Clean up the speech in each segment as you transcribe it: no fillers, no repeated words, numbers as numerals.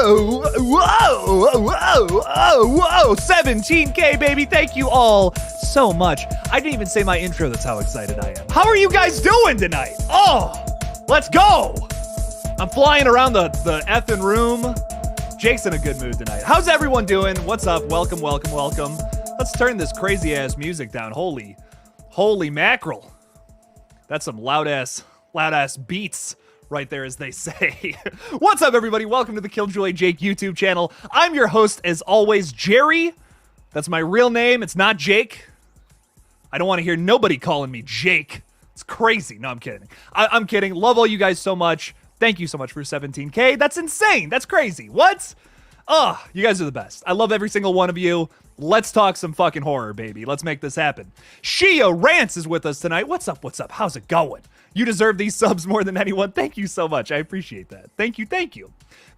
Whoa, 17K, baby. Thank you all so much. I didn't even say my intro. That's how excited I am. How are you guys doing tonight? Oh, let's go. I'm flying around the effing room. Jake's in a good mood tonight. How's everyone doing? What's up? Welcome. Let's turn this crazy ass music down. Holy mackerel. That's some loud ass beats right there, as they say. What's up, everybody? Welcome to the Killjoy Jake YouTube channel. I'm your host, as always, Jerry. That's my real name. It's not Jake. I don't want to hear nobody calling me Jake. It's crazy. No, I'm kidding. I'm kidding. Love all you guys so much. Thank you so much for 17K. That's insane. That's crazy. What? You guys are the best. I love every single one of you. Let's talk some fucking horror, baby. Let's make this happen. Shia Rance is with us tonight. What's up? How's it going? You deserve these subs more than anyone. Thank you so much. I appreciate that. Thank you.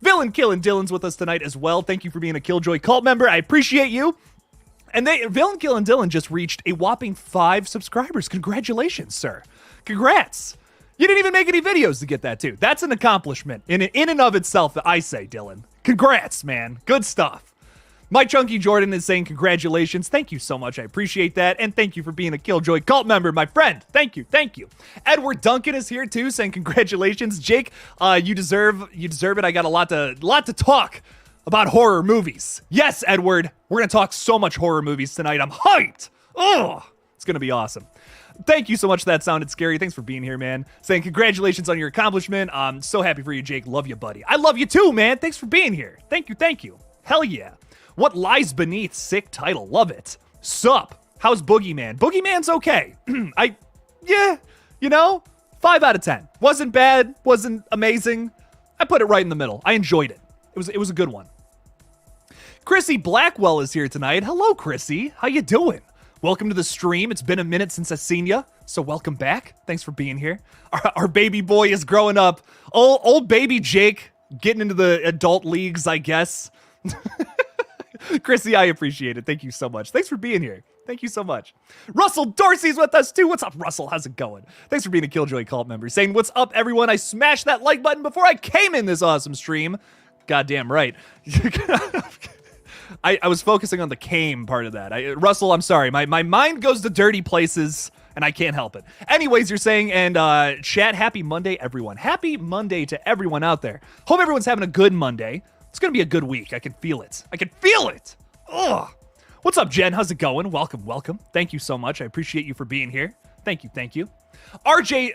Villain Killin' Dylan's with us tonight as well. Thank you for being a Killjoy cult member. I appreciate you. And Villain Killin' Dylan just reached a whopping 5 subscribers. Congratulations, sir. Congrats. You didn't even make any videos to get that, too. That's an accomplishment in and of itself, that I say, Dylan. Congrats, man. Good stuff. My Chunky Jordan is saying congratulations. Thank you so much. I appreciate that. And thank you for being a Killjoy cult member, my friend. Thank you. Edward Duncan is here, too, saying congratulations. Jake, you deserve it. I got a lot to talk about horror movies. Yes, Edward. We're going to talk so much horror movies tonight. I'm hyped. Oh, it's going to be awesome. Thank you so much. That sounded scary. Thanks for being here, man. Saying congratulations on your accomplishment. I'm so happy for you, Jake. Love you, buddy. I love you too, man. Thanks for being here. Thank you. Hell yeah. What lies beneath? Sick title. Love it. Sup? How's Boogeyman? Boogeyman's okay. 5 out of 10. Wasn't bad. Wasn't amazing. I put it right in the middle. I enjoyed it. It was a good one. Chrissy Blackwell is here tonight. Hello, Chrissy. How you doing? Welcome to the stream. It's been a minute since I've seen ya, so welcome back. Thanks for being here. Our baby boy is growing up. Old baby Jake getting into the adult leagues, I guess. Chrissy, I appreciate it. Thank you so much. Thanks for being here. Thank you so much. Russell Dorsey's with us too. What's up, Russell? How's it going? Thanks for being a Killjoy cult member. Saying, what's up, everyone? I smashed that like button before I came in this awesome stream. Goddamn right. I was focusing on the came part of that. Russell, I'm sorry. My mind goes to dirty places, and I can't help it. Anyways, you're saying, and chat, happy Monday, everyone. Happy Monday to everyone out there. Hope everyone's having a good Monday. It's going to be a good week. I can feel it. Ugh. What's up, Jen? How's it going? Welcome. Thank you so much. I appreciate you for being here. Thank you. RJ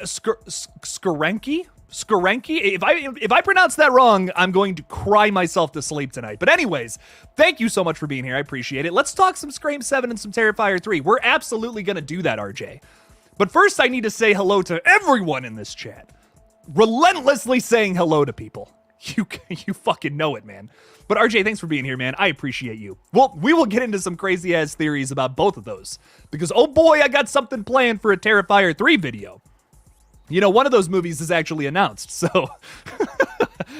Skorenki? If I pronounce that wrong, I'm going to cry myself to sleep tonight. But anyways, thank you so much for being here. I appreciate it. Let's talk some Scream 7 and some Terrifier 3. We're absolutely going to do that, RJ. But first, I need to say hello to everyone in this chat. Relentlessly saying hello to people. You fucking know it, man. But RJ, thanks for being here, man. I appreciate you. Well, we will get into some crazy-ass theories about both of those. Because, oh boy, I got something planned for a Terrifier 3 video. You know, one of those movies is actually announced, so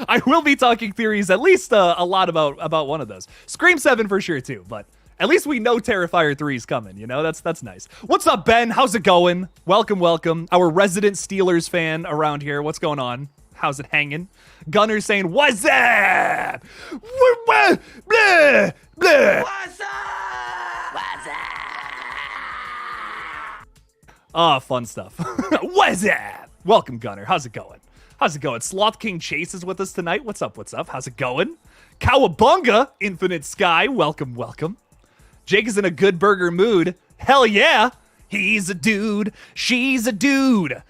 I will be talking theories, at least a lot about one of those. Scream 7 for sure, too, but at least we know Terrifier 3 is coming, you know? That's nice. What's up, Ben? How's it going? Welcome. Our resident Steelers fan around here. What's going on? How's it hanging? Gunner's saying, what's up? Blah, blah, blah. What's up? Oh, fun stuff. What's up? Welcome, Gunner. How's it going? Sloth King Chase is with us tonight. What's up? How's it going? Cowabunga, Infinite Sky. Welcome. Jake is in a good burger mood. Hell yeah. He's a dude. She's a dude.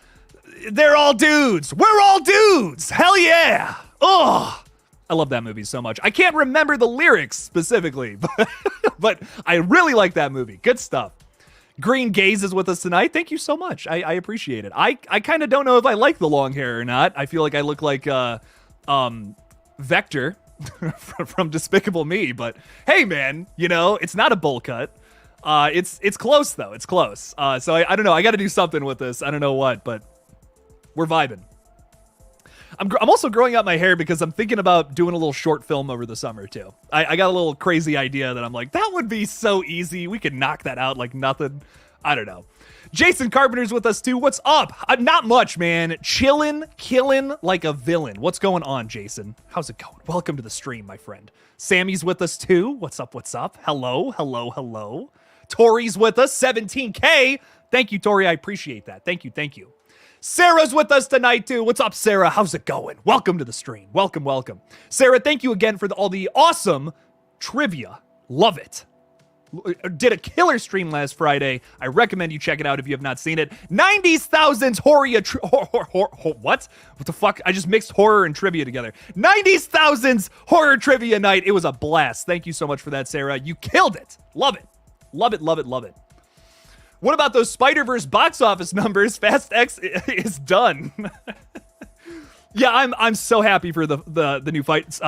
They're all dudes. We're all dudes. Hell yeah. Oh, I love that movie so much. I can't remember the lyrics specifically, but I really like that movie. Good stuff. Green Gaze is with us tonight. Thank you so much. I appreciate it. I kind of don't know if I like the long hair or not. I feel like I look like Vector from Despicable Me, but hey, man, you know, it's not a bowl cut. It's close though. It's close. So I don't know. I got to do something with this. I don't know what, but we're vibing. I'm also growing out my hair because I'm thinking about doing a little short film over the summer too. I got a little crazy idea that I'm like, that would be so easy. We could knock that out like nothing. I don't know. Jason Carpenter's with us too. What's up? Not much, man. Chillin', killing like a villain. What's going on, Jason? How's it going? Welcome to the stream, my friend. Sammy's with us too. What's up? What's up? Hello, hello, hello. Tori's with us, 17K. Thank you, Tori. I appreciate that. Thank you, thank you. Sarah's with us tonight too. What's up, Sarah? How's it going? Welcome to the stream. Welcome, welcome. Sarah, thank you again for all the awesome trivia. Love it. Did a killer stream last Friday. I recommend you check it out if you have not seen it. 90s thousands what the fuck? I just mixed horror and trivia together. 90s thousands horror trivia night. It was a blast. Thank you so much for that, Sarah. You killed it. Love it. Love it, love it, love it. What about those Spider-Verse box office numbers? Fast X is done. Yeah, I'm so happy for the new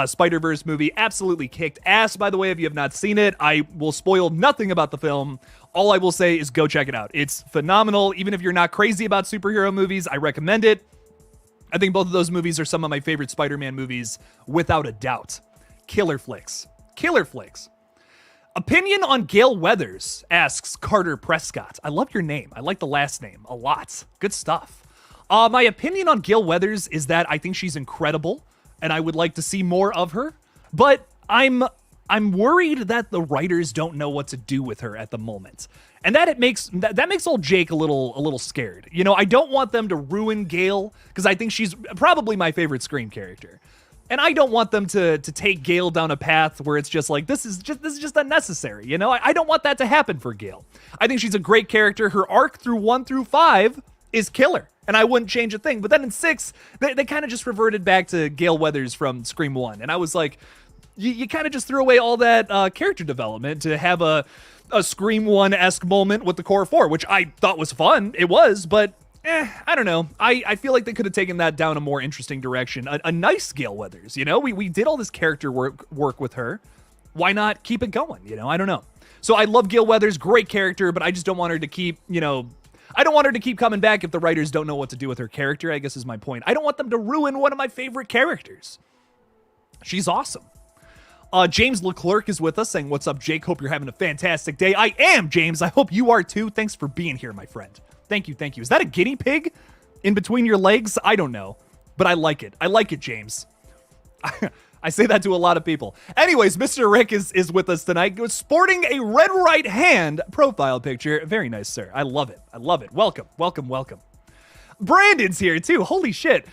Spider-Verse movie. Absolutely kicked ass, by the way, if you have not seen it. I will spoil nothing about the film. All I will say is go check it out. It's phenomenal. Even if you're not crazy about superhero movies, I recommend it. I think both of those movies are some of my favorite Spider-Man movies, without a doubt. Killer flicks. Killer flicks. Opinion on Gale Weathers, asks Carter Prescott. I love your name. I like the last name a lot. Good stuff. My opinion on Gale Weathers is that I think she's incredible, and I would like to see more of her. But I'm worried that the writers don't know what to do with her at the moment, and that makes old Jake a little scared. You know, I don't want them to ruin Gale because I think she's probably my favorite Scream character. And I don't want them to take Gale down a path where it's just like, this is just unnecessary, you know? I don't want that to happen for Gale. I think she's a great character. Her arc through 1 through 5 is killer, and I wouldn't change a thing. But then in 6, they kind of just reverted back to Gale Weathers from Scream 1. And I was like, you kind of just threw away all that character development to have a Scream 1-esque moment with the Core 4, which I thought was fun. It was, but I don't know. I feel like they could have taken that down a more interesting direction. A nice Gale Weathers, you know? We did all this character work with her. Why not keep it going, you know? I don't know. So I love Gale Weathers, great character, but I just don't want her to keep, you know... I don't want her to keep coming back if the writers don't know what to do with her character, I guess is my point. I don't want them to ruin one of my favorite characters. She's awesome. James Leclerc is with us saying, what's up, Jake? Hope you're having a fantastic day. I am, James. I hope you are too. Thanks for being here, my friend. Thank you, thank you. Is that a guinea pig in between your legs? I don't know, but I like it. I like it, James. I say that to a lot of people. Anyways, Mr. Rick is with us tonight, sporting a red right hand profile picture. Very nice, sir. I love it. I love it. Welcome, welcome, welcome. Brandon's here, too. Holy shit.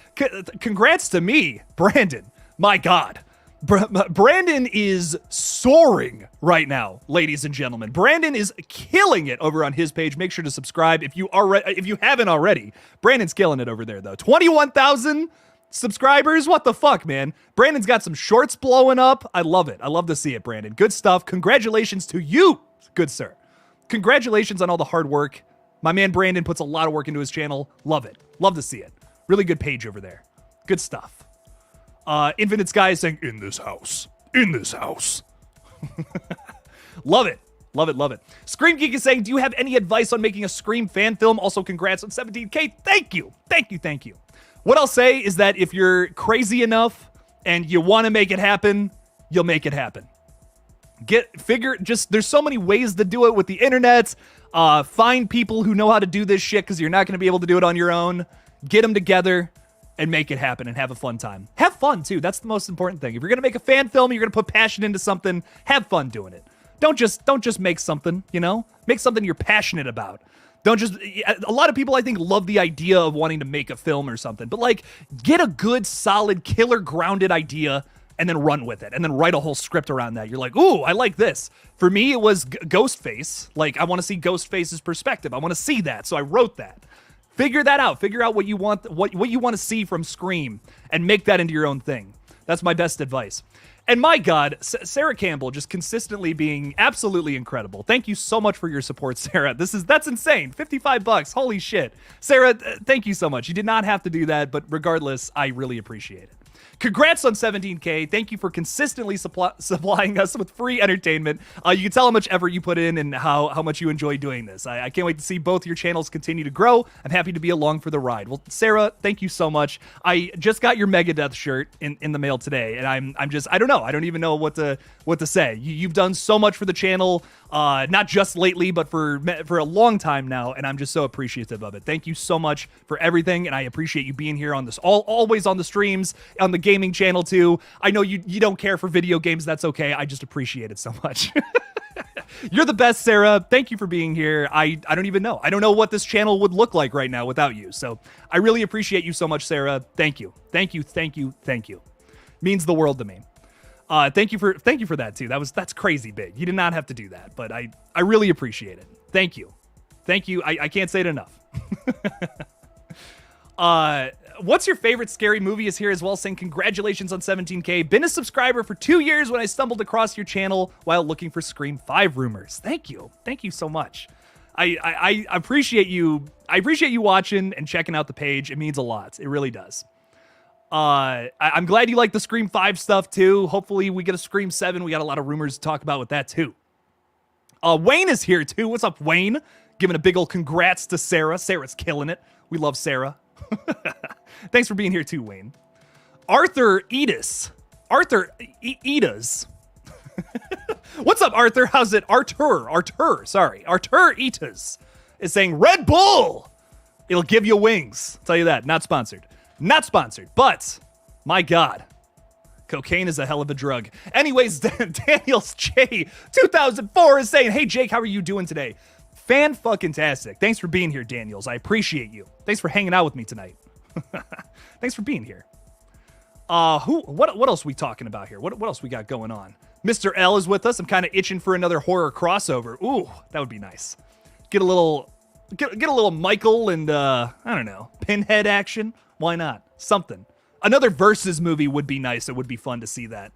Congrats to me, Brandon. My God. Brandon is soaring right now, ladies and gentlemen. Brandon is killing it over on his page. Make sure to subscribe if you haven't already. Brandon's killing it over there, though. 21,000 subscribers? What the fuck, man? Brandon's got some shorts blowing up. I love it. I love to see it, Brandon. Good stuff. Congratulations to you, good sir. Congratulations on all the hard work. My man Brandon puts a lot of work into his channel. Love it. Love to see it. Really good page over there. Good stuff. Infinite Sky is saying, in this house. In this house. Love it. Love it, love it. Scream Geek is saying, do you have any advice on making a Scream fan film? Also, congrats on 17K. Thank you. Thank you, thank you. What I'll say is that if you're crazy enough and you want to make it happen, you'll make it happen. There's so many ways to do it with the internet. Find people who know how to do this shit because you're not going to be able to do it on your own. Get them together and make it happen and have a fun time. Have fun, too. That's the most important thing. If you're going to make a fan film, you're going to put passion into something, have fun doing it. Don't just make something, you know? Make something you're passionate about. A lot of people, I think, love the idea of wanting to make a film or something, but, like, get a good, solid, killer-grounded idea and then run with it, and then write a whole script around that. You're like, ooh, I like this. For me, it was Ghostface. Like, I want to see Ghostface's perspective. I want to see that, so I wrote that. Figure that out. Figure out what you want to see from Scream, and make that into your own thing. That's my best advice. And my God, Sarah Campbell just consistently being absolutely incredible. Thank you so much for your support, Sarah. That's insane. $55. Holy shit. Sarah, thank you so much. You did not have to do that, but regardless, I really appreciate it. Congrats on 17K. Thank you for consistently supplying us with free entertainment. You can tell how much effort you put in and how much you enjoy doing this. I can't wait to see both your channels continue to grow. I'm happy to be along for the ride. Well, Sarah, thank you so much. I just got your Megadeth shirt in the mail today, and I'm just, I don't know. I don't even know what to say. You've done so much for the channel, not just lately, but for a long time now, and I'm just so appreciative of it. Thank you so much for everything, and I appreciate you being here on this, always on the streams, on the gaming channel too. I know you don't care for video games. That's okay. I just appreciate it so much. You're the best, Sarah. Thank you for being here. I don't even know. I don't know what this channel would look like right now without you. So I really appreciate you so much, Sarah. Thank you. Thank you. Thank you. Thank you. Means the world to me. Thank you for that too. That's crazy big. You did not have to do that, but I really appreciate it. Thank you. Thank you. I can't say it enough. What's your favorite scary movie is here as well, saying congratulations on 17K. Been a subscriber for 2 years when I stumbled across your channel while looking for Scream 5 rumors. Thank you. Thank you so much. I appreciate you. I appreciate you watching and checking out the page. It means a lot. It really does. I'm glad you like the Scream 5 stuff too. Hopefully we get a Scream 7. We got a lot of rumors to talk about with that too. Wayne is here too. What's up, Wayne? Giving a big ol' congrats to Sarah. Sarah's killing it. We love Sarah. Thanks for being here too, Wayne. Arthur Edis. Arthur Edas. What's up, Arthur? How's it? Arthur Etas is saying Red Bull. It'll give you wings. I'll tell you that. Not sponsored. Not sponsored, but my God, cocaine is a hell of a drug. Anyways, Daniels J 2004 is saying, hey, Jake, how are you doing today? Fan-fucking-tastic. Thanks for being here, Daniels. I appreciate you. Thanks for hanging out with me tonight. Thanks for being here. What else are we talking about here? What else we got going on? Mr. L is with us. I'm kind of itching for another horror crossover. Ooh, that would be nice. Get a little Michael and I don't know, Pinhead action. Why not? Something. Another Versus movie would be nice. It would be fun to see that.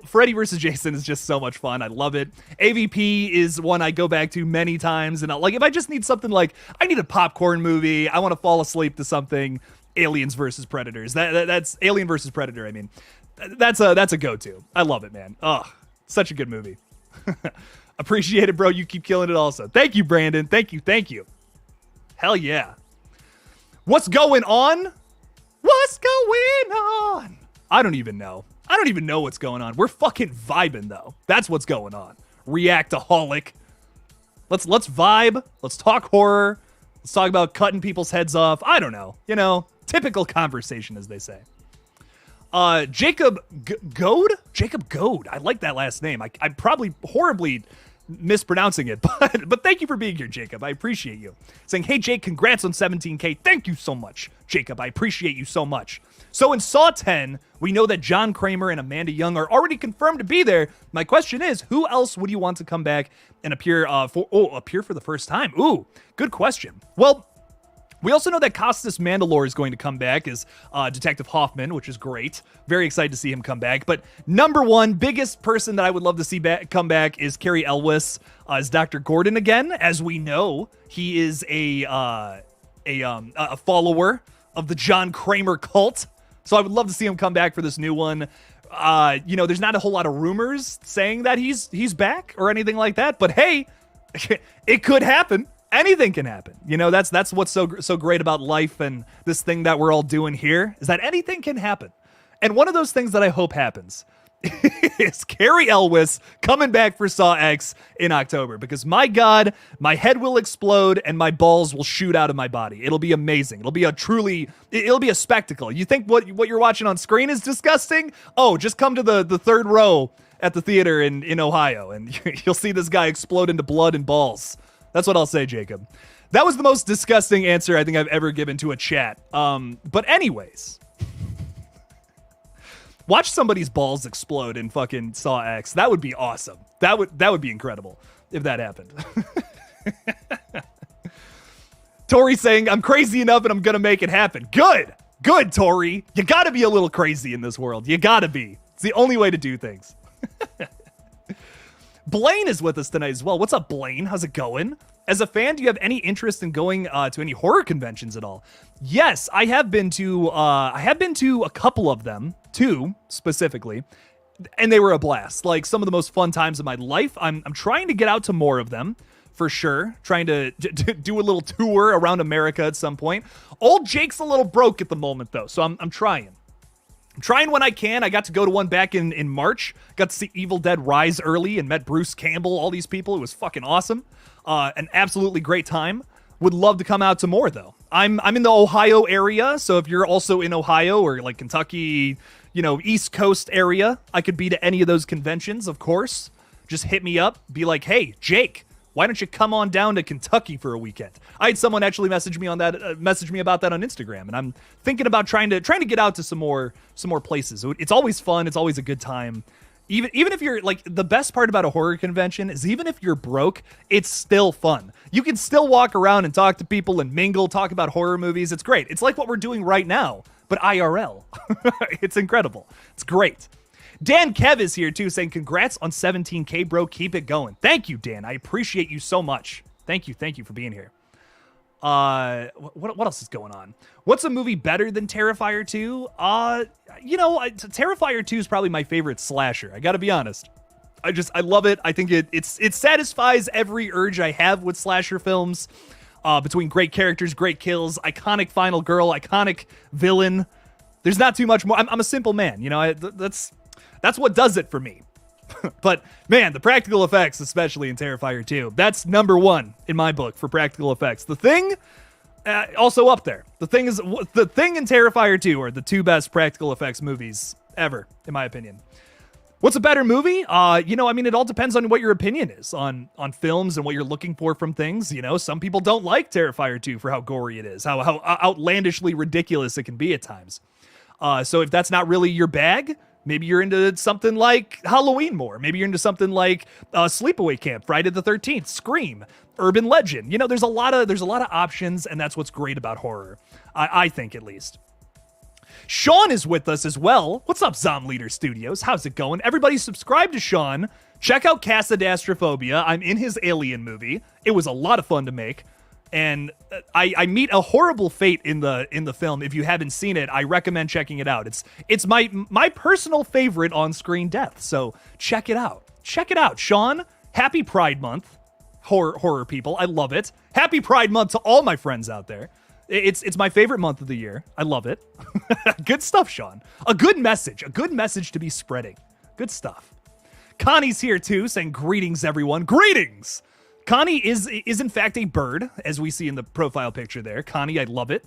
Freddy vs. Jason is just so much fun. I love it. AVP is one I go back to many times, and if I just need something like, I need a popcorn movie, I want to fall asleep to something, Aliens vs. Predators. That's Alien vs. Predator, I mean. That's a go-to. I love it, man. Oh, such a good movie. Appreciate it, bro. You keep killing it also. Thank you, Brandon. Thank you. Hell yeah. What's going on? What's going on? I don't even know. I don't even know what's going on. We're fucking vibing, though. That's what's going on. Reactaholic. Let's vibe. Let's talk horror. Let's talk about cutting people's heads off. I don't know. You know, typical conversation, as they say. Jacob Goad? Jacob Goad. I like that last name. I'm probably horribly mispronouncing it, but thank you for being here, Jacob. I appreciate you. Saying, hey, Jake, congrats on 17K. Thank you so much, Jacob. I appreciate you so much. So in Saw 10, we know that John Kramer and Amanda Young are already confirmed to be there. My question is, who else would you want to come back and appear for the first time? Ooh, good question. Well, we also know that Costas Mandalore is going to come back as Detective Hoffman, which is great. Very excited to see him come back. But number one, biggest person that I would love to see come back is Carrie Elwes as Dr. Gordon again. As we know, he is a follower of the John Kramer cult. So I would love to see him come back for this new one. You know, there's not a whole lot of rumors saying that he's back or anything like that. But hey, it could happen. Anything can happen. You know, that's what's so great about life and this thing that we're all doing here is that anything can happen. And one of those things that I hope happens is Carrie Elwes coming back for Saw X in October, because my God, my head will explode and my balls will shoot out of my body. It'll be amazing. It'll be a spectacle. You think what you're watching on screen is disgusting? Oh, just come to the third row at the theater in Ohio and you'll see this guy explode into blood and balls. That's what I'll say, Jacob. That was the most disgusting answer I think I've ever given to a chat. But anyways, watch somebody's balls explode in fucking Saw X. That would be awesome. That would be incredible if that happened. Tori saying, I'm crazy enough and I'm gonna make it happen. Good, Tori. You gotta be a little crazy in this world. You gotta be. It's the only way to do things. Blaine is with us tonight as well. What's up, Blaine? How's it going? As a fan, do you have any interest in going to any horror conventions at all? Yes, I have been to a couple of them, 2 specifically, and they were a blast. Like some of the most fun times of my life. I'm trying to get out to more of them for sure. Trying to do a little tour around America at some point. Old Jake's a little broke at the moment though, so I'm trying. I'm trying when I can. I got to go to one back in March. Got to see Evil Dead Rise early and met Bruce Campbell, all these people. It was fucking awesome. An absolutely great time. Would love to come out to more though. I'm in the Ohio area, so if you're also in Ohio or like Kentucky, East Coast area, I could be to any of those conventions, of course. Just hit me up, be like, hey, Jake, why don't you come on down to Kentucky for a weekend? I had someone actually message me about that on Instagram, and I'm thinking about trying to get out to some more places. It's always fun. It's always a good time. Even if you're like, the best part about a horror convention is even if you're broke, it's still fun. You can still walk around and talk to people and mingle, talk about horror movies. It's great. It's like what we're doing right now, but IRL. It's incredible. It's great. Dan Kev is here too, saying congrats on 17K, bro. Keep it going. Thank you, Dan. I appreciate you so much. Thank you for being here. What else is going on? What's a movie better than Terrifier 2? Terrifier 2 is probably my favorite slasher. I gotta be honest. I love it. I think it satisfies every urge I have with slasher films. Between great characters, great kills, iconic final girl, iconic villain. There's not too much more. I'm a simple man, that's what does it for me. But man, the practical effects, especially in Terrifier 2, that's number 1 in my book for practical effects. The Thing, also up there. The Thing and Terrifier 2 are the 2 best practical effects movies ever, in my opinion. What's a better movie? It all depends on what your opinion is on films and what you're looking for from things. Some people don't like Terrifier 2 for how gory it is, how outlandishly ridiculous it can be at times. So if that's not really your bag, maybe you're into something like Halloween more. Maybe you're into something like Sleepaway Camp, Friday the 13th, Scream, Urban Legend. There's a lot of options, and that's what's great about horror. I think, at least. Sean is with us as well. What's up, Zom Leader Studios? How's it going? Everybody subscribe to Sean. Check out Casa d'Astrophobia. I'm in his Alien movie. It was a lot of fun to make. And I meet a horrible fate in the film. If you haven't seen it, I recommend checking it out. It's my personal favorite on-screen death. So check it out. Check it out, Sean. Happy Pride Month, horror people. I love it. Happy Pride Month to all my friends out there. It's my favorite month of the year. I love it. Good stuff, Sean. A good message to be spreading. Good stuff. Connie's here too, saying greetings, everyone. Greetings. Connie is in fact a bird, as we see in the profile picture there. Connie, I love it.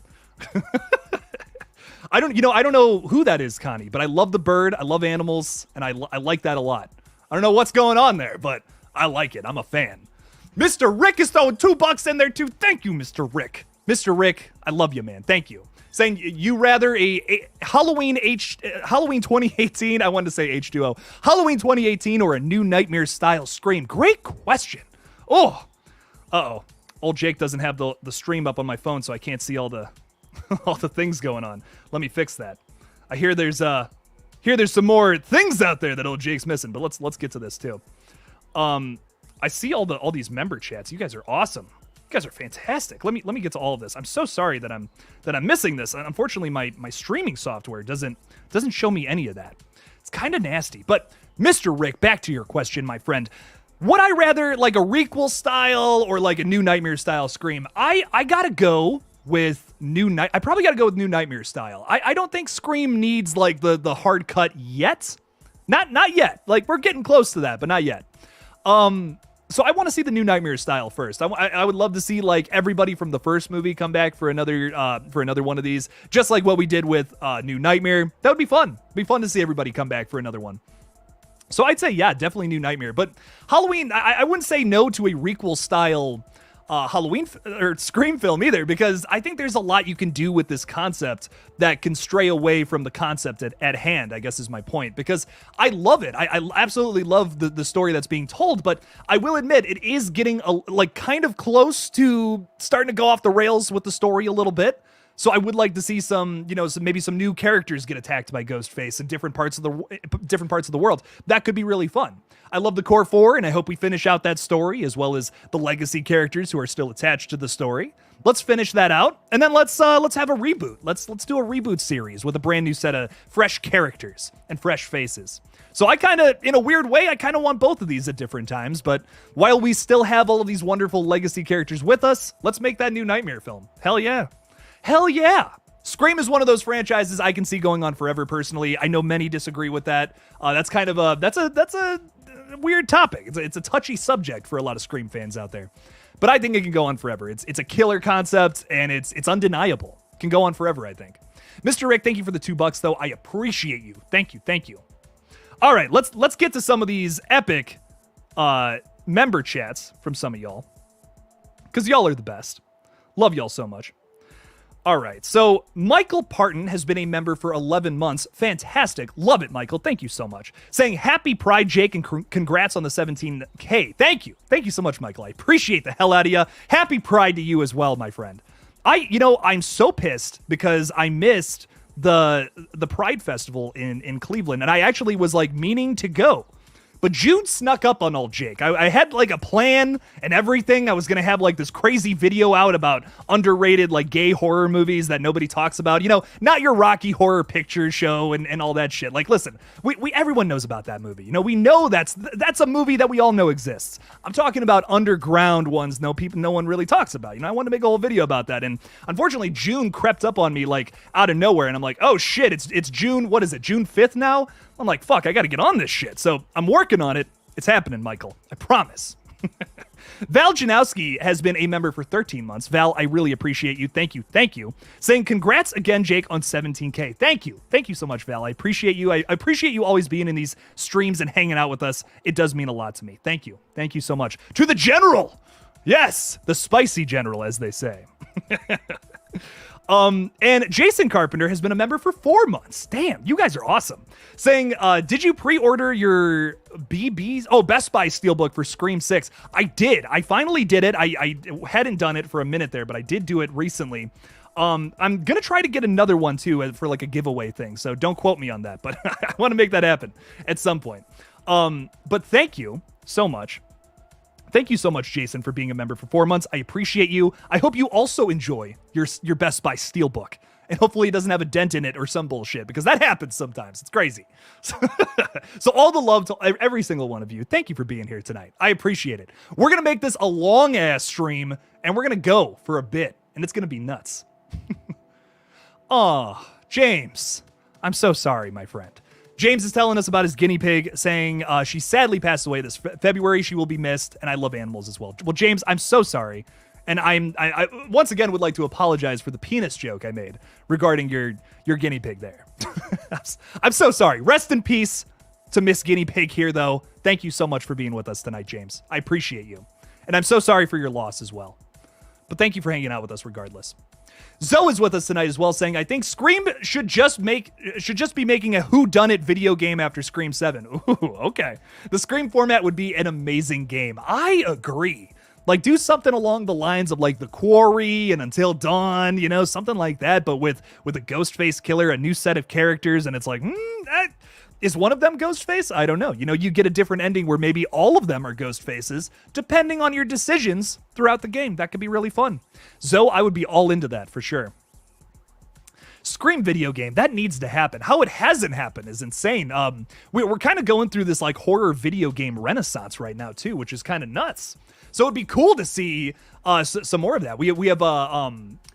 I don't know who that is, Connie, but I love the bird. I love animals, and I like that a lot. I don't know what's going on there, but I like it. I'm a fan. Mr. Rick is throwing $2 in there too. Thank you, Mr. Rick. Mr. Rick, I love you, man. Thank you. Saying you rather a Halloween 2018. I wanted to say H2O. Halloween 2018 or a New Nightmare style Scream. Great question. Oh, uh-oh. Old Jake doesn't have the stream up on my phone, so I can't see all the all the things going on. Let me fix that. I hear there's some more things out there that old Jake's missing, but let's get to this too. I see all these member chats. You guys are awesome. You guys are fantastic. Let me get to all of this. I'm so sorry that I'm missing this. Unfortunately, my streaming software doesn't show me any of that. It's kind of nasty. But Mr. Rick, back to your question, my friend. Would I rather like a requel style or like a New Nightmare style Scream? I gotta go with I probably gotta go with New Nightmare style. I don't think Scream needs like the hard cut yet. Not yet. Like we're getting close to that, but not yet. So I want to see the New Nightmare style first. I would love to see like everybody from the first movie come back for another one of these, just like what we did with New Nightmare. That would be fun. It'd be fun to see everybody come back for another one. So I'd say, yeah, definitely New Nightmare. But Halloween, I wouldn't say no to a requel style Halloween or Scream film either, because I think there's a lot you can do with this concept that can stray away from the concept at hand, I guess is my point, because I love it. I absolutely love the story that's being told, but I will admit it is getting kind of close to starting to go off the rails with the story a little bit. So I would like to see some, maybe some new characters get attacked by Ghostface in different parts of the world. That could be really fun. I love the core 4, and I hope we finish out that story as well as the legacy characters who are still attached to the story. Let's finish that out, and then let's have a reboot. Let's do a reboot series with a brand new set of fresh characters and fresh faces. So I kind of, in a weird way, I kind of want both of these at different times, but while we still have all of these wonderful legacy characters with us, let's make that new Nightmare film. Hell yeah. Hell yeah. Scream is one of those franchises I can see going on forever personally. I know many disagree with that. That's kind of that's a weird topic. It's a touchy subject for a lot of Scream fans out there. But I think it can go on forever. It's a killer concept, and it's undeniable. It can go on forever, I think. Mr. Rick, thank you for the $2, though. I appreciate you. Thank you. All right, let's get to some of these epic member chats from some of y'all, because y'all are the best. Love y'all so much. All right, so Michael Parton has been a member for 11 months. Fantastic. Love it, Michael. Thank you so much. Saying happy Pride, Jake, and congrats on the 17K. Thank you. Thank you so much, Michael. I appreciate the hell out of you. Happy Pride to you as well, my friend. I'm so pissed because I missed the Pride Festival in Cleveland, and I actually was like meaning to go. But June snuck up on old Jake. I had like a plan and everything. I was going to have like this crazy video out about underrated like gay horror movies that nobody talks about. Not your Rocky Horror Picture Show and all that shit. Like, listen, we everyone knows about that movie. We know that's a movie that we all know exists. I'm talking about underground ones no one really talks about. I wanted to make a whole video about that. And unfortunately, June crept up on me like out of nowhere. And I'm like, oh shit, it's June. What is it? June 5th now? I'm like, fuck, I got to get on this shit. So I'm working on it. It's happening, Michael. I promise. Val Janowski has been a member for 13 months. Val, I really appreciate you. Thank you. Saying congrats again, Jake, on 17K. Thank you. Thank you so much, Val. I appreciate you. I appreciate you always being in these streams and hanging out with us. It does mean a lot to me. Thank you. Thank you so much. To the general. Yes, the spicy general, as they say. And Jason Carpenter has been a member for 4 months. Damn, you guys are awesome. Saying, did you pre-order your Best Buy Steelbook for Scream 6? I did. I finally did it. I hadn't done it for a minute there, but I did do it recently. I'm going to try to get another one too for like a giveaway thing. So don't quote me on that, but I want to make that happen at some point. But thank you so much. Thank you so much, Jason, for being a member for 4 months. I appreciate you. I hope you also enjoy your Best Buy Steelbook. And hopefully it doesn't have a dent in it or some bullshit, because that happens sometimes. It's crazy. So all the love to every single one of you. Thank you for being here tonight. I appreciate it. We're going to make this a long-ass stream, and we're going to go for a bit, and it's going to be nuts. Oh, James. I'm so sorry, my friend. James is telling us about his guinea pig, saying she sadly passed away this February. She will be missed, and I love animals as well. Well, James, I'm so sorry. And I once again would like to apologize for the penis joke I made regarding your guinea pig there. I'm so sorry. Rest in peace to Miss Guinea Pig here, though. Thank you so much for being with us tonight, James. I appreciate you. And I'm so sorry for your loss as well. But thank you for hanging out with us regardless. Zoe is with us tonight as well, saying, I think Scream should just be making a whodunit video game after Scream 7. Ooh, okay. The Scream format would be an amazing game. I agree. Like, do something along the lines of, like, The Quarry and Until Dawn, something like that, but with a Ghostface killer, a new set of characters, and it's like, is one of them Ghostface? I don't know. You get a different ending where maybe all of them are Ghostfaces, depending on your decisions throughout the game. That could be really fun. Zoe, I would be all into that for sure. Scream video game, that needs to happen. How it hasn't happened is insane. We're kind of going through this like horror video game renaissance right now too, which is kind of nuts. So it'd be cool to see some more of that. We have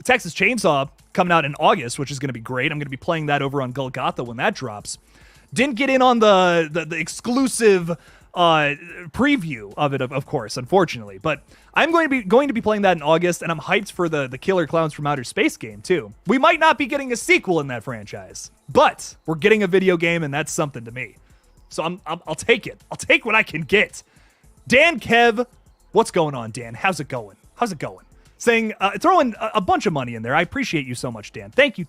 Texas Chainsaw coming out in August, which is going to be great. I'm going to be playing that over on GULLGOTHA when that drops. Didn't get in on the exclusive preview of it, of course, unfortunately. But I'm going to be playing that in August, and I'm hyped for the Killer Clowns from Outer Space game too. We might not be getting a sequel in that franchise, but we're getting a video game, and that's something to me. So I'll take it. I'll take what I can get. Dan Kev, what's going on, Dan? How's it going? Saying, throwing a bunch of money in there. I appreciate you so much, Dan. Thank you.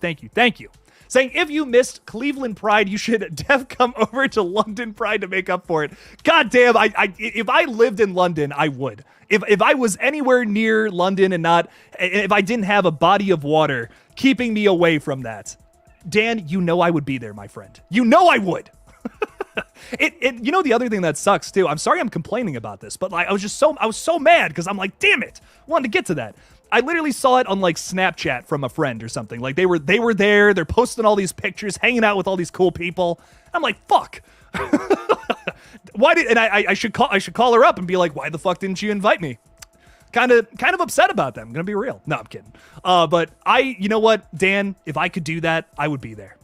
Saying, if you missed Cleveland Pride, you should come over to London Pride to make up for it. God damn, if I lived in London, I would. If I was anywhere near London and if I didn't have a body of water keeping me away from that, Dan, you know I would be there, my friend. You know I would. You know, the other thing that sucks too, I'm sorry I'm complaining about this, but like I was so mad because I'm like, damn it, wanted to get to that. I literally saw it on like Snapchat from a friend or something. Like they were there, they're posting all these pictures, hanging out with all these cool people. I'm like, fuck. I should call her up and be like, why the fuck didn't you invite me? Kind of upset about that. I'm gonna be real. No, I'm kidding. But you know what, Dan, if I could do that, I would be there.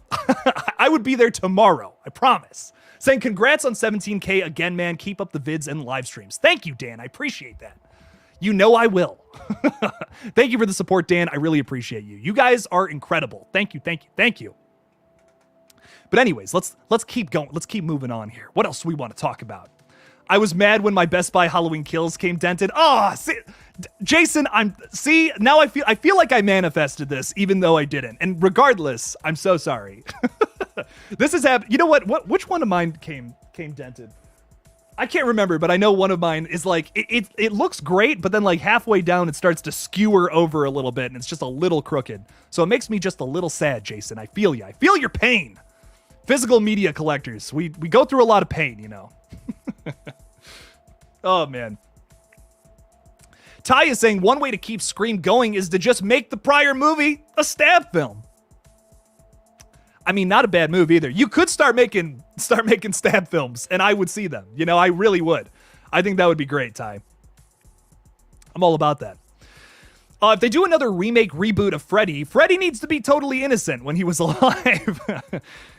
I would be there tomorrow. I promise. Saying congrats on 17K again, man. Keep up the vids and live streams. Thank you, Dan. I appreciate that. You know I will. Thank you for the support, Dan. I really appreciate you. You guys are incredible. Thank you, thank you, thank you. But anyways, let's keep going. Let's keep moving on here. What else do we want to talk about? I was mad when my Best Buy Halloween Kills came dented. See, Jason, now I feel like I manifested this, even though I didn't. And regardless, I'm so sorry. This has happened. You know what? Which one of mine came dented? I can't remember, but I know one of mine is like, it looks great, but then like halfway down, it starts to skewer over a little bit, and it's just a little crooked. So it makes me just a little sad, Jason. I feel you. I feel your pain. Physical media collectors, we go through a lot of pain, you know. Oh, man. Ty is saying one way to keep Scream going is to just make the prior movie a stab film. I mean, not a bad move either. You could start making stab films, and I would see them. You know, I really would. I think that would be great, Ty. I'm all about that. If they do another remake reboot of Freddy needs to be totally innocent when he was alive.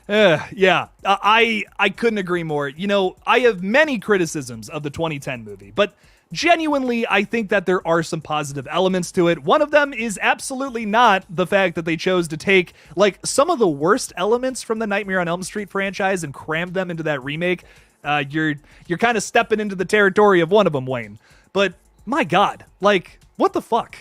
Yeah, I couldn't agree more. You know, I have many criticisms of the 2010 movie, but genuinely, I think that there are some positive elements to it. One of them is absolutely not the fact that they chose to take like some of the worst elements from the Nightmare on Elm Street franchise and cram them into that remake. You're kind of stepping into the territory of one of them, Wayne. But my God, like, what the fuck?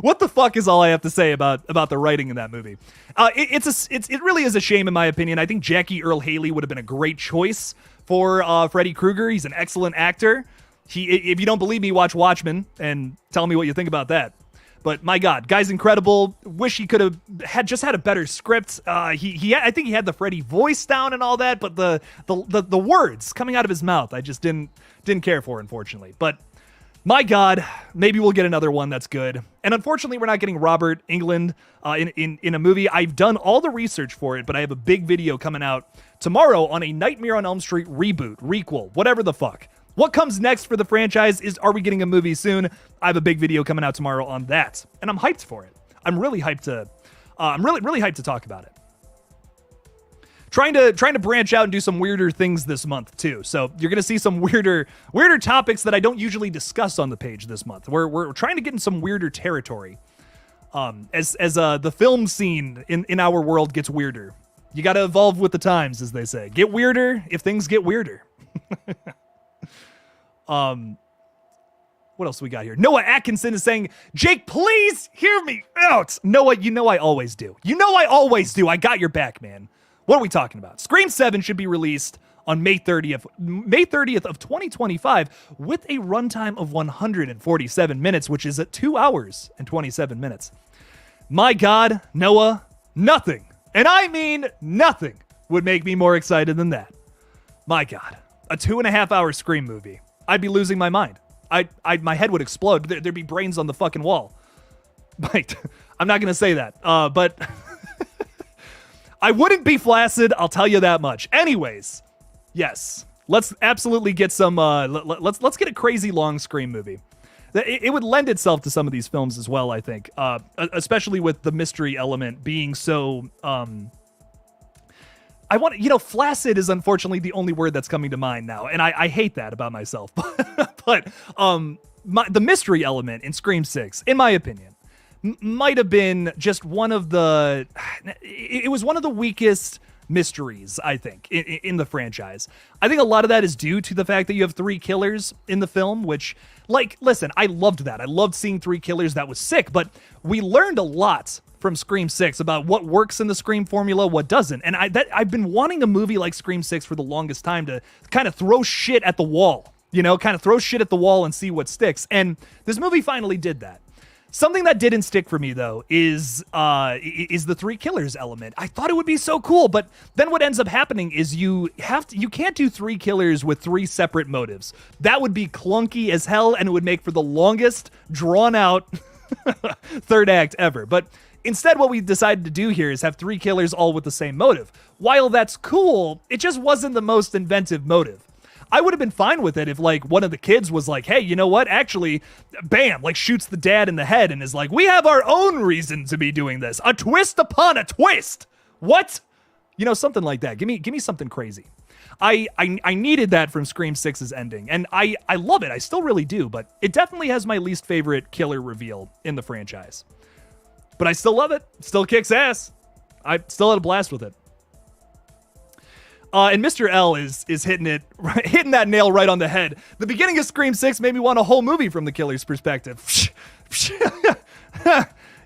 What the fuck is all I have to say about the writing in that movie? It really is a shame, in my opinion. I think Jackie Earle Haley would have been a great choice for Freddy Krueger. He's an excellent actor. If you don't believe me, watch Watchmen and tell me what you think about that. But my God, guy's incredible. Wish he could have had a better script. I think he had the Freddy voice down and all that, but the words coming out of his mouth, I just didn't care for, unfortunately. But my God, maybe we'll get another one that's good. And unfortunately, we're not getting Robert Englund in a movie. I've done all the research for it, but I have a big video coming out tomorrow on a Nightmare on Elm Street reboot, requel, whatever the fuck. What comes next for the franchise are we getting a movie soon? I have a big video coming out tomorrow on that, and I'm hyped for it. I'm really hyped to, really hyped to talk about it. Trying to branch out and do some weirder things this month too. So you're gonna see some weirder topics that I don't usually discuss on the page this month. We're trying to get in some weirder territory. As the film scene in our world gets weirder. You gotta evolve with the times, as they say. Get weirder if things get weirder. What else we got here? Noah Atkinson is saying, Jake, please hear me out. Noah, you know I always do. I got your back, man. What are we talking about? Scream 7 should be released on May 30th of 2025 with a runtime of 147 minutes, which is at 2 hours and 27 minutes. My God, Noah, nothing, and I mean nothing, would make me more excited than that. My God, a 2.5-hour Scream movie. I'd be losing my mind. My head would explode. There'd be brains on the fucking wall. Right. I'm not going to say that, but I wouldn't be flaccid, I'll tell you that much. Anyways, yes, let's absolutely get some, let's get a crazy long Scream movie. It would lend itself to some of these films as well, I think, especially with the mystery element being so, flaccid is unfortunately the only word that's coming to mind now, and I hate that about myself, but the mystery element in Scream 6, in my opinion, might have been just it was one of the weakest mysteries, I think, in the franchise. I think a lot of that is due to the fact that you have 3 killers in the film, which, like, listen, I loved that. I loved seeing 3 killers. That was sick, but we learned a lot from Scream 6 about what works in the Scream formula, what doesn't. And I've been wanting a movie like Scream 6 for the longest time to kind of throw shit at the wall You know, kind of throw shit at the wall and see what sticks. And this movie finally did that. Something that didn't stick for me, though, is the three killers element. I thought it would be so cool, but then what ends up happening is you can't do three killers with three separate motives. That would be clunky as hell, and it would make for the longest, drawn-out third act ever. But instead, what we decided to do here is have three killers all with the same motive. While that's cool, it just wasn't the most inventive motive. I would have been fine with it if, like, one of the kids was like, hey, you know what? Actually, bam, like, shoots the dad in the head and is like, we have our own reason to be doing this. A twist upon a twist. What? You know, something like that. Give me something crazy. I needed that from Scream 6's ending, and I love it. I still really do, but it definitely has my least favorite killer reveal in the franchise. But I still love it. Still kicks ass. I still had a blast with it. And Mr. L is hitting that nail right on the head. The beginning of Scream 6 made me want a whole movie from the killer's perspective.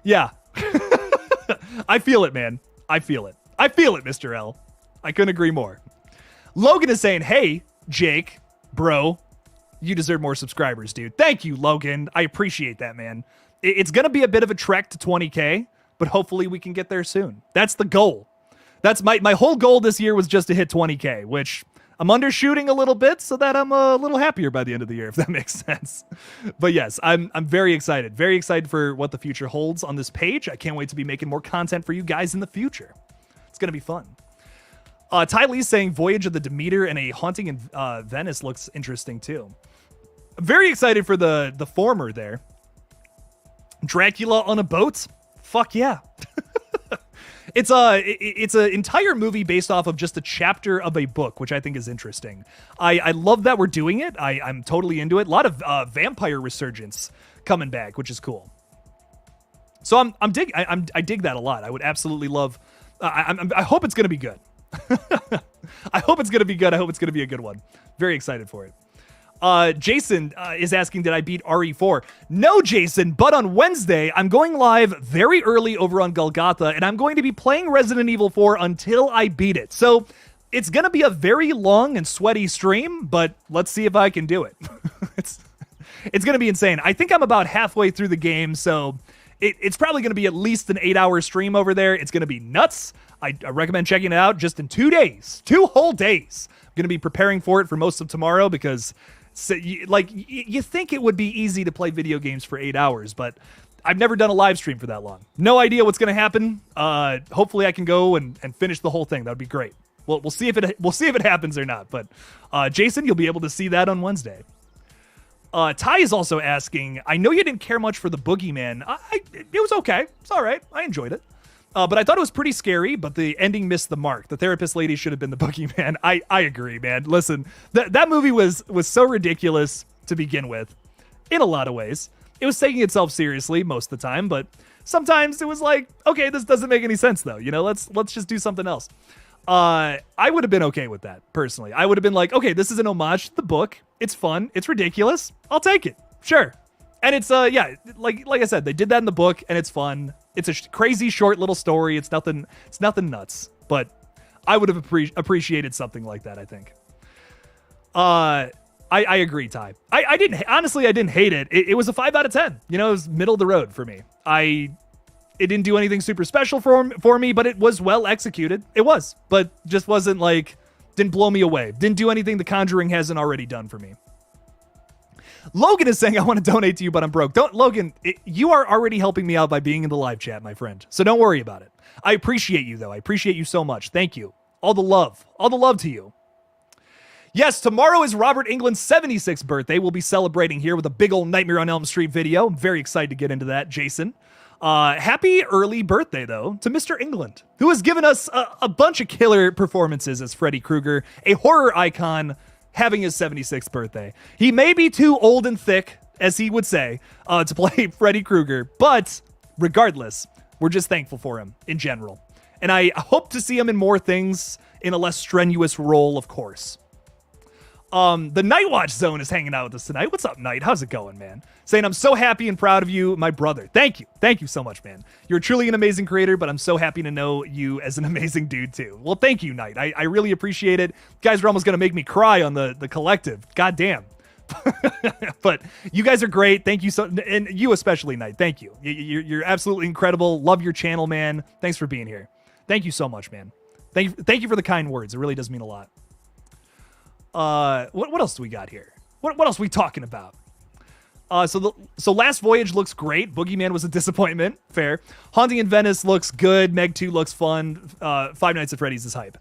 Yeah. I feel it, man. I feel it. I feel it, Mr. L. I couldn't agree more. Logan is saying, hey, Jake, bro, you deserve more subscribers, dude. Thank you, Logan. I appreciate that, man. It's going to be a bit of a trek to 20K, but hopefully we can get there soon. That's the goal. That's my whole goal this year was just to hit 20K, which I'm undershooting a little bit so that I'm a little happier by the end of the year, if that makes sense. But yes, I'm very excited for what the future holds on this page. I can't wait to be making more content for you guys in the future. It's going to be fun. Ty Lee's saying Voyage of the Demeter and a haunting in Venice looks interesting too. I'm very excited for the former there. Dracula on a boat? Fuck yeah. It's an entire movie based off of just a chapter of a book, which I think is interesting. I love that we're doing it. I'm totally into it. A lot of vampire resurgence coming back, which is cool. So I dig that a lot. I would absolutely love. I hope it's gonna be good. I hope it's gonna be good. I hope it's gonna be a good one. Very excited for it. Jason is asking, did I beat RE4? No, Jason, but on Wednesday, I'm going live very early over on Golgotha, and I'm going to be playing Resident Evil 4 until I beat it. So it's going to be a very long and sweaty stream, but let's see if I can do it. It's going to be insane. I think I'm about halfway through the game, so it's probably going to be at least an 8-hour stream over there. It's going to be nuts. I recommend checking it out just in 2 days, 2 whole days. I'm going to be preparing for it for most of tomorrow because... So, you think it would be easy to play video games for 8 hours, but I've never done a live stream for that long. No idea what's going to happen. Hopefully I can go and finish the whole thing. That would be great. We'll see if it happens or not. But Jason, you'll be able to see that on Wednesday. Ty is also asking, I know you didn't care much for the Boogeyman. It was okay. It's all right. I enjoyed it. But I thought it was pretty scary, but the ending missed the mark. The therapist lady should have been the Boogeyman. I agree, man. Listen, that movie was so ridiculous to begin with, in a lot of ways. It was taking itself seriously most of the time, but sometimes it was like, okay, this doesn't make any sense, though. You know, let's just do something else. I would have been okay with that, personally. I would have been like, okay, this is an homage to the book. It's fun. It's ridiculous. I'll take it. Sure. And it's, yeah, like I said, they did that in the book, and it's fun. It's a crazy short little story. It's nothing nuts, but I would have appreciated something like that, I think. I agree, Ty. I didn't hate it. It was a 5 out of 10. You know, it was middle of the road for me. It didn't do anything super special for me, but it was well executed. It was, but just wasn't didn't blow me away. Didn't do anything The Conjuring hasn't already done for me. Logan is saying, I want to donate to you, but I'm broke. Logan, you are already helping me out by being in the live chat, my friend. So don't worry about it. I appreciate you, though. I appreciate you so much. Thank you. All the love to you. Yes, tomorrow is Robert Englund's 76th birthday. We'll be celebrating here with a big old Nightmare on Elm Street video. I'm very excited to get into that, Jason. Happy early birthday, though, to Mr. Englund, who has given us a bunch of killer performances as Freddy Krueger, a horror icon, having his 76th birthday. He may be too old and thick, as he would say, to play Freddy Krueger, but regardless, we're just thankful for him in general. And I hope to see him in more things in a less strenuous role, of course. The Night Watch Zone is hanging out with us tonight. What's up, Night? How's it going, man? Saying, I'm so happy and proud of you, my brother. Thank you. Thank you so much, man. You're truly an amazing creator, but I'm so happy to know you as an amazing dude, too. Well, thank you, Night. I really appreciate it. You guys are almost going to make me cry on the collective. God damn. But you guys are great. Thank you so, and you especially, Knight. Thank you. You're absolutely incredible. Love your channel, man. Thanks for being here. Thank you so much, man. Thank you for the kind words. It really does mean a lot. What else do we got here? What else are we talking about? So Last Voyage looks great. Boogeyman was a disappointment. Fair. Haunting in Venice looks good. Meg 2 looks fun. Five Nights at Freddy's is hype.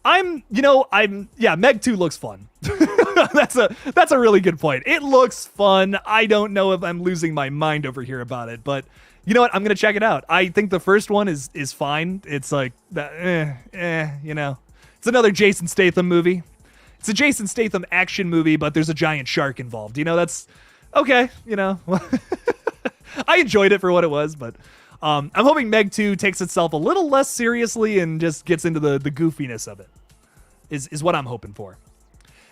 Meg 2 looks fun. That's a really good point. It looks fun. I don't know if I'm losing my mind over here about it, but you know what? I'm going to check it out. I think the first one is fine. It's like, it's another Jason Statham movie. It's a Jason Statham action movie, but there's a giant shark involved. That's okay. I enjoyed it for what it was, but I'm hoping Meg 2 takes itself a little less seriously and just gets into the goofiness of it, is what I'm hoping for.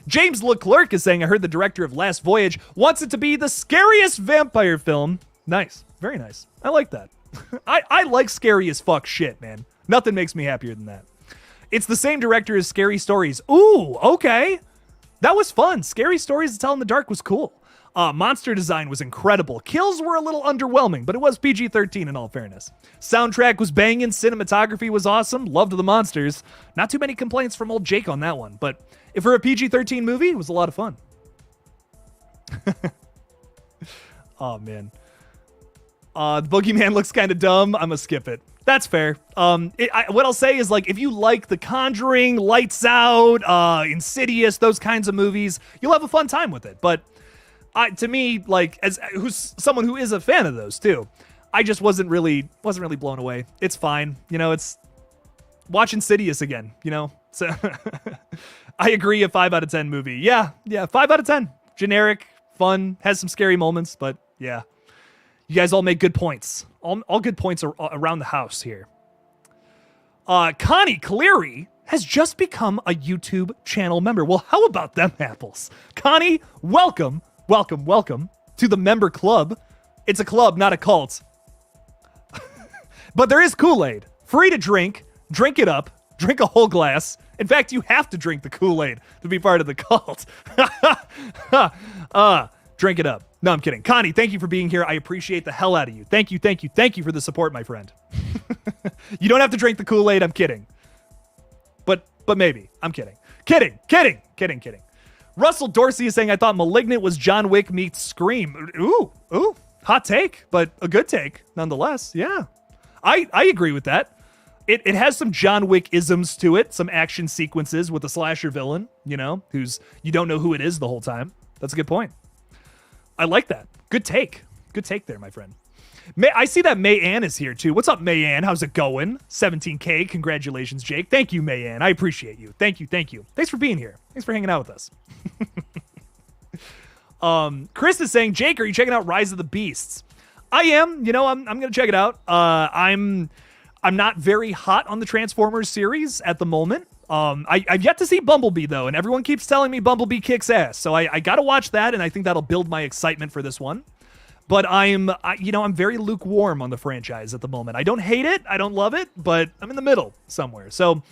James Leclerc is saying, I heard the director of Last Voyage wants it to be the scariest vampire film. Nice. Very nice. I like that. I like scary as fuck shit, man. Nothing makes me happier than that. It's the same director as Scary Stories. Ooh, okay. That was fun. Scary Stories to Tell in the Dark was cool. Monster design was incredible. Kills were a little underwhelming, but it was PG-13 in all fairness. Soundtrack was banging. Cinematography was awesome. Loved the monsters. Not too many complaints from old Jake on that one, but if for a PG-13 movie, it was a lot of fun. Oh, man. The Boogeyman looks kind of dumb. I'm gonna skip it. That's fair. What I'll say is, like, if you like The Conjuring, Lights Out, Insidious, those kinds of movies, you'll have a fun time with it. But to me, like, who's someone who is a fan of those too, I just wasn't really blown away. It's fine. It's watch Insidious again. So I agree. A 5 out of 10 movie. Yeah. 5 out of 10. Generic, fun, has some scary moments, but yeah. You guys all make good points. All good points around the house here. Connie Cleary has just become a YouTube channel member. Well, how about them apples? Connie, welcome to the member club. It's a club, not a cult. But there is Kool-Aid. Free to drink. Drink it up. Drink a whole glass. In fact, you have to drink the Kool-Aid to be part of the cult. Drink it up. No, I'm kidding. Connie, thank you for being here. I appreciate the hell out of you. Thank you for the support, my friend. You don't have to drink the Kool-Aid. I'm kidding. But maybe. I'm kidding. Kidding. Russell Dorsey is saying, I thought Malignant was John Wick meets Scream. Ooh. Hot take, but a good take nonetheless. Yeah. I agree with that. It has some John Wick isms to it, some action sequences with a slasher villain, who's you don't know who it is the whole time. That's a good point. I like that. Good take. Good take there, my friend. I see that May Ann is here too. What's up, May Ann? How's it going? 17K. Congratulations, Jake. Thank you, May Ann. I appreciate you. Thank you. Thanks for being here. Thanks for hanging out with us. Chris is saying, Jake, are you checking out Rise of the Beasts? I am. I'm gonna check it out. I'm not very hot on the Transformers series at the moment. I've yet to see Bumblebee though, and everyone keeps telling me Bumblebee kicks ass. So I gotta watch that, and I think that'll build my excitement for this one. But I'm very lukewarm on the franchise at the moment. I don't hate it, I don't love it, but I'm in the middle somewhere. So I'm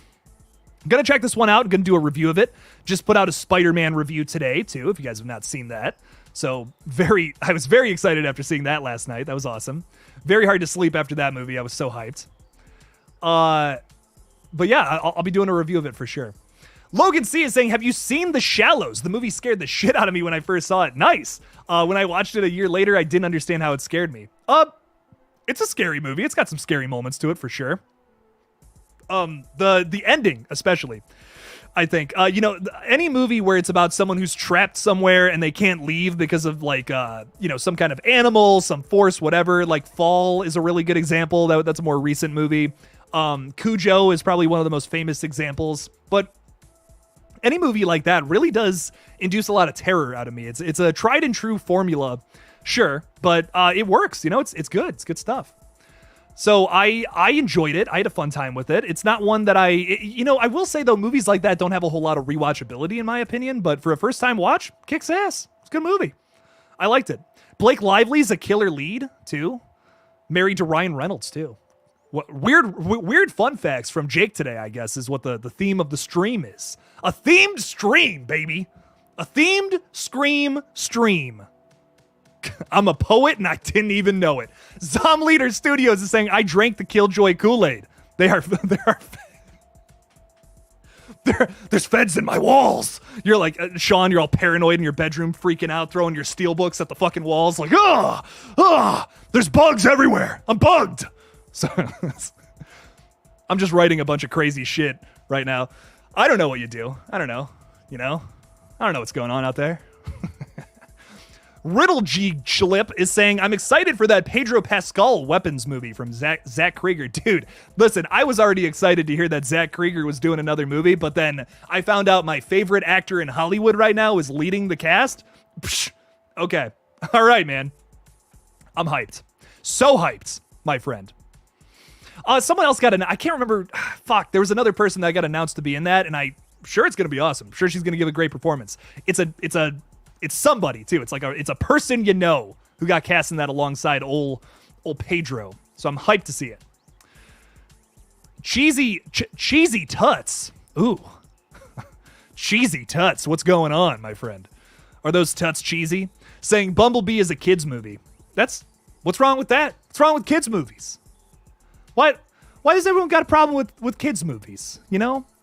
gonna check this one out. I'm gonna do a review of it. Just put out a Spider-Man review today too, if you guys have not seen that. So I was very excited after seeing that last night. That was awesome. Very hard to sleep after that movie. I was so hyped. But yeah, I'll be doing a review of it for sure. Logan C is saying, have you seen The Shallows? The movie scared the shit out of me when I first saw it. Nice. When I watched it a year later, I didn't understand how it scared me. It's a scary movie. It's got some scary moments to it for sure. The ending, especially, I think. Any movie where it's about someone who's trapped somewhere and they can't leave because of some kind of animal, some force, whatever. Like Fall is a really good example. That's a more recent movie. Cujo is probably one of the most famous examples, but any movie like that really does induce a lot of terror out of me. It's a tried and true formula, sure, but it works. It's good. It's good stuff. So I enjoyed it. I had a fun time with it. It's not one that I will say though, movies like that don't have a whole lot of rewatchability in my opinion, but for a first time watch, kicks ass. It's a good movie. I liked it. Blake Lively's a killer lead too. Married to Ryan Reynolds too. What weird fun facts from Jake today, I guess, is what the theme of the stream is. A themed stream, baby. A themed Scream stream. I'm a poet and I didn't even know it. Zom Leader Studios is saying, I drank the Killjoy Kool-Aid. There's feds in my walls. You're like, Sean, you're all paranoid in your bedroom, freaking out, throwing your steel books at the fucking walls. Like, there's bugs everywhere. I'm bugged. So I'm just writing a bunch of crazy shit right now. I don't know what you do. I don't know. I don't know what's going on out there. Riddle G Schlip is saying, I'm excited for that Pedro Pascal weapons movie from Zach Krieger. Dude, listen, I was already excited to hear that Zach Krieger was doing another movie, but then I found out my favorite actor in Hollywood right now is leading the cast. Psh, okay. All right, man. I'm hyped. So hyped, my friend. Someone else got I can't remember. Fuck, there was another person that got announced to be in that, and I'm sure it's going to be awesome. I'm sure she's going to give a great performance. It's somebody too. It's a person who got cast in that alongside old Pedro. So I'm hyped to see it. Cheesy Tuts. Ooh. Cheesy Tuts. What's going on, my friend? Are those tuts cheesy? Saying Bumblebee is a kids movie. What's wrong with that? What's wrong with kids movies? What? Why does everyone got a problem with kids movies?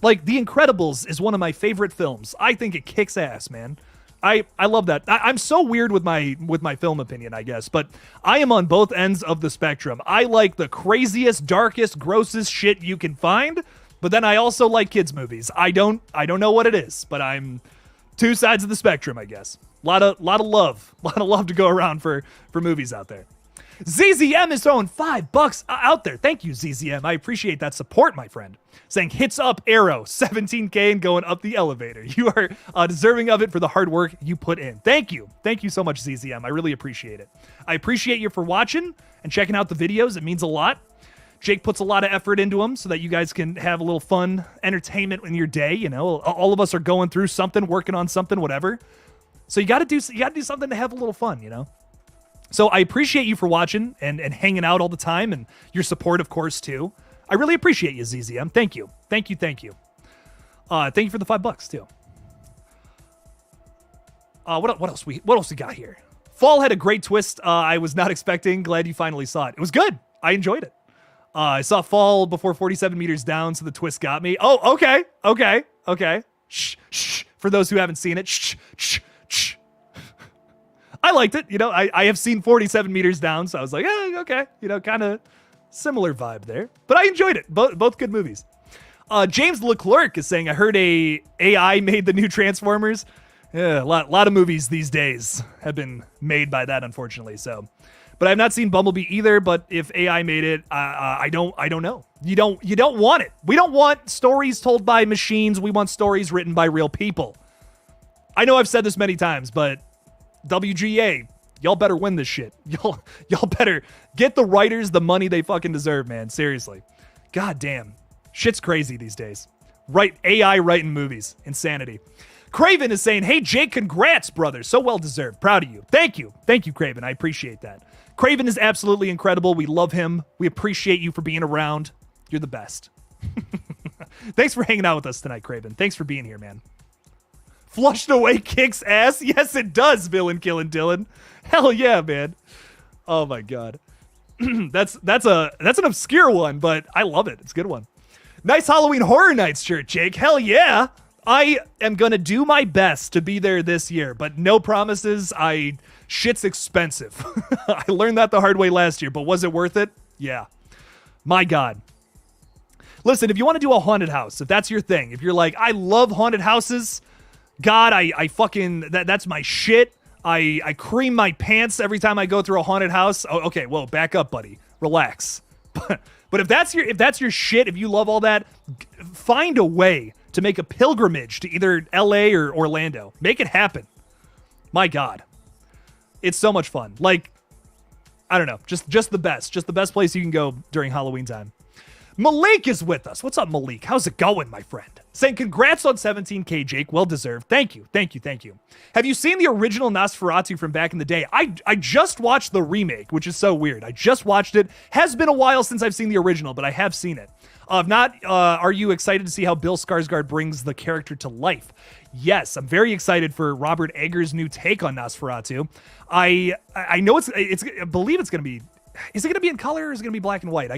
Like The Incredibles is one of my favorite films. I think it kicks ass, man. I love that. I'm so weird with my film opinion, I guess, but I am on both ends of the spectrum. I like the craziest, darkest, grossest shit you can find, but then I also like kids movies. I don't know what it is, but I'm two sides of the spectrum, I guess. A lot of love to go around for movies out there. ZZM is throwing $5 out there. Thank you, ZZM. I appreciate that support, my friend. Saying, hits up arrow, 17K and going up the elevator. You are deserving of it for the hard work you put in. Thank you. Thank you so much, ZZM. I really appreciate it. I appreciate you for watching and checking out the videos. It means a lot. Jake puts a lot of effort into them so that you guys can have a little fun entertainment in your day. All of us are going through something, working on something, whatever. So you got to do something to have a little fun, So I appreciate you for watching and hanging out all the time, and your support, of course, too. I really appreciate you, ZZM. Thank you. Thank you. Thank you for the $5 too. What else we got here? Fall had a great twist. I was not expecting. Glad you finally saw it. It was good. I enjoyed it. I saw Fall before 47 meters down, so the twist got me. Oh, okay. Shh. For those who haven't seen it, shh. I liked it. I have seen 47 meters down, so I was like, okay. Kind of similar vibe there. But I enjoyed it. Both good movies. James Leclerc is saying, I heard AI made the new Transformers. Yeah, a lot of movies these days have been made by that, unfortunately. So, but I've not seen Bumblebee either. But if AI made it, I don't know. You don't want it. We don't want stories told by machines. We want stories written by real people. I know I've said this many times, but WGA, y'all better win this shit. Y'all better get the writers the money they fucking deserve, man. Seriously. God damn. Shit's crazy these days. AI writing movies. Insanity. Craven is saying, hey, Jake, congrats, brother. So well deserved. Proud of you. Thank you. Thank you, Craven. I appreciate that. Craven is absolutely incredible. We love him. We appreciate you for being around. You're the best. Thanks for hanging out with us tonight, Craven. Thanks for being here, man. Flushed away kicks ass. Yes, it does, Villain Killing Dylan. Hell yeah, man. Oh my god. That's an obscure one, but I love it. It's a good one. Nice Halloween Horror Nights shirt, Jake. Hell yeah. I am gonna do my best to be there this year, but no promises. Shit's expensive. I learned that the hard way last year, but was it worth it? Yeah. My god. Listen, if you want to do a haunted house, if that's your thing, if you're like, I love haunted houses, God, I fucking, that's my shit. I cream my pants every time I go through a haunted house. Oh, okay, whoa, back up, buddy. Relax. But if that's your shit, if you love all that, find a way to make a pilgrimage to either LA or Orlando. Make it happen. My God. It's so much fun. Like, I don't know, just the best. Just the best place you can go during Halloween time. Malik is with us. What's up, Malik? How's it going, my friend? Saying congrats on 17K, Jake. Well deserved. Thank you. Have you seen the original Nosferatu from back in the day? I just watched the remake, which is so weird. I just watched it. Has been a while since I've seen the original, but I have seen it. If not, are you excited to see how Bill Skarsgård brings the character to life? Yes, I'm very excited for Robert Eggers' new take on Nosferatu. I know I believe it's going to be. Is it going to be in color or is it going to be black and white? I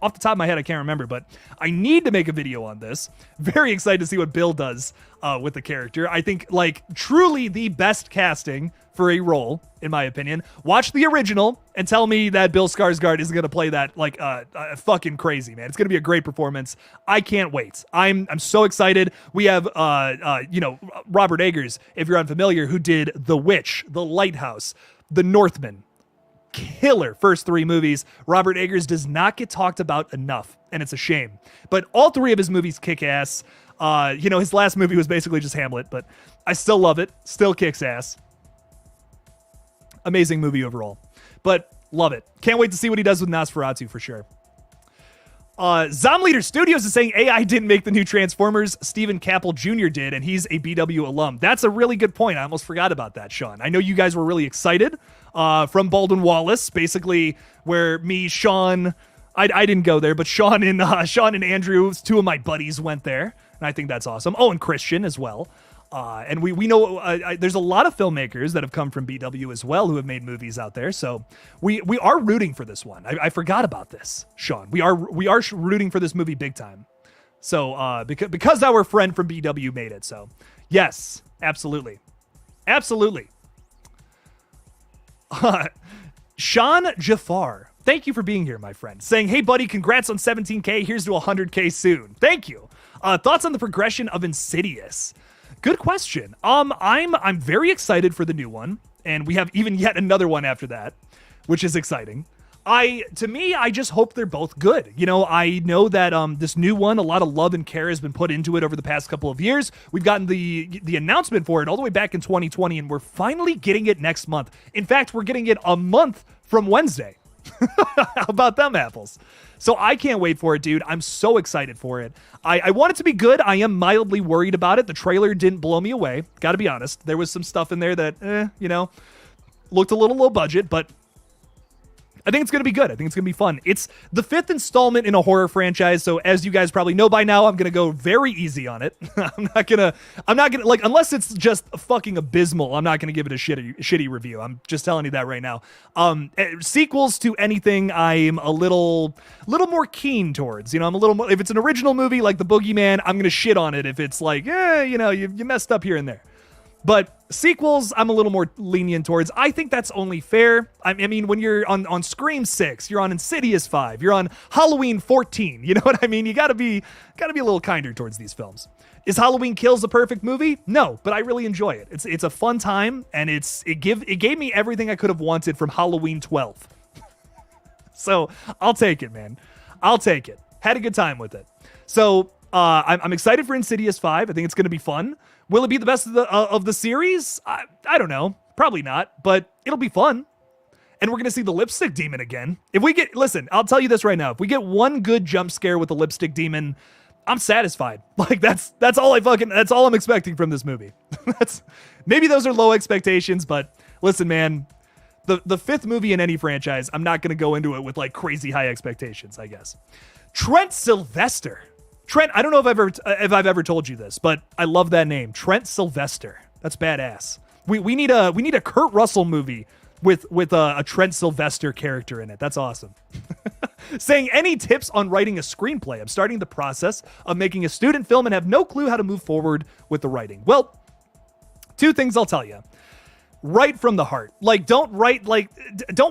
off the top of my head, I can't remember, but I need to make a video on this. Very excited to see what Bill does with the character. I think, like, truly the best casting for a role, in my opinion. Watch the original and tell me that Bill Skarsgård is going to play that like fucking crazy, man. It's going to be a great performance. I can't wait. I'm so excited. We have, Robert Eggers, if you're unfamiliar, who did The Witch, The Lighthouse, The Northman. Killer first 3 movies. Robert Eggers does not get talked about enough, and it's a shame. But all 3 of his movies kick ass. His last movie was basically just Hamlet, but I still love it. Still kicks ass. Amazing movie overall. But love it. Can't wait to see what he does with Nosferatu for sure. Zomleader Studios is saying AI didn't make the new Transformers. Stephen Cappell Jr. did, and he's a BW alum. That's a really good point. I almost forgot about that, Sean. I know you guys were really excited from Baldwin Wallace, basically where me, Sean, I didn't go there, but Sean and Andrew, 2 of my buddies went there, and I think that's awesome. Oh, and Christian as well. And we know there's a lot of filmmakers that have come from BW as well who have made movies out there. So we are rooting for this one. I forgot about this, Sean. We are rooting for this movie big time. So because our friend from BW made it. So yes, absolutely. Sean Jafar, thank you for being here, my friend. Saying, hey buddy, congrats on 17K. Here's to 100K soon. Thank you. Thoughts on the progression of Insidious? Good question. I'm very excited for the new one, and we have even yet another one after that, which is exciting. I just hope they're both good. I know that this new one, a lot of love and care has been put into it over the past couple of years. We've gotten the announcement for it all the way back in 2020, and we're finally getting it next month. In fact, we're getting it a month from Wednesday. How about them apples? So I can't wait for it, dude. I'm so excited for it. I want it to be good. I am mildly worried about it. The trailer didn't blow me away. Got to be honest. There was some stuff in there that, looked a little low budget, but I think it's going to be good. I think it's going to be fun. It's the 5th installment in a horror franchise. So as you guys probably know by now, I'm going to go very easy on it. I'm not going to like, unless it's just fucking abysmal, I'm not going to give it a shitty review. I'm just telling you that right now. Sequels to anything, I'm a little more keen towards, I'm a little more, if it's an original movie like The Boogeyman, I'm going to shit on it. If it's like, you messed up here and there. But sequels, I'm a little more lenient towards. I think that's only fair. I mean, when you're on Scream 6, you're on Insidious 5, you're on Halloween 14. You know what I mean? You gotta be a little kinder towards these films. Is Halloween Kills a perfect movie? No, but I really enjoy it. It's a fun time, and it gave me everything I could have wanted from Halloween 12. So I'll take it, man. I'll take it. Had a good time with it. So I'm excited for Insidious 5. I think it's gonna be fun. Will it be the best of the series? I don't know. Probably not, but it'll be fun. And we're going to see the lipstick demon again. Listen, I'll tell you this right now. If we get one good jump scare with the lipstick demon, I'm satisfied. Like that's all I'm expecting from this movie. Maybe those are low expectations, but listen, man, the 5th movie in any franchise, I'm not going to go into it with like crazy high expectations, I guess. Trent Sylvester. Trent, I don't know if I've ever told you this, but I love that name, Trent Sylvester. That's badass. We need a Kurt Russell movie with a Trent Sylvester character in it. That's awesome. Saying, any tips on writing a screenplay? I'm starting the process of making a student film and have no clue how to move forward with the writing. Well, 2 things I'll tell you. Write from the heart. Like, don't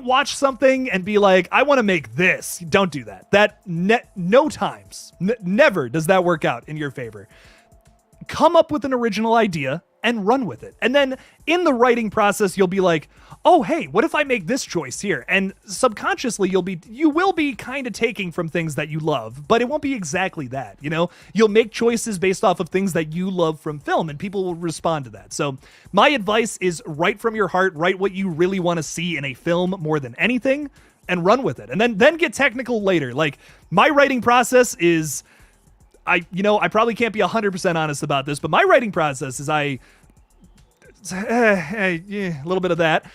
watch something and be like, I want to make this. Don't do that. No times. Never does that work out in your favor. Come up with an original idea and run with it. And then in the writing process, you'll be like, oh, hey, what if I make this choice here? And subconsciously, you will be kind of taking from things that you love, but it won't be exactly that, You'll make choices based off of things that you love from film, and people will respond to that. So my advice is write from your heart, write what you really want to see in a film more than anything. and run with it, and then get technical later. Like, my writing process is, I probably can't be 100% honest about this, but my writing process is a little bit of that.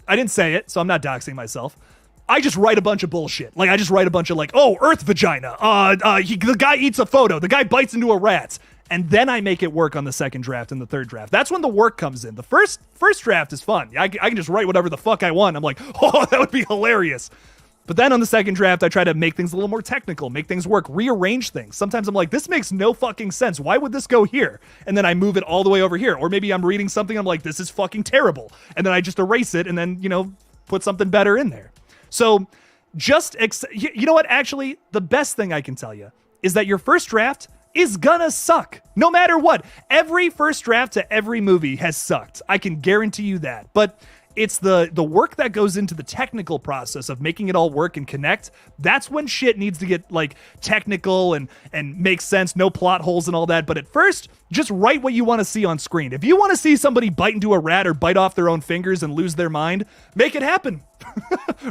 I didn't say it, so I'm not doxing myself. I just write a bunch of bullshit. Like, I just write a bunch of like, oh, Earth vagina. The guy eats a photo. The guy bites into a rat. And then I make it work on the second draft and the third draft. That's when the work comes in. The first draft is fun. I can just write whatever the fuck I want. I'm like, oh, that would be hilarious. But then on the second draft, I try to make things a little more technical, make things work, rearrange things. Sometimes I'm like, this makes no fucking sense. Why would this go here? And then I move it all the way over here. Or maybe I'm reading something, I'm like, this is fucking terrible. And then I just erase it and then, put something better in there. So just, you know what? Actually, the best thing I can tell you is that your first draft is gonna suck. No matter what. Every first draft to every movie has sucked. I can guarantee you that. But it's the work that goes into the technical process of making it all work and connect. That's when shit needs to get like technical and make sense, no plot holes and all that. But at first, just write what you want to see on screen. If you want to see somebody bite into a rat or bite off their own fingers and lose their mind, make it happen.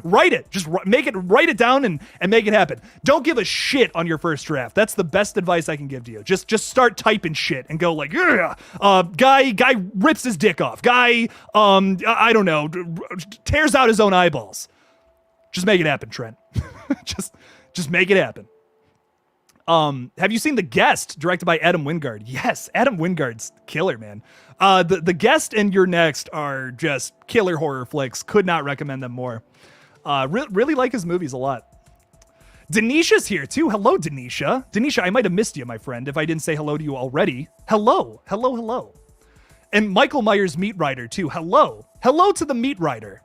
Write it. Just write it down and make it happen. Don't give a shit on your first draft. That's the best advice I can give to you. Just start typing shit and go like, yeah, guy rips his dick off. Guy, I don't know, tears out his own eyeballs. Just make it happen, Trent. just make it happen. Have you seen The Guest, directed by Adam Wingard? Yes, Adam Wingard's killer, man. The Guest and You're Next are just killer horror flicks. Could not recommend them more. Really like his movies a lot. Denisha's here too. Hello, Denisha. Denisha, I might have missed you, my friend, if I didn't say hello to you already. Hello. And Michael Myers, Meat Rider too. Hello to the Meat Rider.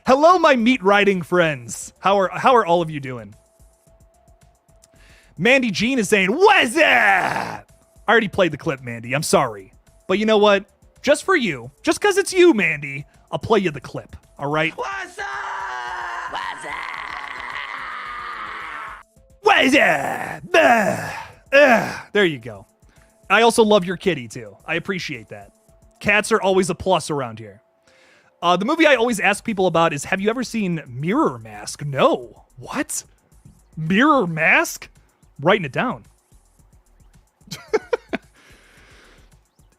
Hello, my meat riding friends. How are all of you doing? Mandy Jean is saying, what's up? I already played the clip, Mandy. I'm sorry. But you know what? Just for you, just because it's you, Mandy, I'll play you the clip. All right? What's up? What's up? There you go. I also love your kitty, too. I appreciate that. Cats are always a plus around here. The movie I always ask people about is, have you ever seen Mirror Mask? No. What? Mirror Mask? Writing it down.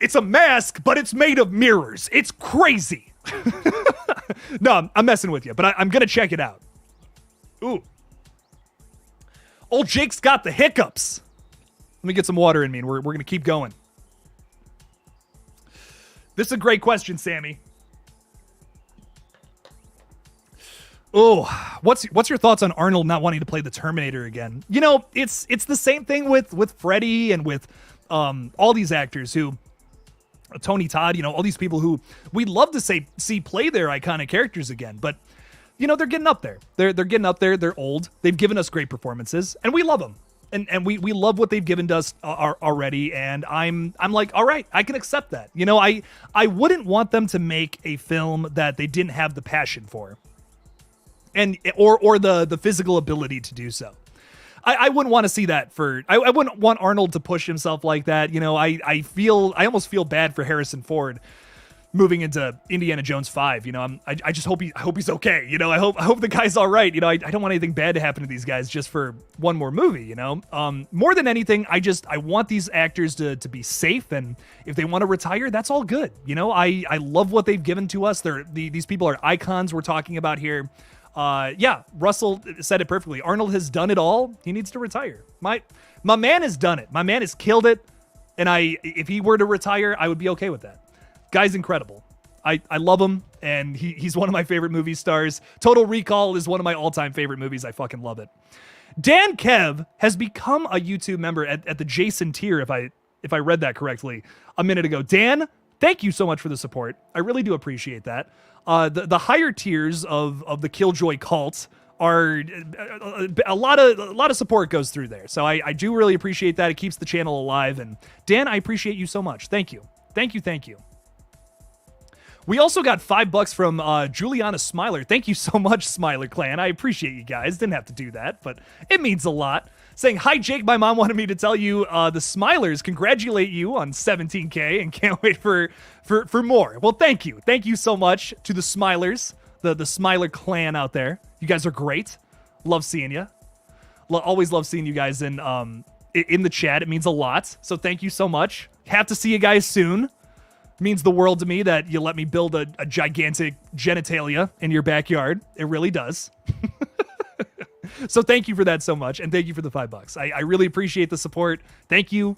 It's a mask, but it's made of mirrors. It's crazy. No, I'm messing with you, but I'm going to check it out. Ooh. Old Jake's got the hiccups. Let me get some water in me, and we're going to keep going. This is a great question, Sammy. Oh, what's your thoughts on Arnold not wanting to play the Terminator again? You know, it's the same thing with Freddy and with all these actors who, Tony Todd, all these people who we'd love to see play their iconic characters again, but they're getting up there. They're getting up there. They're old. They've given us great performances, and we love them. And we love what they've given to us already, and I'm like, all right, I can accept that. I wouldn't want them to make a film that they didn't have the passion for, and or the physical ability to do so. I wouldn't want to see that I wouldn't want Arnold to push himself like that. I almost feel bad for Harrison Ford moving into Indiana Jones 5. I just hope he's okay. I hope the guy's all right. I don't want anything bad to happen to these guys just for one more movie. More than anything, I want these actors to be safe, and if they want to retire, that's all good. I love what they've given to us. These people are icons we're talking about here. Yeah, Russell said it perfectly. Arnold has done it all. He needs to retire. My man has done it. My man has killed it. And if he were to retire, I would be okay with that. Guy's incredible. I love him, and he's one of my favorite movie stars. Total Recall is one of my all-time favorite movies. I fucking love it. Dan Kev has become a YouTube member at the Jason tier, if I read that correctly a minute ago. Dan, thank you so much for the support. I really do appreciate that. The higher tiers of the Killjoy cult are a lot of support goes through there. So I do really appreciate that. It keeps the channel alive. And Dan, I appreciate you so much. Thank you. Thank you. We also got $5 from Juliana Smiler. Thank you so much, Smiler Clan. I appreciate you guys. Didn't have to do that, but it means a lot. Saying, hi, Jake. My mom wanted me to tell you the Smilers congratulate you on 17K and can't wait for more. Well, thank you. Thank you so much to the Smilers. the Smiler clan out there. You guys are great. Love seeing you. Always love seeing you guys in the chat. It means a lot. So thank you so much. Have to see you guys soon. Means the world to me that you let me build a gigantic genitalia in your backyard. It really does. So thank you for that so much, and thank you for the $5. I really appreciate the support. Thank you.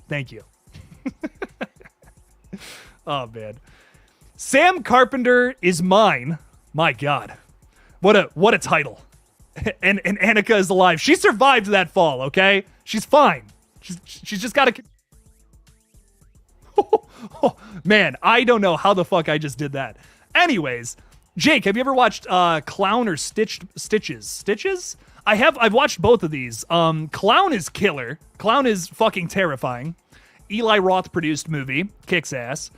Oh man, Sam Carpenter is mine. My God, what a title. And Annika is alive. She survived that fall. Okay, she's fine. She's just got to. Oh, man, I don't know how the fuck I just did that. Anyways, Jake, have you ever watched Clown or Stitches? Stitches? I've watched both of these. Clown is killer. Clown is fucking terrifying. Eli Roth produced movie, kicks ass.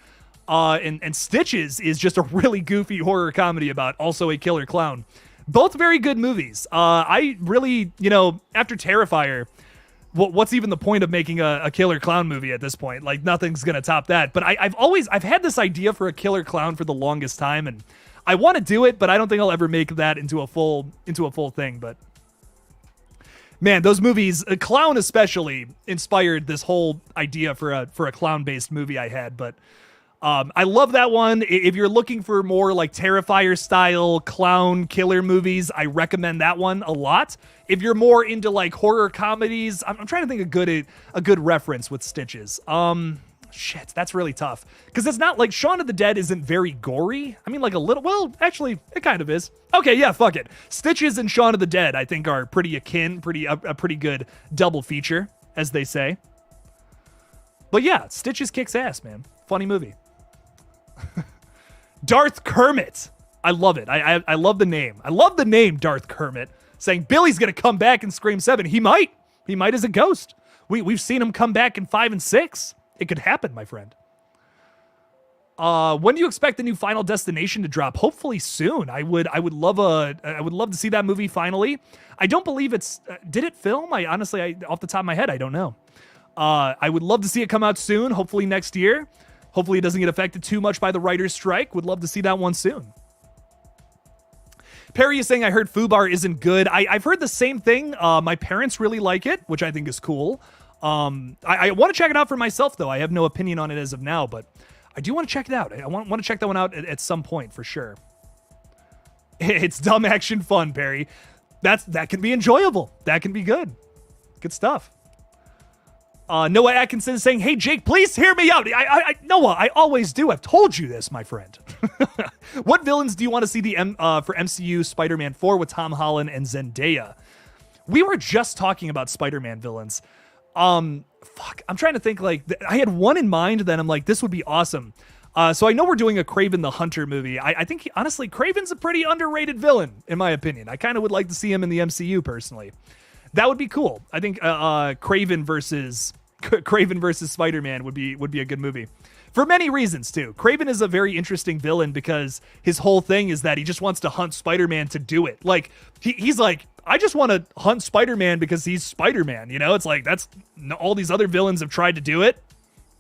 And Stitches is just a really goofy horror comedy about also a killer clown. Both very good movies. I really, after Terrifier, what's even the point of making a killer clown movie at this point? Like, nothing's gonna top that. But I've had this idea for a killer clown for the longest time, and I want to do it, but I don't think I'll ever make that into a full thing. But man, those movies, a Clown especially, inspired this whole idea for a clown-based movie I had. But I love that one. If you're looking for more like Terrifier style clown killer movies, I recommend that one a lot. If you're more into like horror comedies, I'm trying to think a good reference with Stitches. Shit, that's really tough. Because it's not like Shaun of the Dead isn't very gory. I mean, like a little, well, actually, it kind of is. Okay, yeah, fuck it. Stitches and Shaun of the Dead, I think, are pretty akin, a pretty good double feature, as they say. But yeah, Stitches kicks ass, man. Funny movie. Darth Kermit. I love it. I love the name. I love the name Darth Kermit. Saying Billy's gonna come back in Scream 7. He might as a ghost. We've seen him come back in 5 and 6. It could happen, my friend. When do you expect the new Final Destination to drop? Hopefully soon. I would love to see that movie finally. I don't believe it's did it film? I off the top of my head, I don't know. I would love to see it come out soon, hopefully next year. Hopefully it doesn't get affected too much by the writer's strike. Would love to see that one soon. Perry is saying, I heard Fubar isn't good. I've heard the same thing. My parents really like it, which I think is cool. I want to check it out for myself, though. I have no opinion on it as of now, but I do want to check it out. I want to check that one out at some point for sure. It's dumb action fun, Perry. That can be enjoyable. That can be good. Good stuff. Noah Atkinson is saying, hey, Jake, please hear me out. Noah, I always do. I've told you this, my friend. What villains do you want to see for MCU Spider-Man 4 with Tom Holland and Zendaya? We were just talking about Spider-Man villains. Fuck, I'm trying to think, like, I had one in mind, then I'm like, this would be awesome. So I know we're doing a Kraven the Hunter movie. I think, honestly, Kraven's a pretty underrated villain, in my opinion. I kind of would like to see him in the MCU, personally. That would be cool. I think Kraven versus Spider-Man would be a good movie. For many reasons, too. Kraven is a very interesting villain because his whole thing is that he just wants to hunt Spider-Man to do it. Like, he's like, I just want to hunt Spider-Man because he's Spider-Man, It's like, all these other villains have tried to do it.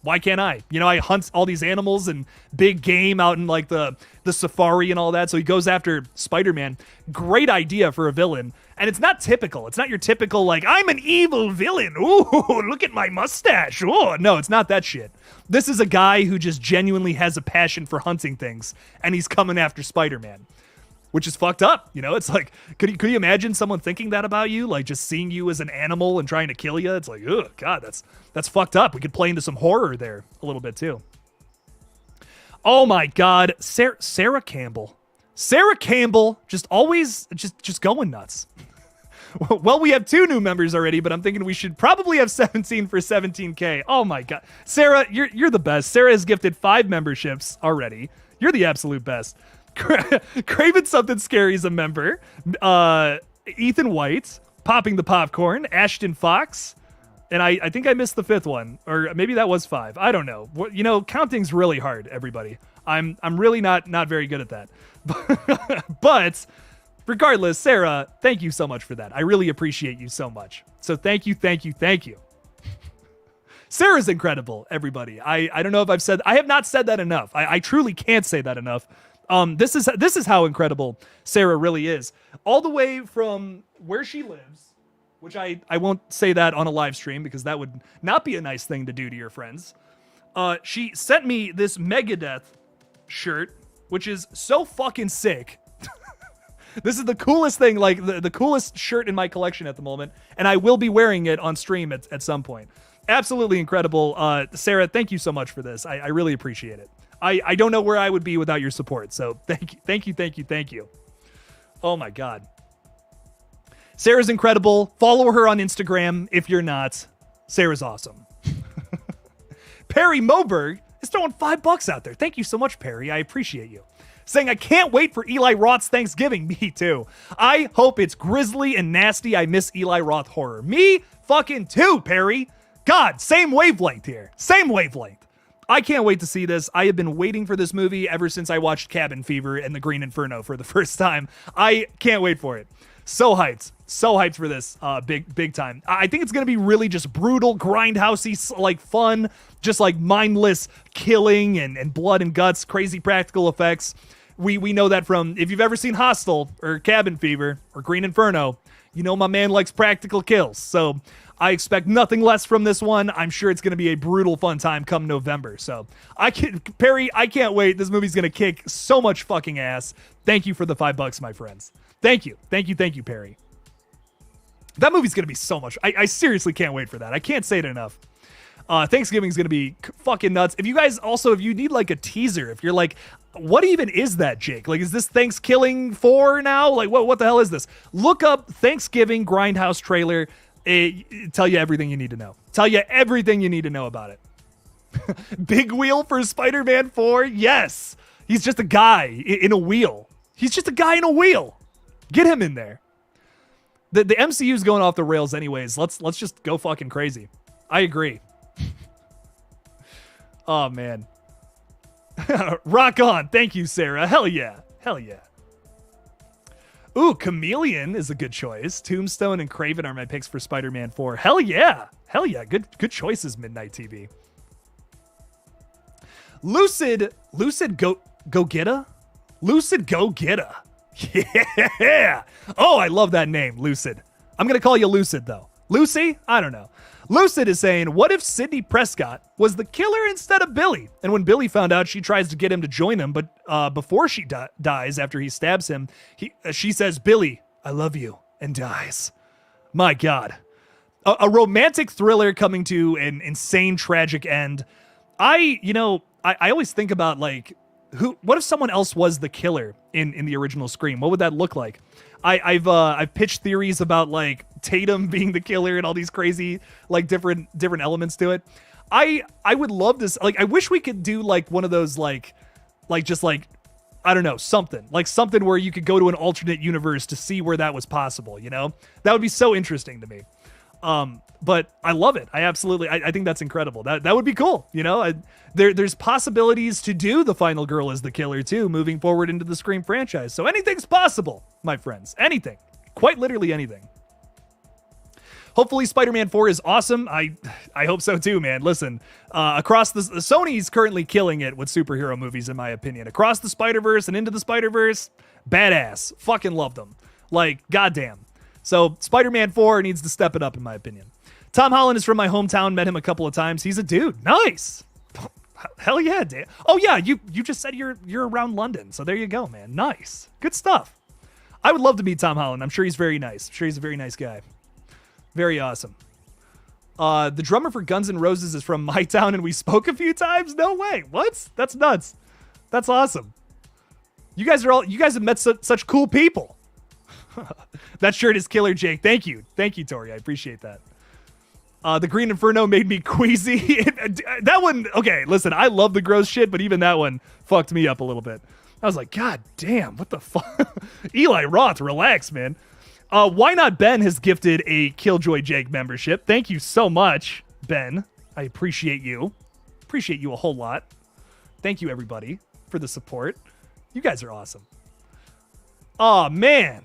Why can't I? I hunt all these animals and big game out in, like, the safari and all that, so he goes after Spider-Man. Great idea for a villain. And it's not typical. It's not your typical, like, I'm an evil villain. Ooh, look at my mustache. Oh, no, it's not that shit. This is a guy who just genuinely has a passion for hunting things, and he's coming after Spider-Man, which is fucked up. It's like, could you imagine someone thinking that about you? Like, just seeing you as an animal and trying to kill you? It's like, oh, God, that's fucked up. We could play into some horror there a little bit, too. Oh, my God. Sarah Campbell. Sarah Campbell just always just going nuts. Well, we have 2 new members already, but I'm thinking we should probably have 17 for 17K. Oh my God. Sarah, you're the best. Sarah has gifted 5 memberships already. You're the absolute best. Craven Something Scary is a member. Ethan White, Popping the Popcorn, Ashton Fox, and I think I missed the 5th one, or maybe that was 5. I don't know. Counting's really hard, everybody. I'm really not very good at that. But regardless, Sarah, thank you so much for that. I really appreciate you so much. So thank you. Sarah's incredible, everybody. I don't know if I have not said that enough. I truly can't say that enough. This is how incredible Sarah really is. All the way from where she lives, which I won't say that on a live stream because that would not be a nice thing to do to your friends. She sent me this Megadeth shirt, which is so fucking sick. This is the coolest thing, like the coolest shirt in my collection at the moment, and I will be wearing it on stream at some point. Absolutely incredible. Sarah, thank you so much for this. I really appreciate it. I don't know where I would be without your support, so thank you. Oh my God. Sarah's incredible. Follow her on Instagram if you're not. Sarah's awesome. Perry Moberg is throwing $5 out there. Thank you so much, Perry. I appreciate you. Saying, I can't wait for Eli Roth's Thanksgiving. Me too. I hope it's grisly and nasty. I miss Eli Roth horror. Me fucking too, Perry. God, same wavelength here. Same wavelength. I can't wait to see this. I have been waiting for this movie ever since I watched Cabin Fever and The Green Inferno for the first time. I can't wait for it. So hyped. So hyped for this big time. I think it's going to be really just brutal, grindhousey, like fun, just like mindless killing and blood and guts, crazy practical effects. We know that from, if you've ever seen Hostel or Cabin Fever or Green Inferno, you know my man likes practical kills. So I expect nothing less from this one. I'm sure it's going to be a brutal fun time come November. So Perry, I can't wait. This movie's going to kick so much fucking ass. Thank you for the $5, my friends. Thank you, Perry. That movie's going to be so much. I seriously can't wait for that. I can't say it enough. Thanksgiving's going to be fucking nuts. If you guys also, if you need like a teaser, if you're like, what even is that, Jake? Like, is this Thanksgiving 4 now? Like, what the hell is this? Look up Thanksgiving Grindhouse trailer. Tell you everything you need to know. Tell you everything you need to know about it. Big wheel for Spider-Man 4? Yes. He's just a guy in a wheel. He's just a guy in a wheel. Get him in there. The MCU's going off the rails anyways. Let's just go fucking crazy. I agree. Oh, man. Rock on. Thank you, Sarah. Hell yeah. Hell yeah. Ooh, Chameleon is a good choice. Tombstone and Craven are my picks for Spider-Man 4. Hell yeah. Hell yeah. Good choices, Midnight TV. Lucid Go-Getta? Lucid Go-Getta. Yeah. Oh, I love that name, Lucid. I'm going to call you Lucid, though. Lucy? I don't know. Lucid is saying, what if Sidney Prescott was the killer instead of Billy? And when Billy found out, she tries to get him to join him, but before she dies, after he stabs him, she says, Billy, I love you, and dies. My God. A romantic thriller coming to an insane, tragic end. I always think about, like, what if someone else was the killer in the original Scream? What would that look like? I've pitched theories about like Tatum being the killer and all these crazy like different elements to it. I would love this. Like, I wish we could do like one of those like just like, I don't know, something where you could go to an alternate universe to see where that was possible. You know, that would be so interesting to me. But I love it. I think that's incredible. That would be cool. You know, there's possibilities to do the final girl as the killer too, moving forward into the Scream franchise. So anything's possible, my friends. Anything, quite literally anything. Hopefully Spider-Man 4 is awesome. I hope so too, man. Listen, across the Sony's currently killing it with superhero movies, in my opinion. Across the Spider-Verse and Into the Spider-Verse, badass. Fucking love them. Like, goddamn. So Spider-Man 4 needs to step it up, in my opinion. Tom Holland is from my hometown. Met him a couple of times. He's a dude. Nice. Hell yeah, Dan. Oh yeah, you just said you're around London, so there you go, man. Nice. Good stuff. I would love to meet Tom Holland. I'm sure he's very nice. I'm sure he's a very nice guy. Very awesome. The drummer for Guns N' Roses is from my town, and we spoke a few times. No way. What? That's nuts. That's awesome. You guys have met such cool people. That shirt is killer, Jake. Thank you, Tori. I appreciate that. The Green Inferno made me queasy. That one, okay, listen, I love the gross shit, but even that one fucked me up a little bit. I was like, God damn, what the fuck? Eli Roth, relax, man. Why Not Ben has gifted a Killjoy Jake membership. Thank you so much, Ben. I appreciate you. Appreciate you a whole lot. Thank you, everybody, for the support. You guys are awesome. Oh, man.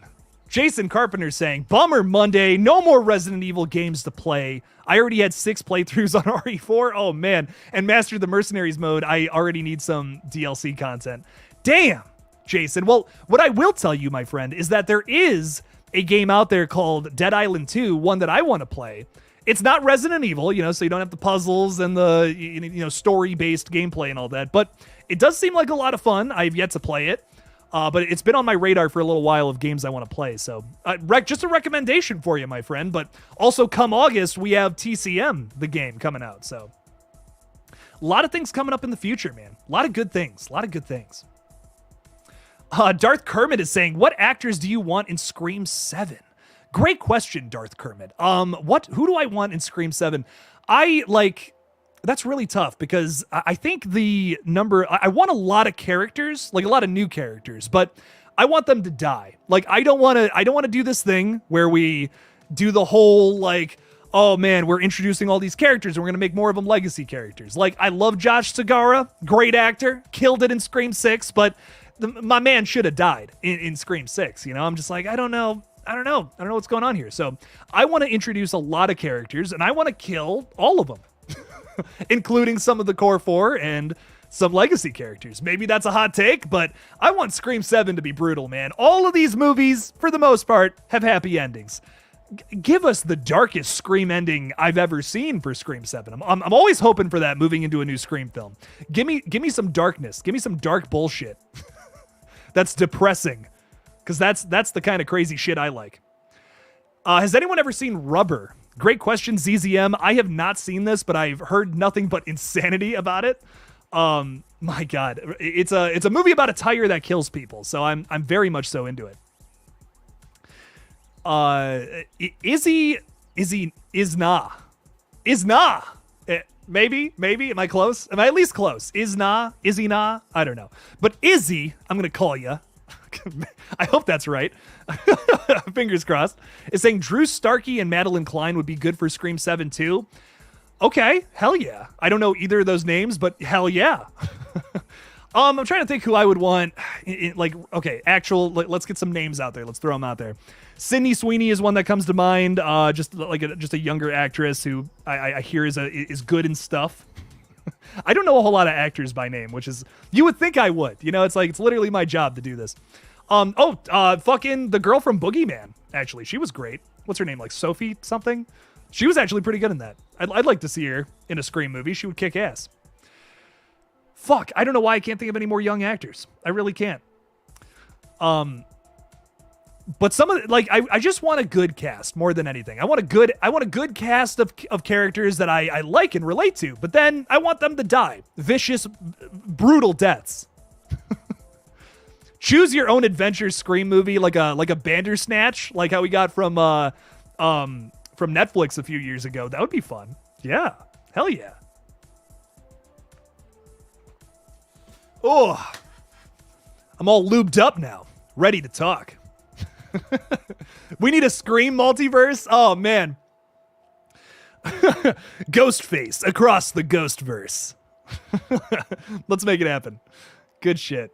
Jason Carpenter saying, bummer Monday, no more Resident Evil games to play. I already had 6 playthroughs on RE4. Oh, man. And Master the Mercenaries mode, I already need some DLC content. Damn. Jason. Well, what I will tell you, my friend, is that there is a game out there called Dead Island 2, one that I want to play. It's not Resident Evil, so you don't have the puzzles and the story-based gameplay and all that, but it does seem like a lot of fun. I've yet to play it, but it's been on my radar for a little while of games I want to play. So just a recommendation for you, my friend. But also come August, we have TCM, the game, coming out. So a lot of things coming up in the future, man. A lot of good things. Darth Kermit is saying, what actors do you want in Scream 7? Great question, Darth Kermit. Who do I want in Scream 7? That's really tough because I think I want a lot of characters, like a lot of new characters, but I want them to die. Like, I don't want to do this thing where we do the whole, like, oh man, we're introducing all these characters and we're going to make more of them legacy characters. Like, I love Josh Segarra, great actor, killed it in Scream 6, but my man should have died in Scream 6. I'm just like, I don't know what's going on here. So I want to introduce a lot of characters and I want to kill all of them. Including some of the core 4 and some legacy characters. Maybe that's a hot take, but I want Scream 7 to be brutal, man. All of these movies, for the most part, have happy endings. Give us the darkest Scream ending I've ever seen for Scream 7. I'm always hoping for that moving into a new Scream film. Give me some darkness. Give me some dark bullshit. That's depressing, because that's the kind of crazy shit I like. Has anyone ever seen Rubber? Great question, ZZM. I have not seen this, but I've heard nothing but insanity about it. My God, it's a movie about a tire that kills people, so I'm very much so into it. Isna. Maybe. Am I close? Am I at least close? Izzy-na? I don't know. But Izzy, I'm gonna call you. I hope that's right. Fingers crossed. Is saying Drew Starkey and Madeline Klein would be good for Scream 7 too. Okay, hell yeah. I don't know either of those names, but hell yeah. I'm trying to think who I would want. Let's get some names out there. Let's throw them out there. Sydney Sweeney is one that comes to mind. Just a younger actress who I hear is good in stuff. I don't know a whole lot of actors by name, which is, you would think I would. It's literally my job to do this. Fucking the girl from Boogeyman, actually. She was great. What's her name? Like Sophie something? She was actually pretty good in that. I'd like to see her in a Scream movie. She would kick ass. Fuck, I don't know why I can't think of any more young actors. I really can't. But some of I just want a good cast more than anything. I want a good cast of characters that I like and relate to, but then I want them to die. Vicious, brutal deaths. Choose your own adventure Scream movie, like a Bandersnatch, like how we got from Netflix a few years ago. That would be fun. Yeah. Hell yeah. Oh, I'm all lubed up now, ready to talk. We need a Scream multiverse. Oh man. Ghostface across the Ghostverse. Let's make it happen. Good shit.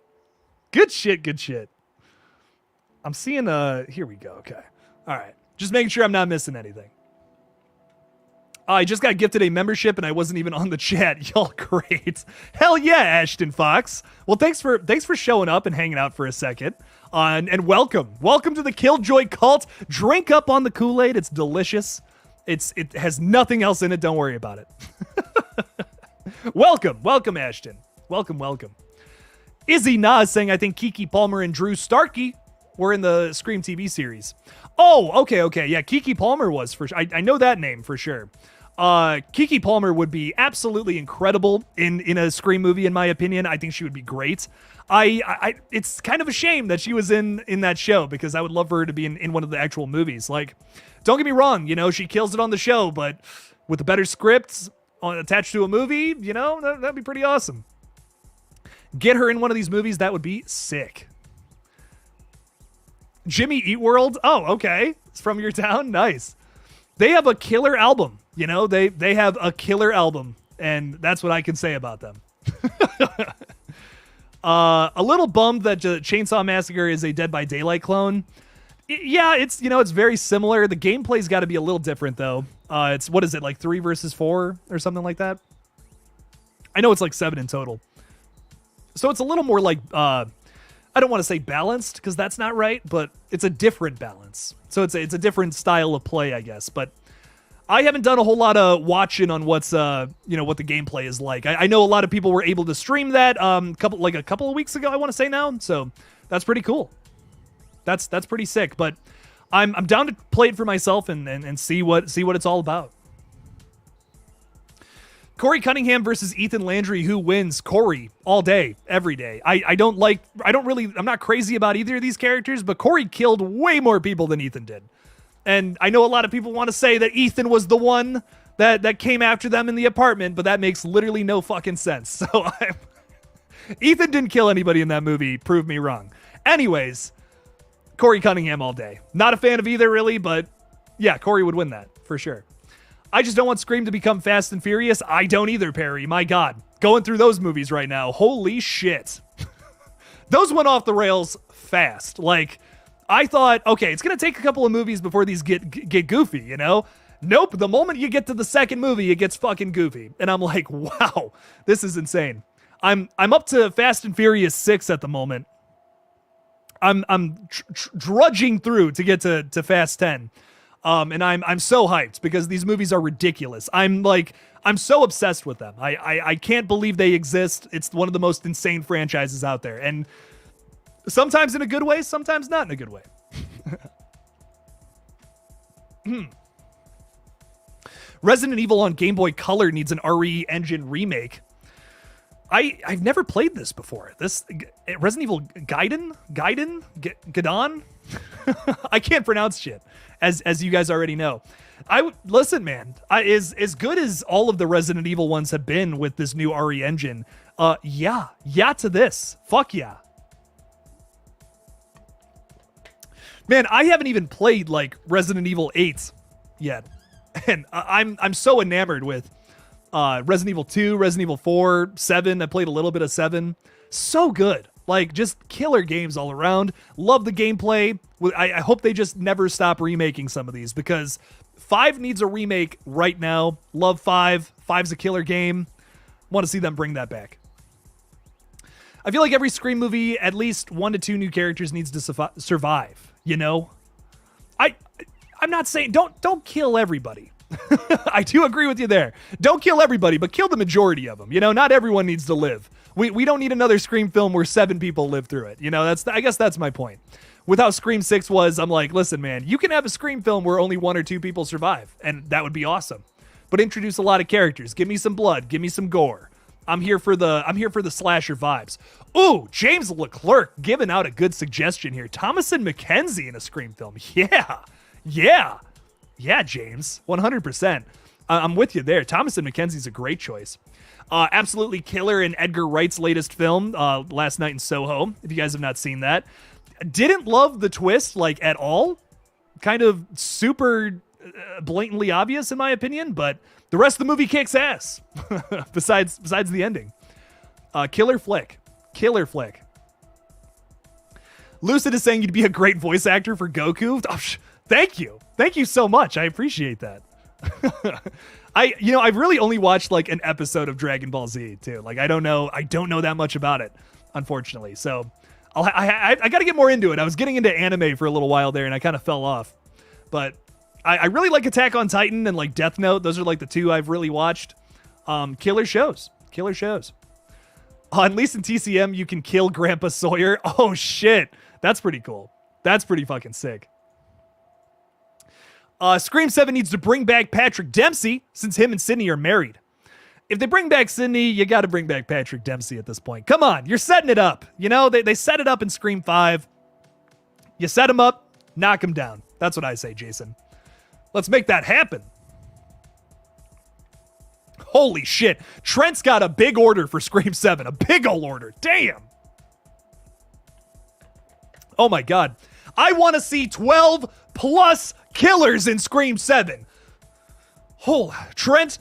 I'm seeing here we go. Okay. All right. Just making sure I'm not missing anything. I just got gifted a membership and I wasn't even on the chat. Y'all great. Hell yeah, Ashton Fox. Well, thanks for showing up and hanging out for a second. And welcome. Welcome to the Killjoy cult. Drink up on the Kool-Aid. It's delicious. It has nothing else in it. Don't worry about it. Welcome, Ashton. Welcome. Izzy Na is saying, I think Kiki Palmer and Drew Starkey were in the Scream TV series. Oh, okay. Yeah, Kiki Palmer was for sure. I know that name for sure. Kiki Palmer would be absolutely incredible in a Scream movie, in my opinion. I think she would be great. It's kind of a shame that she was in that show, because I would love for her to be in one of the actual movies. Like, don't get me wrong, she kills it on the show, but with a better script attached to a movie, that'd be pretty awesome. Get her in one of these movies, that would be sick. Jimmy Eat World? Oh, okay. It's from your town? Nice. They have a killer album. They have a killer album, and that's what I can say about them. A little bummed that Chainsaw Massacre is a Dead by Daylight clone. Yeah, it's very similar. The gameplay's got to be a little different though. It's, what is it, like 3 versus 4 or something like that? I know it's like 7 in total. So it's a little more like I don't want to say balanced because that's not right, but it's a different balance. So it's a different style of play, I guess. But I haven't done a whole lot of watching on what's what the gameplay is like. I know a lot of people were able to stream that a couple of weeks ago, I want to say now. So that's pretty cool. That's pretty sick. But I'm down to play it for myself and see what it's all about. Corey Cunningham versus Ethan Landry. Who wins? Corey all day, every day. I'm not crazy about either of these characters, but Corey killed way more people than Ethan did. And I know a lot of people want to say that Ethan was the one that came after them in the apartment, but that makes literally no fucking sense. So Ethan didn't kill anybody in that movie. Prove me wrong. Anyways, Corey Cunningham all day. Not a fan of either, really, but yeah, Corey would win that for sure. I just don't want Scream to become Fast and Furious. I don't either, Perry. My God. Going through those movies right now. Holy shit. Those went off the rails fast. Like, I thought, okay, it's going to take a couple of movies before these get goofy, you know? Nope. The moment you get to the second movie, it gets fucking goofy. And I'm like, wow, this is insane. I'm up to Fast and Furious 6 at the moment. I'm drudging through to get to Fast 10. And I'm so hyped because these movies are ridiculous. I'm so obsessed with them. I can't believe they exist. It's one of the most insane franchises out there. And sometimes in a good way, sometimes not in a good way. Resident Evil on Game Boy Color needs an RE Engine remake. I've never played this before. This Resident Evil Gaiden? I can't pronounce shit, as you guys already know. Listen, man. As good as all of the Resident Evil ones have been with this new RE engine, yeah to this. Fuck yeah. Man, I haven't even played like Resident Evil 8 yet, and I'm so enamored with Resident Evil 2, Resident Evil 4, 7. I played a little bit of 7. So good. Like, just killer games all around. Love the gameplay. I hope they just never stop remaking some of these because 5 needs a remake right now. Love 5. 5's a killer game. Want to see them bring that back. I feel like every Scream movie, at least 1 to 2 new characters needs to survive, you know? I'm not saying don't kill everybody. I do agree with you there. Don't kill everybody, but kill the majority of them. You know, not everyone needs to live. We don't need another Scream film where 7 people live through it. You know, I guess that's my point. With how Scream 6 was, I'm like, listen, man, you can have a Scream film where only 1 or 2 people survive, and that would be awesome. But introduce a lot of characters. Give me some blood. Give me some gore. I'm here for the slasher vibes. Ooh, James Leclerc giving out a good suggestion here. Thomasin McKenzie in a Scream film. Yeah, James, 100%. I'm with you there. Thomasin McKenzie's a great choice. Absolutely killer in Edgar Wright's latest film, Last Night in Soho, if you guys have not seen that. Didn't love the twist, like, at all. Kind of super blatantly obvious, in my opinion, but the rest of the movie kicks ass, besides the ending. Killer flick. Lucid is saying you'd be a great voice actor for Goku. Oh, thank you. Thank you so much. I appreciate that. I've really only watched like an episode of Dragon Ball Z too. Like I don't know that much about it, unfortunately. So I got to get more into it. I was getting into anime for a little while there and I kind of fell off, but I really like Attack on Titan and like Death Note. Those are like the 2 I've really watched. Killer shows. At least in TCM, you can kill Grandpa Sawyer. Oh shit. That's pretty cool. That's pretty fucking sick. Scream 7 needs to bring back Patrick Dempsey since him and Sydney are married. If they bring back Sydney, you got to bring back Patrick Dempsey at this point. Come on, you're setting it up. You know, they set it up in Scream 5. You set him up, knock him down. That's what I say, Jason. Let's make that happen. Holy shit. Trent's got a big order for Scream 7. A big ol' order. Damn. Oh my God. I want to see 12 plus killers in Scream 7. Oh, Trent,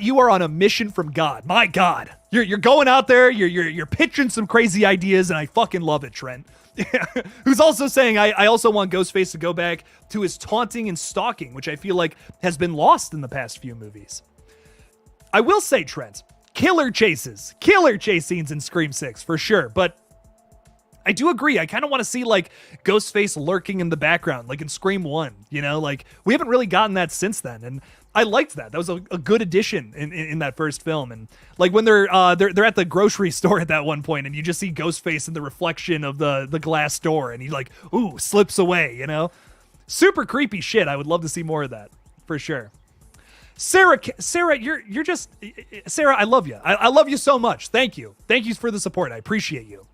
you are on a mission from God. My God. You're going out there, you're pitching some crazy ideas, and I fucking love it, Trent. Who's also saying, I also want Ghostface to go back to his taunting and stalking, which I feel like has been lost in the past few movies. I will say, Trent, killer chase scenes in Scream 6, for sure, but I do agree. I kind of want to see like Ghostface lurking in the background, like in Scream 1, you know, like we haven't really gotten that since then. And I liked that. That was a good addition in that first film. And like when they're at the grocery store at that one point and you just see Ghostface in the reflection of the glass door and he like, ooh, slips away, you know, super creepy shit. I would love to see more of that for sure. Sarah, you're just, Sarah, I love you. I love you so much. Thank you. Thank you for the support. I appreciate you.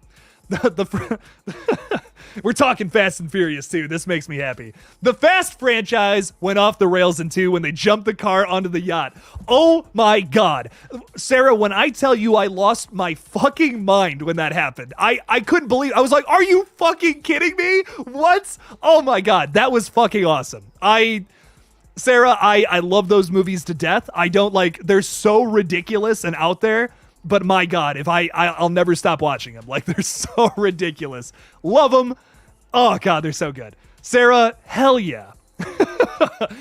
We're talking Fast and Furious 2. This makes me happy. The Fast franchise went off the rails in 2 when they jumped the car onto the yacht. Oh my God. Sarah, when I tell you I lost my fucking mind when that happened, I couldn't believe, I was like, are you fucking kidding me? What? Oh my God. That was fucking awesome. Sarah, I love those movies to death. I don't like, they're so ridiculous and out there. But my God, if I'll never stop watching them. Like, they're so ridiculous. Love them. Oh, God, they're so good. Sarah, hell yeah.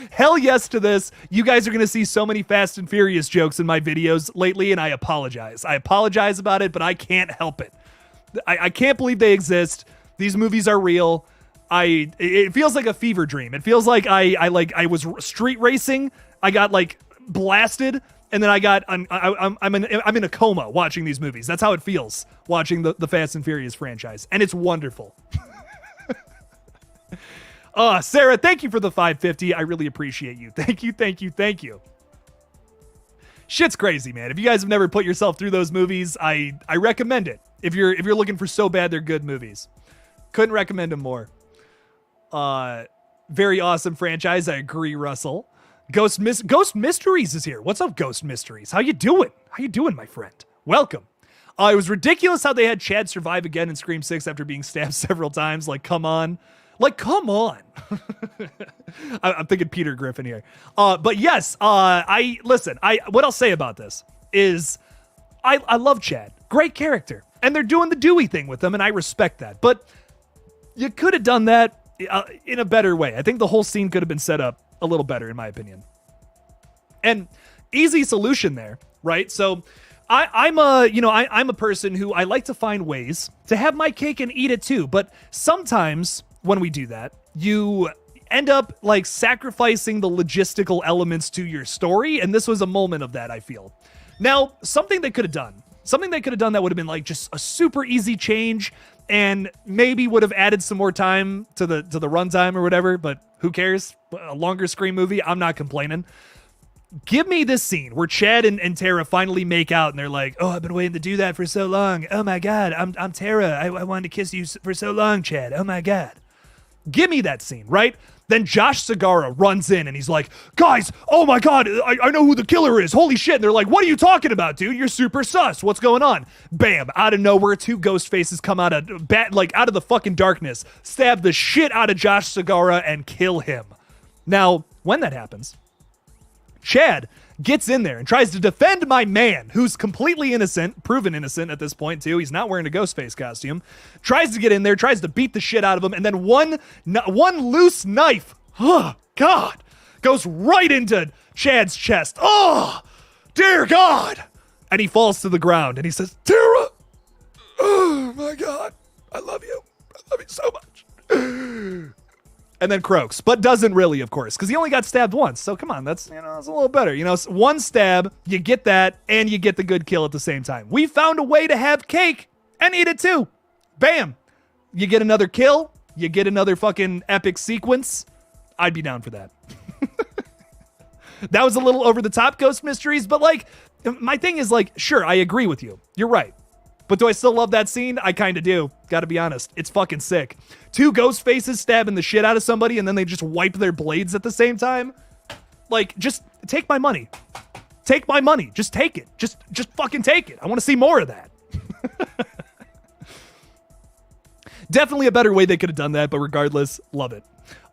Hell yes to this. You guys are going to see so many Fast and Furious jokes in my videos lately, and I apologize. I apologize about it, but I can't help it. I can't believe they exist. These movies are real. It feels like a fever dream. It feels like I was street racing. I got, like, blasted. And then I'm in a coma watching these movies. That's how it feels watching the Fast and Furious franchise. And it's wonderful. Sarah, thank you for the 550. I really appreciate you. Thank you, thank you, thank you. Shit's crazy, man. If you guys have never put yourself through those movies, I recommend it. If you're looking for so bad they're good movies. Couldn't recommend them more. Very awesome franchise. I agree, Russell. Ghost Mysteries is here. What's up, Ghost Mysteries? How you doing? How you doing, my friend? Welcome. It was ridiculous how they had Chad survive again in Scream 6 after being stabbed several times. Like, come on. Like, come on. I'm thinking Peter Griffin here. But yes, what I'll say about this is I love Chad. Great character. And they're doing the Dewey thing with him, and I respect that. But you could have done that in a better way. I think the whole scene could have been set up a little better, in my opinion. And easy solution there, right? So I'm a person who I like to find ways to have my cake and eat it too. But sometimes when we do that, you end up like sacrificing the logistical elements to your story. And this was a moment of that, I feel. Now, something they could have done that would have been like just a super easy change and maybe would have added some more time to the runtime or whatever, but who cares? A longer Scream movie, I'm not complaining. Give me this scene where Chad and Tara finally make out and they're like, oh, I've been waiting to do that for so long. Oh my God, I'm Tara. I wanted to kiss you for so long, Chad. Oh my God. Give me that scene, right? Then Josh Segarra runs in and he's like, guys, oh my God, I know who the killer is. Holy shit. And they're like, what are you talking about, dude? You're super sus. What's going on? Bam. Out of nowhere, 2 ghost faces come out of the fucking darkness, stab the shit out of Josh Segarra and kill him. Now, when that happens, Chad gets in there and tries to defend my man, who's completely innocent, proven innocent at this point too. He's not wearing a Ghostface costume. Tries to get in there, tries to beat the shit out of him, and then one loose knife, oh God, goes right into Chad's chest. Oh, dear God. And he falls to the ground and he says, Tara, oh my God, I love you. I love you so much. And then croaks, but doesn't really, of course, because he only got stabbed once. So come on, that's a little better. One stab, you get that, and you get the good kill at the same time. We found a way to have cake and eat it too. Bam. You get another kill. You get another fucking epic sequence. I'd be down for that. That was a little over the top, Ghost Mysteries, but like, my thing is like, sure, I agree with you. You're right. But do I still love that scene? I kind of do. Gotta be honest. It's fucking sick. 2 ghost faces stabbing the shit out of somebody and then they just wipe their blades at the same time. Like, just take my money. Take my money. Just take it. Just fucking take it. I want to see more of that. Definitely a better way they could have done that, but regardless, love it.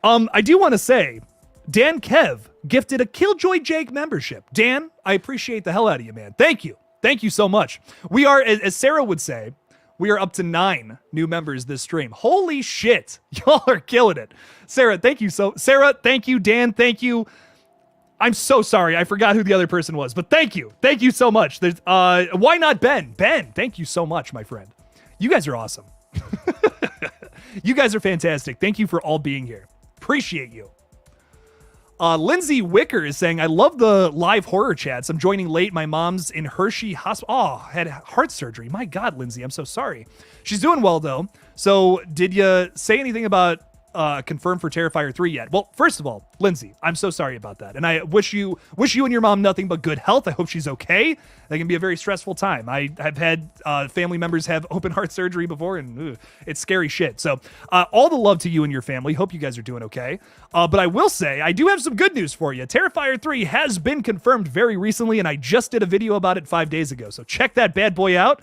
I do want to say, Dan Kev gifted a Killjoy Jake membership. Dan, I appreciate the hell out of you, man. Thank you. Thank you so much. We are, as Sarah would say, we are up to 9 new members this stream. Holy shit. Y'all are killing it. Sarah, thank you. Sarah, thank you. Dan, thank you. I'm so sorry. I forgot who the other person was, but thank you. Thank you so much. There's, why not Ben? Ben, thank you so much, my friend. You guys are awesome. You guys are fantastic. Thank you for all being here. Appreciate you. Lindsay Wicker is saying, I love the live horror chats. I'm joining late. My mom's in Hershey Hospital. Oh, had heart surgery. My God, Lindsay, I'm so sorry. She's doing well, though. So did you say anything about confirmed for Terrifier 3 yet? Well, first of all, Lindsay, I'm so sorry about that. And I wish you and your mom nothing but good health. I hope she's okay. That can be a very stressful time. I have had family members have open heart surgery before, and it's scary shit. So all the love to you and your family. Hope you guys are doing okay. But I will say, I do have some good news for you. Terrifier 3 has been confirmed very recently, and I just did a video about it 5 days ago. So check that bad boy out.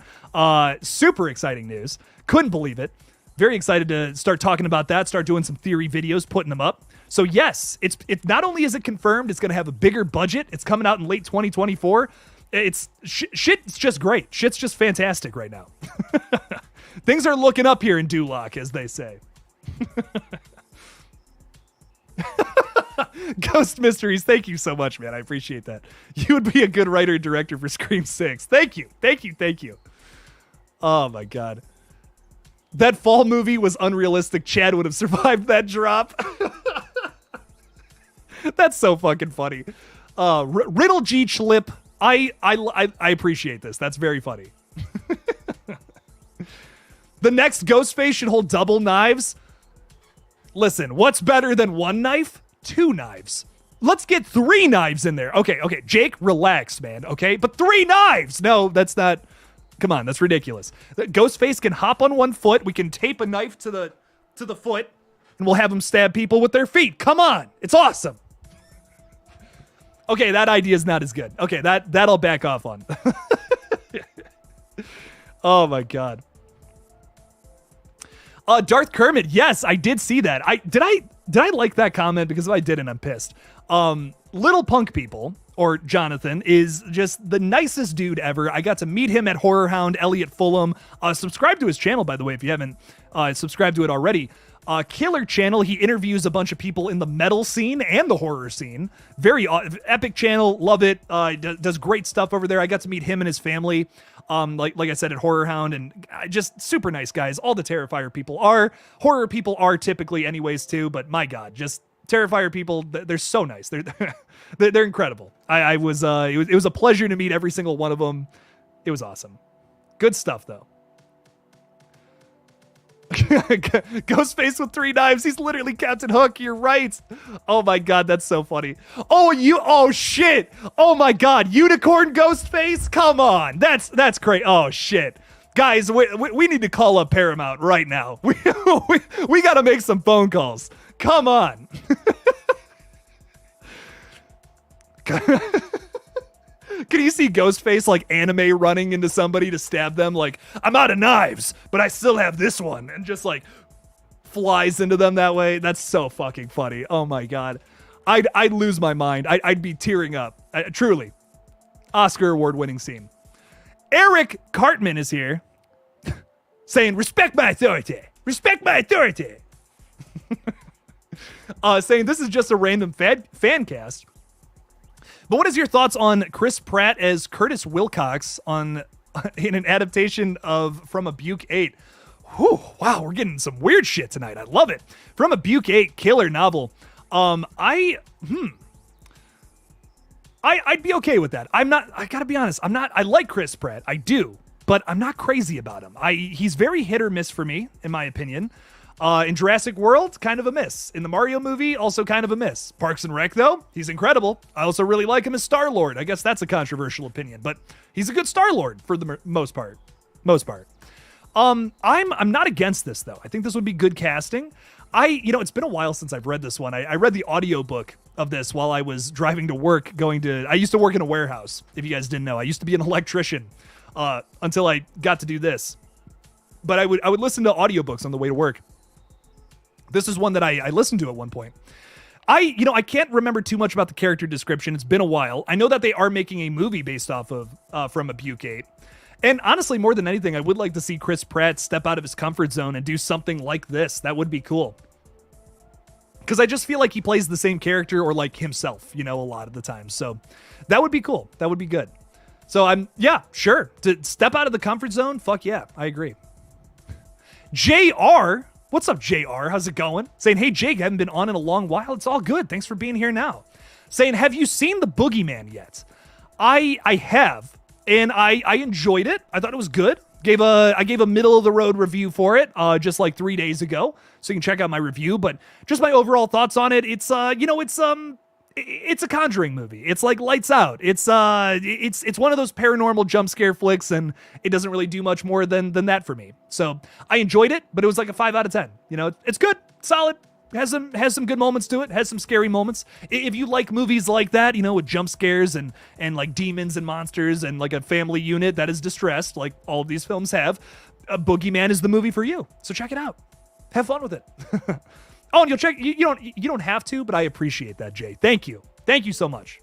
Super exciting news. Couldn't believe it. Very excited to start talking about that, start doing some theory videos, putting them up. So yes, it's not only is it confirmed, it's going to have a bigger budget. It's coming out in late 2024. Shit's just great. Shit's just fantastic right now. Things are looking up here in Duloc, as they say. Ghost Mysteries, thank you so much, man. I appreciate that. You would be a good writer and director for Scream 6. Thank you. Thank you. Thank you. Oh my God. That fall movie was unrealistic. Chad would have survived that drop. That's so fucking funny. Riddle G Chlip. I appreciate this. That's very funny. The next Ghostface should hold double knives. Listen, what's better than one knife? 2 knives. Let's get 3 knives in there. Okay, Jake, relax, man. Okay, but 3 knives. No, that's not. Come on, that's ridiculous. Ghostface can hop on 1 foot. We can tape a knife to the foot, and we'll have him stab people with their feet. Come on, it's awesome. Okay, that idea is not as good. Okay, that I'll back off on. Oh my God. Darth Kermit, yes, I did see that. Did I like that comment? Because if I didn't, I'm pissed. Little Punk People, or Jonathan, is just the nicest dude ever. I got to meet him at Horror Hound, Elliot Fulham. Subscribe to his channel, by the way, if you haven't subscribed to it already. Killer channel. He interviews a bunch of people in the metal scene and the horror scene. Very epic channel. Love it. Does great stuff over there. I got to meet him and his family. Like I said, at Horror Hound, and just super nice guys. All the Terrifier people are. Horror people are typically anyways too, but my God, just Terrifier people, they're so nice. They're incredible. It was a pleasure to meet every single one of them. It was awesome. Good stuff though. Ghostface with 3 knives. He's literally Captain Hook. You're right. Oh my God, that's so funny. Oh shit. Oh my God, Unicorn Ghostface. Come on, that's great. Oh shit, guys, we need to call up Paramount right now. We got to make some phone calls. Come on. Can you see Ghostface like anime running into somebody to stab them? Like, I'm out of knives, but I still have this one, and just like flies into them that way. That's so fucking funny. Oh my God. I'd lose my mind. I'd be tearing up. Truly. Oscar award winning scene. Eric Cartman is here saying, respect my authority. Respect my authority. Saying this is just a random fan cast. But what is your thoughts on Chris Pratt as Curtis Wilcox in an adaptation of From a Buke 8? Whew, wow, we're getting some weird shit tonight. I love it. From a Buke 8 killer novel. I'd be okay with that. I gotta be honest. I like Chris Pratt. I do, but I'm not crazy about him. He's very hit or miss for me, in my opinion. In Jurassic World, kind of a miss. In the Mario movie, also kind of a miss. Parks and Rec, though, he's incredible. I also really like him as Star-Lord. I guess that's a controversial opinion, but he's a good Star-Lord for the most part. I'm not against this, though. I think this would be good casting. It's been a while since I've read this one. I read the audiobook of this while I was driving to work, I used to work in a warehouse, if you guys didn't know. I used to be an electrician until I got to do this. But I would listen to audiobooks on the way to work. This is one that I listened to at one point. I can't remember too much about the character description. It's been a while. I know that they are making a movie based off of From a Buke 8. And honestly, more than anything, I would like to see Chris Pratt step out of his comfort zone and do something like this. That would be cool. Because I just feel like he plays the same character or like himself, a lot of the time. So that would be cool. That would be good. So sure. To step out of the comfort zone, fuck yeah, I agree. JR What's up, JR? How's it going? Saying, hey, Jake, haven't been on in a long while. It's all good. Thanks for being here now. Saying, have you seen The Boogeyman yet? I have, and I enjoyed it. I thought it was good. I gave a middle of the road review for it just like 3 days ago, so you can check out my review. But just my overall thoughts on it. It's it's a Conjuring movie. It's like Lights Out. It's one of those paranormal jump scare flicks, and it doesn't really do much more than that for me. So I enjoyed it, but it was like a 5 out of 10. You know, it's good, solid. Has some good moments to it. Has some scary moments. If you like movies like that, you know, with jump scares and like demons and monsters and like a family unit that is distressed, like all of these films have, Boogeyman is the movie for you. So check it out. Have fun with it. Oh, and you'll check. You don't have to, but I appreciate that, Jay. Thank you so much.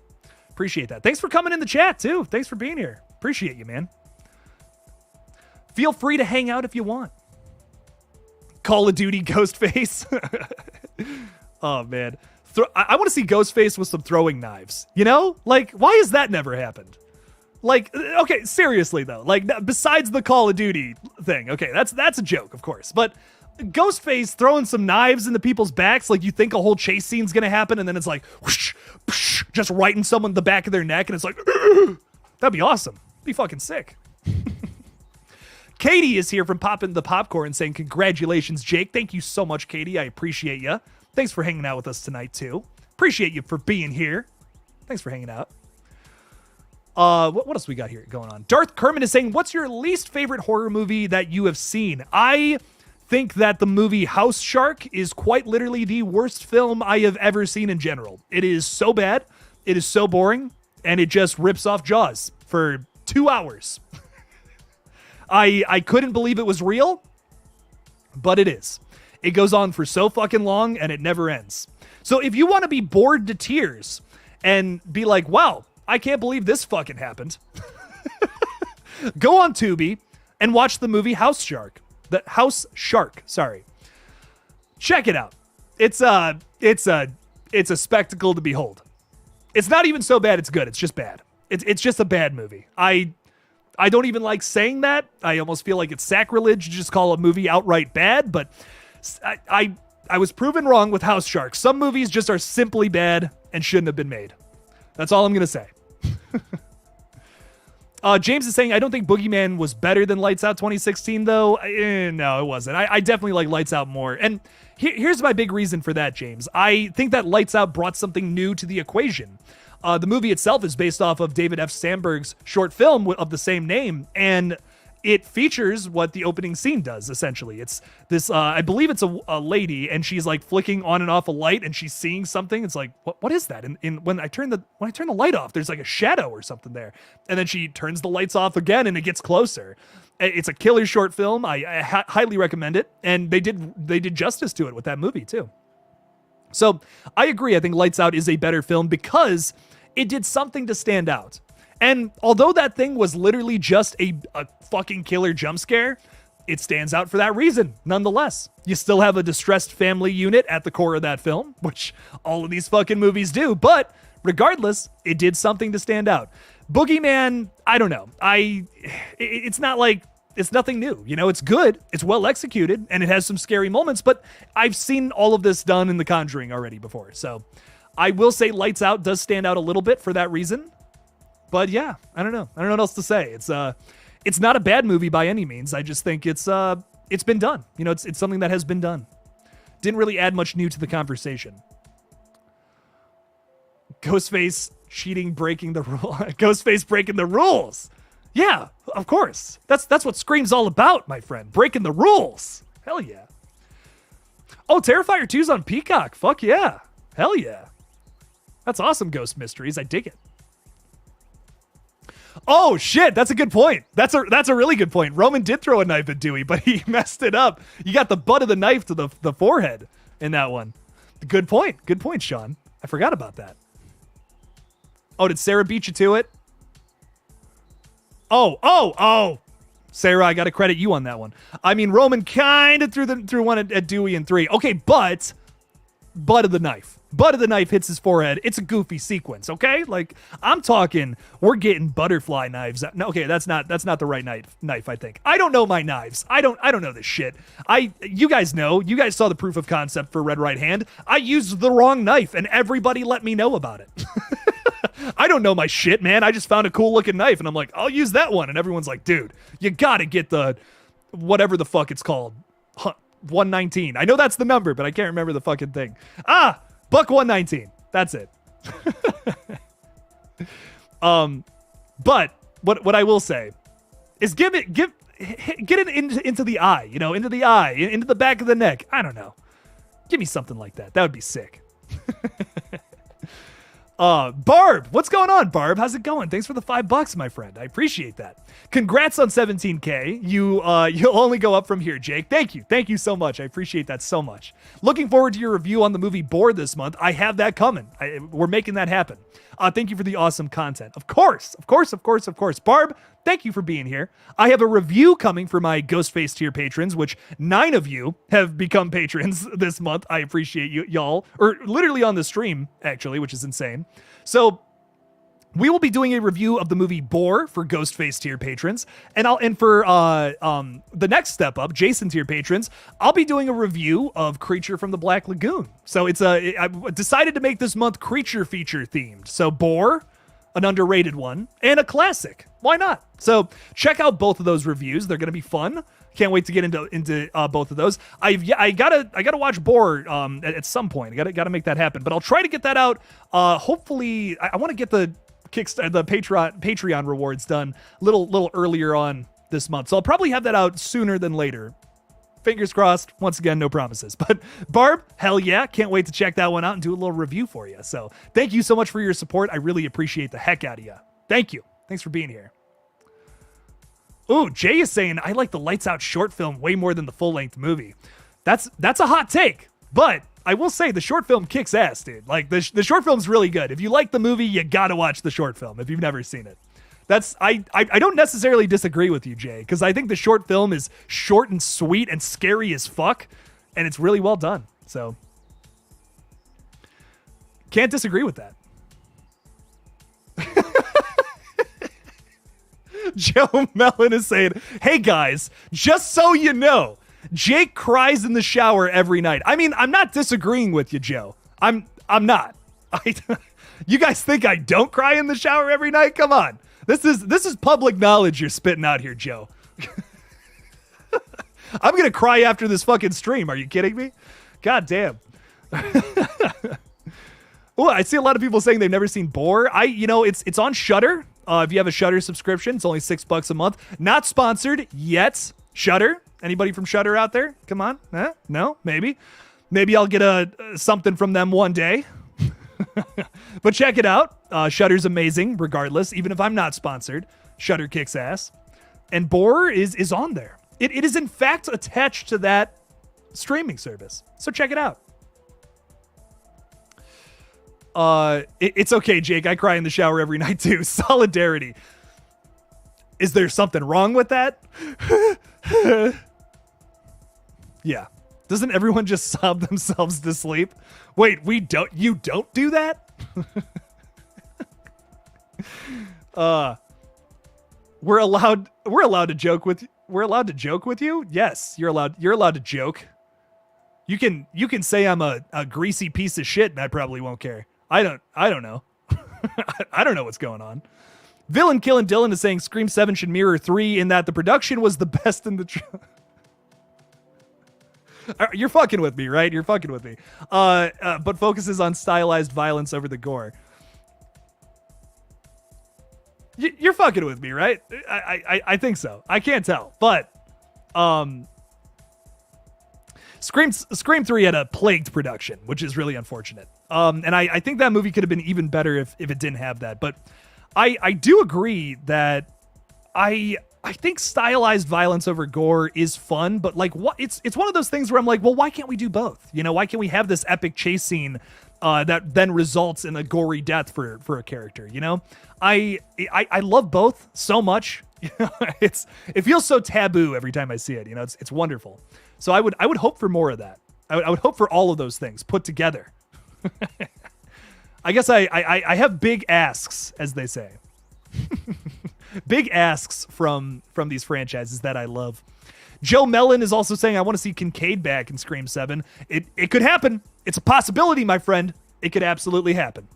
Appreciate that. Thanks for coming in the chat too. Thanks for being here. Appreciate you, man. Feel free to hang out if you want. Call of Duty Ghostface. Oh man, I want to see Ghostface with some throwing knives. You know, like why has that never happened? Like, okay, seriously though, like besides the Call of Duty thing, okay, that's a joke, of course, but Ghostface throwing some knives into people's backs, like you think a whole chase scene's gonna happen, and then it's like whoosh, whoosh, just right in someone the back of their neck, and it's like that'd be awesome. Be fucking sick. Katie is here from Poppin' the Popcorn saying, congratulations, Jake. Thank you so much, Katie. I appreciate you. Thanks for hanging out with us tonight, too. Appreciate you for being here. Thanks for hanging out. What else we got here going on? Darth Kerman is saying, what's your least favorite horror movie that you have seen? I think that the movie House Shark is quite literally the worst film I have ever seen in general. It is so bad. It is so boring. And it just rips off Jaws for 2 hours. I couldn't believe it was real, but it is. It goes on for so fucking long and it never ends. So if you want to be bored to tears and be like, wow, I can't believe this fucking happened. Go on Tubi and watch the movie House Shark. Sorry. Check it out. It's a spectacle to behold. It's not even so bad it's good. It's just bad. It's just a bad movie. I don't even like saying that. I almost feel like it's sacrilege to just call a movie outright bad, but I was proven wrong with House Shark. Some movies just are simply bad and shouldn't have been made. That's all I'm going to say. James is saying, I don't think Boogeyman was better than Lights Out 2016, though. No, it wasn't. I definitely like Lights Out more. And here's my big reason for that, James. I think that Lights Out brought something new to the equation. The movie itself is based off of David F. Sandberg's short film of the same name, and it features what the opening scene does, essentially. It's this, I believe it's a lady, and she's like flicking on and off a light, and she's seeing something. It's like, what is that? And when I turn the light off, there's like a shadow or something there. And then she turns the lights off again, and it gets closer. It's a killer short film. I highly recommend it, and they did justice to it with that movie too. So I agree. I think Lights Out is a better film because it did something to stand out. And although that thing was literally just a fucking killer jump scare, it stands out for that reason. Nonetheless, you still have a distressed family unit at the core of that film, which all of these fucking movies do. But regardless, it did something to stand out. Boogeyman, I don't know. It's not like, it's nothing new. You know, it's good. It's well executed and it has some scary moments, but I've seen all of this done in The Conjuring already before. So I will say Lights Out does stand out a little bit for that reason. But yeah, I don't know. I don't know what else to say. It's not a bad movie by any means. I just think it's been done. You know, it's something that has been done. Didn't really add much new to the conversation. Ghostface cheating, breaking the rule. Ghostface breaking the rules. Yeah, of course. That's what Scream's all about, my friend. Breaking the rules. Hell yeah. Oh, Terrifier 2's on Peacock. Fuck yeah. Hell yeah. That's awesome, Ghost Mysteries. I dig it. Oh shit, that's a good point. That's a really good point. Roman did throw a knife at Dewey, but he messed it up. You got the butt of the knife to the forehead in that one. Good point. Good point, Sean. I forgot about that. Oh, did Sarah beat you to it? Oh. Sarah, I got to credit you on that one. I mean, Roman kind of threw one at Dewey in 3. Okay, but butt of the knife. butt of the knife hits his forehead. It's a goofy sequence, okay? Like, I'm talking, we're getting butterfly knives. No, okay, that's not the right knife, I think. I don't know my knives. I don't know this shit. You guys know. You guys saw the proof of concept for Red Right Hand. I used the wrong knife, and everybody let me know about it. I don't know my shit, man. I just found a cool looking knife, and I'm like, I'll use that one. And everyone's like, dude, you gotta get the whatever the fuck it's called. 119. I know that's the number, but I can't remember the fucking thing. Buck 119. That's it. But what I will say is get it into the eye, into the eye, into the back of the neck. I don't know. Give me something like that. That would be sick. Barb, what's going on, Barb? How's it going? Thanks for the $5, my friend. I appreciate that. Congrats on 17K. You'll only go up from here, Jake. Thank you so much. I appreciate that so much. Looking forward to your review on the movie Boar this month. I have that coming. We're making that happen. Thank you for the awesome content. Of course. Barb, thank you for being here. I have a review coming for my Ghostface tier patrons, which 9 of you have become patrons this month. I appreciate y'all, or literally on the stream, actually, which is insane. So we will be doing a review of the movie Boar for Ghostface tier patrons, and for the next step up, Jason tier patrons, I'll be doing a review of Creature from the Black Lagoon. So I decided to make this month creature feature themed. So Boar, an underrated one, and a classic. Why not? So check out both of those reviews. They're gonna be fun. Can't wait to get into both of those. I gotta watch Boar at some point. I gotta make that happen. But I'll try to get that out. Hopefully, I want to get the Patreon rewards done a little earlier on this month. So I'll probably have that out sooner than later. Fingers crossed. Once again, no promises. But Barb, hell yeah, can't wait to check that one out and do a little review for you. So thank you so much for your support. I really appreciate the heck out of you. Thank you. Thanks for being here. Ooh, Jay is saying I like the Lights Out short film way more than the full-length movie. That's a hot take, but I will say the short film kicks ass, dude. Like the short film's really good. If you like the movie, you gotta watch the short film if you've never seen it. I don't necessarily disagree with you, Jay, because I think the short film is short and sweet and scary as fuck, and it's really well done. So can't disagree with that. Joe Mellon is saying, hey guys, just so you know, Jake cries in the shower every night. I mean, I'm not disagreeing with you, Joe. I'm not. You guys think I don't cry in the shower every night? Come on. This is public knowledge you're spitting out here, Joe. I'm going to cry after this fucking stream. Are you kidding me? God damn. Oh, I see a lot of people saying they've never seen Boar. It's on Shudder. If you have a Shudder subscription, it's only $6 a month. Not sponsored yet. Shudder. Anybody from Shudder out there? Come on. No? Maybe. Maybe I'll get something from them one day. But check it out. Shudder's amazing, regardless. Even if I'm not sponsored, Shudder kicks ass. And Boar is on there. It is, in fact, attached to that streaming service. So check it out. It's okay, Jake. I cry in the shower every night, too. Solidarity. Is there something wrong with that? Yeah. Doesn't everyone just sob themselves to sleep? Wait, you don't do that? We're allowed to joke with you? Yes, you're allowed to joke. You can say I'm a greasy piece of shit and I probably won't care. I don't know. I don't know what's going on. Villain Killing Dylan is saying Scream 7 should mirror 3 in that the production was the best in the You're fucking with me, right? You're fucking with me. But focuses on stylized violence over the gore. You're fucking with me, right? I think so. I can't tell. But Scream 3 had a plagued production, which is really unfortunate. And I think that movie could have been even better if it didn't have that. But I do agree that I think stylized violence over gore is fun, but like what it's one of those things where I'm like, well, why can't we do both? Why can't we have this epic chase scene that then results in a gory death for a character? I love both so much. It feels so taboo every time I see it. It's wonderful. So I would hope for more of that. I would hope for all of those things put together. I guess I have big asks, as they say. Big asks from these franchises that I love. Joe Mellon is also saying, I want to see Kincaid back in Scream 7. It could happen. It's a possibility, my friend. It could absolutely happen.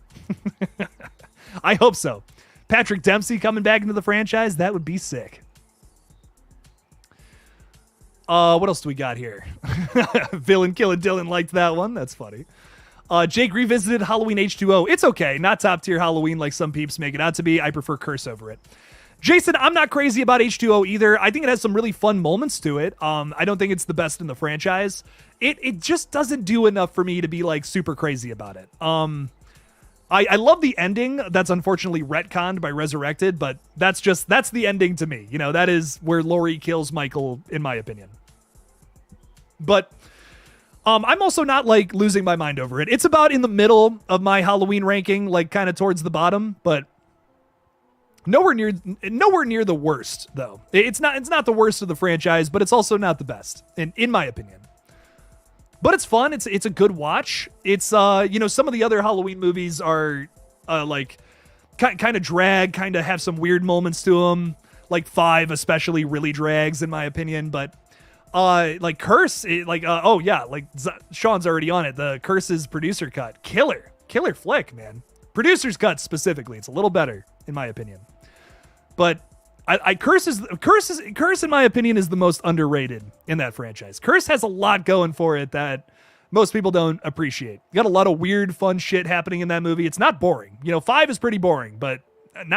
I hope so. Patrick Dempsey coming back into the franchise, that would be sick. What else do we got here? Villain Killing Dylan liked that one. That's funny. Jake revisited Halloween H2O. It's okay. Not top tier Halloween like some peeps make it out to be. I prefer Curse over it. Jason, I'm not crazy about H2O either. I think it has some really fun moments to it. I don't think it's the best in the franchise. It just doesn't do enough for me to be like super crazy about it. I love the ending that's unfortunately retconned by Resurrected, but that's the ending to me. You know, that is where Laurie kills Michael, in my opinion. But I'm also not like losing my mind over it. It's about in the middle of my Halloween ranking, like kind of towards the bottom, but nowhere near the worst though. It's not the worst of the franchise, but it's also not the best in my opinion. But it's fun. It's a good watch. It's some of the other Halloween movies are like kind of drag, kind of have some weird moments to them. Like 5 especially really drags in my opinion, but like Curse, Sean's already on it. The Curse's producer cut, killer flick, man. Producer's cut specifically, it's a little better in my opinion. But Curse in my opinion is the most underrated in that franchise. Curse has a lot going for it that most people don't appreciate. You got a lot of weird, fun shit happening in that movie. It's not boring. 5 is pretty boring, but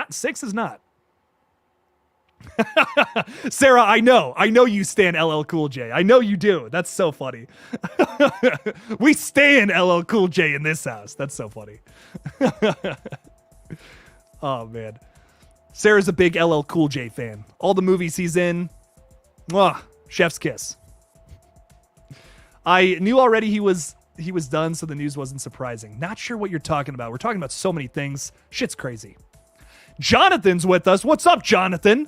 6 is not. Sarah, I know you stan LL Cool J. I know you do. That's so funny. We stan LL Cool J in this house. That's so funny. Oh man. Sarah's a big LL Cool J fan. All the movies he's in, chef's kiss. I knew already he was done, so the news wasn't surprising. Not sure what you're talking about. We're talking about so many things. Shit's crazy. Jonathan's with us. What's up, Jonathan?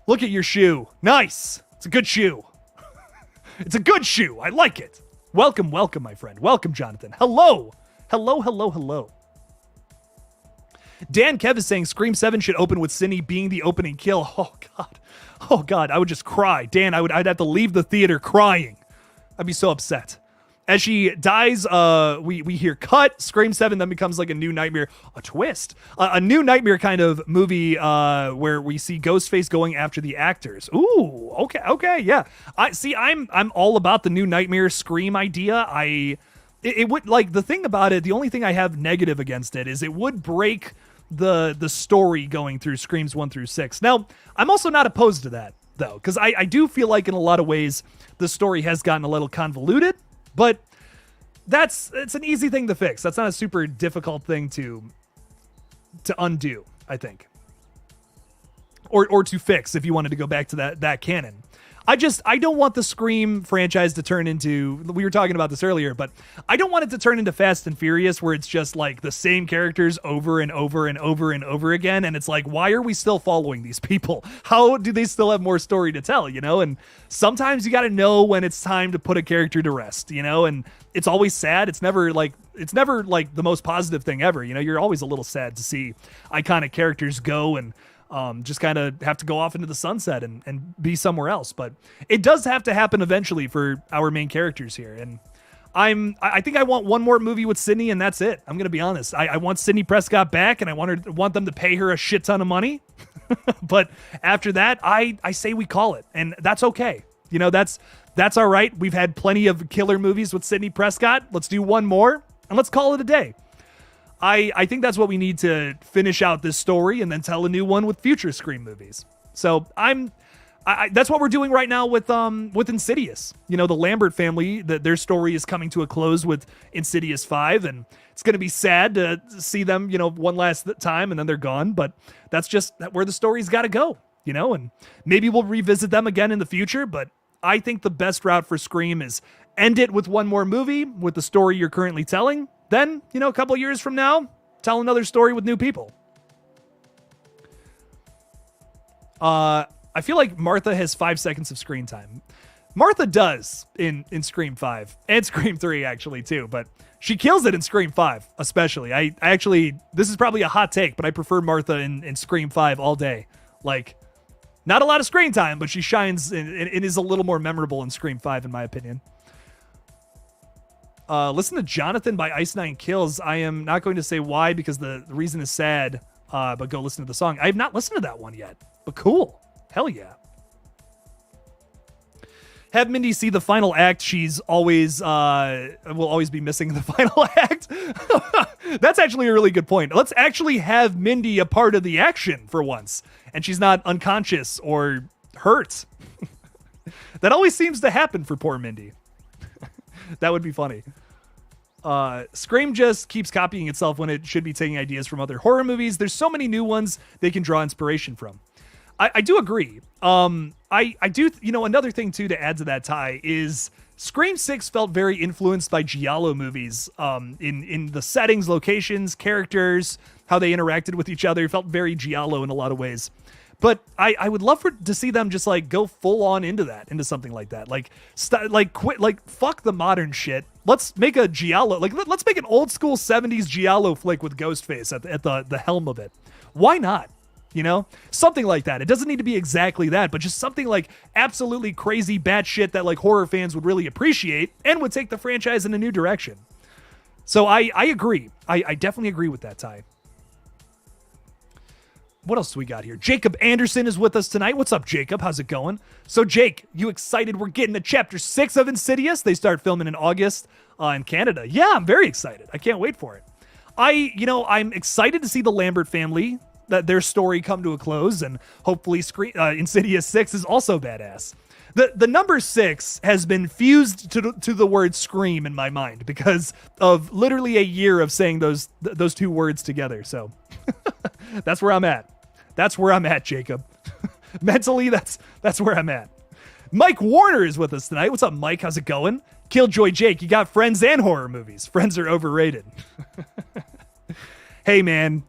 Look at your shoe. Nice. It's a good shoe. It's a good shoe. I like it. Welcome, my friend. Welcome, Jonathan. Hello. Dan Kev is saying Scream 7 should open with Cindy being the opening kill. Oh God. I would just cry. Dan, I'd have to leave the theater crying. I'd be so upset. As she dies, we hear cut. Scream 7 then becomes like a new nightmare, a twist, a new nightmare kind of movie where we see Ghostface going after the actors. Ooh, okay, yeah. I'm all about the new nightmare Scream idea. It would, like, the thing about it, the only thing I have negative against it is it would break the story going through Screams 1 through 6. Now, I'm also not opposed to that though, because I do feel like in a lot of ways the story has gotten a little convoluted. But it's an easy thing to fix. That's not a super difficult thing to undo, I think. Or to fix if you wanted to go back to that canon. I don't want the Scream franchise to turn into, we were talking about this earlier, but I don't want it to turn into Fast and Furious where it's just like the same characters over and over and over and over again. And it's like, why are we still following these people? How do they still have more story to tell, And sometimes you got to know when it's time to put a character to rest, and it's always sad. It's never like the most positive thing ever. You're always a little sad to see iconic characters go and just kind of have to go off into the sunset and be somewhere else. But it does have to happen eventually for our main characters here. And I think I want one more movie with Sydney, and that's it. I'm going to be honest. I want Sydney Prescott back, and I want them to pay her a shit ton of money. But after that, I say we call it, and that's okay. That's all right. We've had plenty of killer movies with Sydney Prescott. Let's do one more, and let's call it a day. I think that's what we need to finish out this story and then tell a new one with future Scream movies. So that's what we're doing right now with Insidious. The Lambert family, their story is coming to a close with Insidious 5, and it's going to be sad to see them, one last time and then they're gone. But that's just where the story's got to go, and maybe we'll revisit them again in the future. But I think the best route for Scream is end it with one more movie with the story you're currently telling. Then, a couple of years from now, tell another story with new people. I feel like Martha has 5 seconds of screen time. Martha does in Scream 5 and Scream 3 actually too, but she kills it in Scream 5 especially. I actually, this is probably a hot take, but I prefer Martha in Scream 5 all day. Like, not a lot of screen time, but she shines and is a little more memorable in Scream 5 in my opinion. Listen to Jonathan by Ice Nine Kills. I am not going to say why because the reason is sad, but go listen to the song. I have not listened to that one yet, but cool. Hell yeah. Have Mindy see the final act. She's always, will always be missing in the final act. That's actually a really good point. Let's actually have Mindy a part of the action for once. And she's not unconscious or hurt. That always seems to happen for poor Mindy. That would be funny. Scream just keeps copying itself when it should be taking ideas from other horror movies. There's so many new ones they can draw inspiration from. I do agree. I do, another thing too to add to that, Ty, is Scream 6 felt very influenced by Giallo movies in the settings, locations, characters, how they interacted with each other. It felt very Giallo in a lot of ways. But I would love to see them just like go full on into something like that. Fuck the modern shit. Let's make a Giallo, let's make an old school 70s Giallo flick with Ghostface at the helm of it. Why not? Something like that. It doesn't need to be exactly that, but just something like absolutely crazy batshit that like horror fans would really appreciate and would take the franchise in a new direction. So I agree. I definitely agree with that, Ty. What else do we got here? Jacob Anderson is with us tonight. What's up, Jacob? How's it going? So, Jake, you excited? We're getting to Chapter 6 of Insidious. They start filming in August in Canada. Yeah, I'm very excited. I can't wait for it. I'm excited to see the Lambert family, that their story come to a close, and hopefully Insidious 6 is also badass. The number 6 has been fused to the word Scream in my mind because of literally a year of saying those two words together. So that's where I'm at. That's where I'm at, Jacob. Mentally, that's where I'm at. Mike Warner is with us tonight. What's up, Mike? How's it going? Killjoy Jake, you got Friends and horror movies. Friends are overrated. Hey, man,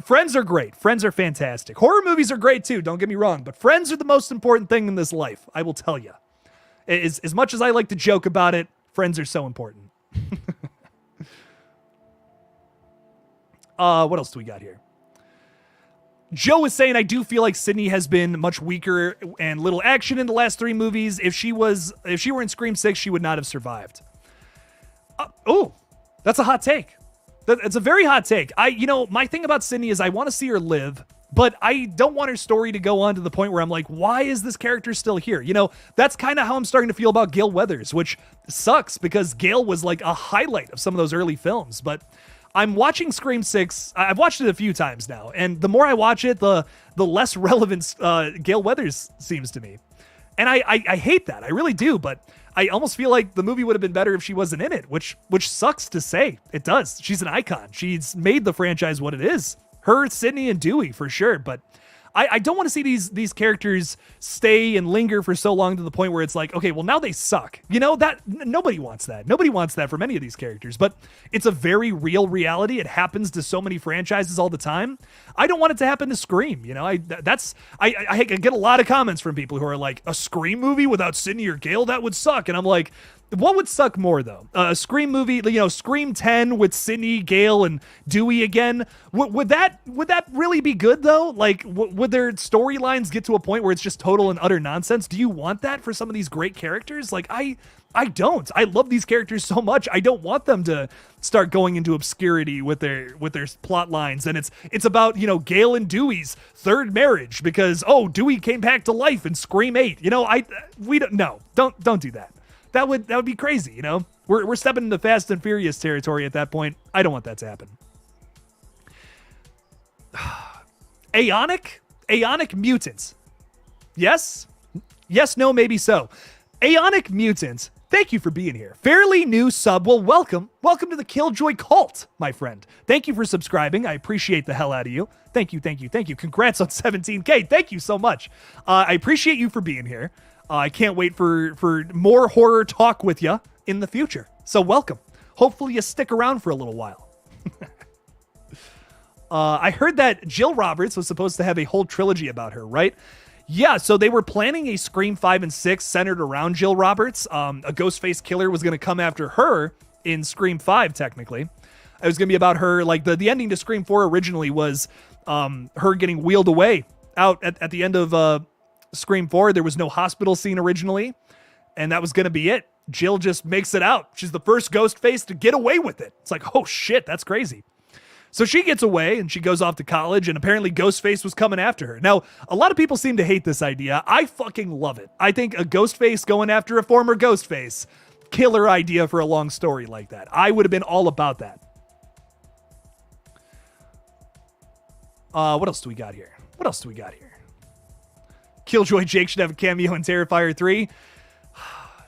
Friends are great. Friends are fantastic. Horror movies are great too, don't get me wrong, but Friends are the most important thing in this life, I will tell you. As much as I like to joke about it, Friends are so important. What else do we got here? Joe is saying, I do feel like Sydney has been much weaker and little action in the last 3 movies. If she were in Scream 6, she would not have survived. That's a hot take. It's a very hot take. My thing about Sydney is I want to see her live, but I don't want her story to go on to the point where I'm like, why is this character still here? That's kind of how I'm starting to feel about Gale Weathers, which sucks because Gale was like a highlight of some of those early films. But I'm watching Scream 6. I've watched it a few times now, and the more I watch it, the less relevant Gale Weathers seems to me. And I hate that. I really do, but I almost feel like the movie would have been better if she wasn't in it, which sucks to say. It does. She's an icon. She's made the franchise what it is. Her, Sydney, and Dewey, for sure. But I don't want to see these characters stay and linger for so long to the point where it's like, okay, well, now they suck. That nobody wants that. Nobody wants that from any of these characters. But it's a very real reality. It happens to so many franchises all the time. I don't want it to happen to Scream. I get a lot of comments from people who are like, a Scream movie without Sydney or Gale, that would suck. And I'm like, what would suck more though? A Scream movie, Scream 10 with Sydney, Gale, and Dewey again. Would that really be good though? Like, would their storylines get to a point where it's just total and utter nonsense? Do you want that for some of these great characters? Like, I don't. I love these characters so much. I don't want them to start going into obscurity with their plot lines. And it's about, Gale and Dewey's third marriage because, Dewey came back to life in Scream 8. Don't do that. That would be crazy, We're stepping into Fast and Furious territory at that point. I don't want that to happen. Aeonic mutants. Yes, no, maybe so. Aeonic mutants. Thank you for being here. Fairly new sub. Well, welcome to the Killjoy cult, my friend. Thank you for subscribing. I appreciate the hell out of you. Thank you. Congrats on 17K. Thank you so much. I appreciate you for being here. I can't wait for more horror talk with you in the future. So welcome. Hopefully you stick around for a little while. I heard that Jill Roberts was supposed to have a whole trilogy about her, right? Yeah, so they were planning a Scream 5 and 6 centered around Jill Roberts. A Ghostface killer was going to come after her in Scream 5, technically. It was going to be about her, like, the ending to Scream 4 originally was her getting wheeled away out at the end of Scream 4. There was no hospital scene originally, and that was going to be it. Jill just makes it out. She's the first Ghostface to get away with it. It's like, oh shit, that's crazy. So she gets away and she goes off to college, and apparently Ghostface was coming after her. Now, a lot of people seem to hate this idea. I fucking love it. I think a Ghostface going after a former Ghostface, killer idea for a long story like that. I would have been all about that. What else do we got here? Killjoy Jake should have a cameo in Terrifier 3.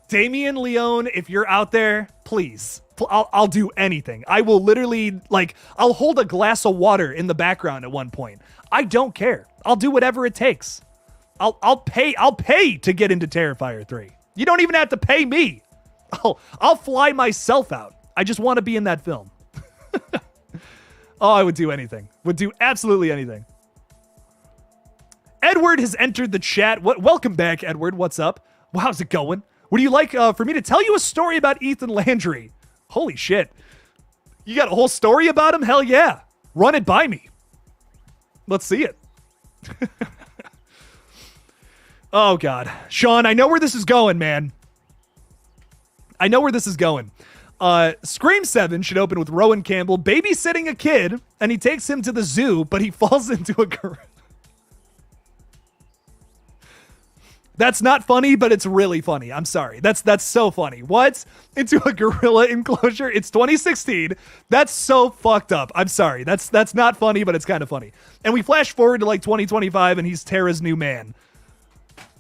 Damien Leone, if you're out there, please. I'll do anything. I will literally, like, I'll hold a glass of water in the background at one point. I don't care. I'll do whatever it takes. I'll pay to get into Terrifier 3. You don't even have to pay me. I'll fly myself out. I just want to be in that film. Oh, I would do anything. Would do absolutely anything. Edward has entered the chat. Welcome back, Edward. What's up? Well, how's it going? Would you like for me to tell you a story about Ethan Landry? Holy shit. You got a whole story about him? Hell yeah. Run it by me. Let's see it. Oh, God. Sean, I know where this is going, man. I know where this is going. Scream 7 should open with Rowan Campbell babysitting a kid, and he takes him to the zoo, but he falls into a gorilla. That's not funny, but it's really funny. I'm sorry. That's so funny. What? Into a gorilla enclosure? It's 2016. That's so fucked up. I'm sorry. That's not funny, but it's kind of funny. And we flash forward to like 2025, and he's Tara's new man.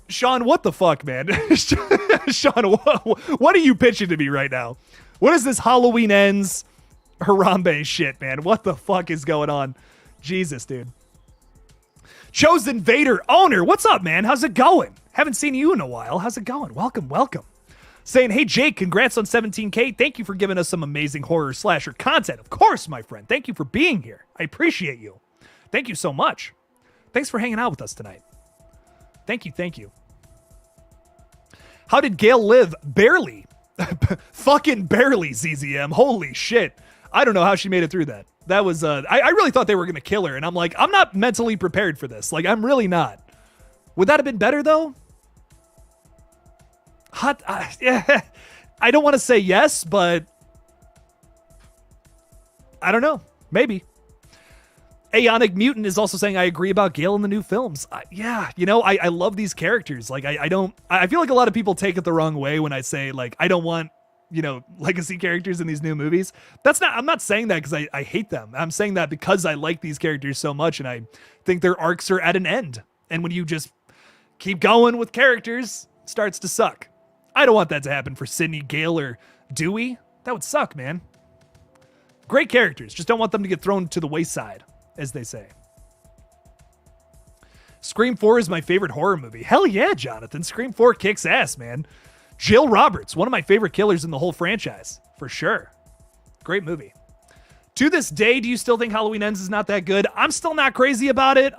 Sean, what the fuck, man? Sean, what are you pitching to me right now? What is this Halloween Ends Harambe shit, man? What the fuck is going on? Jesus, dude. Chosen Vader owner, what's up, man? How's it going? Haven't seen you in a while. How's it going? Welcome. Saying, hey, Jake, congrats on 17K. Thank you for giving us some amazing horror slasher content. Of course, my friend. Thank you for being here. I appreciate you. Thank you so much. Thanks for hanging out with us tonight. Thank you. How did Gail live? Barely. Fucking barely, ZZM. Holy shit. I don't know how she made it through that. That was, I really thought they were going to kill her, and I'm like, I'm not mentally prepared for this. Like, I'm really not. Would that have been better, though? Yeah, I don't want to say yes, but I don't know. Maybe. Aeonic Mutant is also saying, I agree about Gale in the new films. Yeah, you know, I love these characters. Like, I feel like a lot of people take it the wrong way when I say, like, I don't want, you know, legacy characters in these new movies. I'm not saying that because I hate them. I'm saying that because I like these characters so much, and I think their arcs are at an end. And when you just keep going with characters, it starts to suck. I don't want that to happen for Sydney, Gale, or Dewey. That would suck, man. Great characters. Just don't want them to get thrown to the wayside, as they say. Scream 4 is my favorite horror movie. Hell yeah, Jonathan. Scream 4 kicks ass, man. Jill Roberts, one of my favorite killers in the whole franchise, for sure. Great movie. To this day, do you still think Halloween Ends is not that good? I'm still not crazy about it.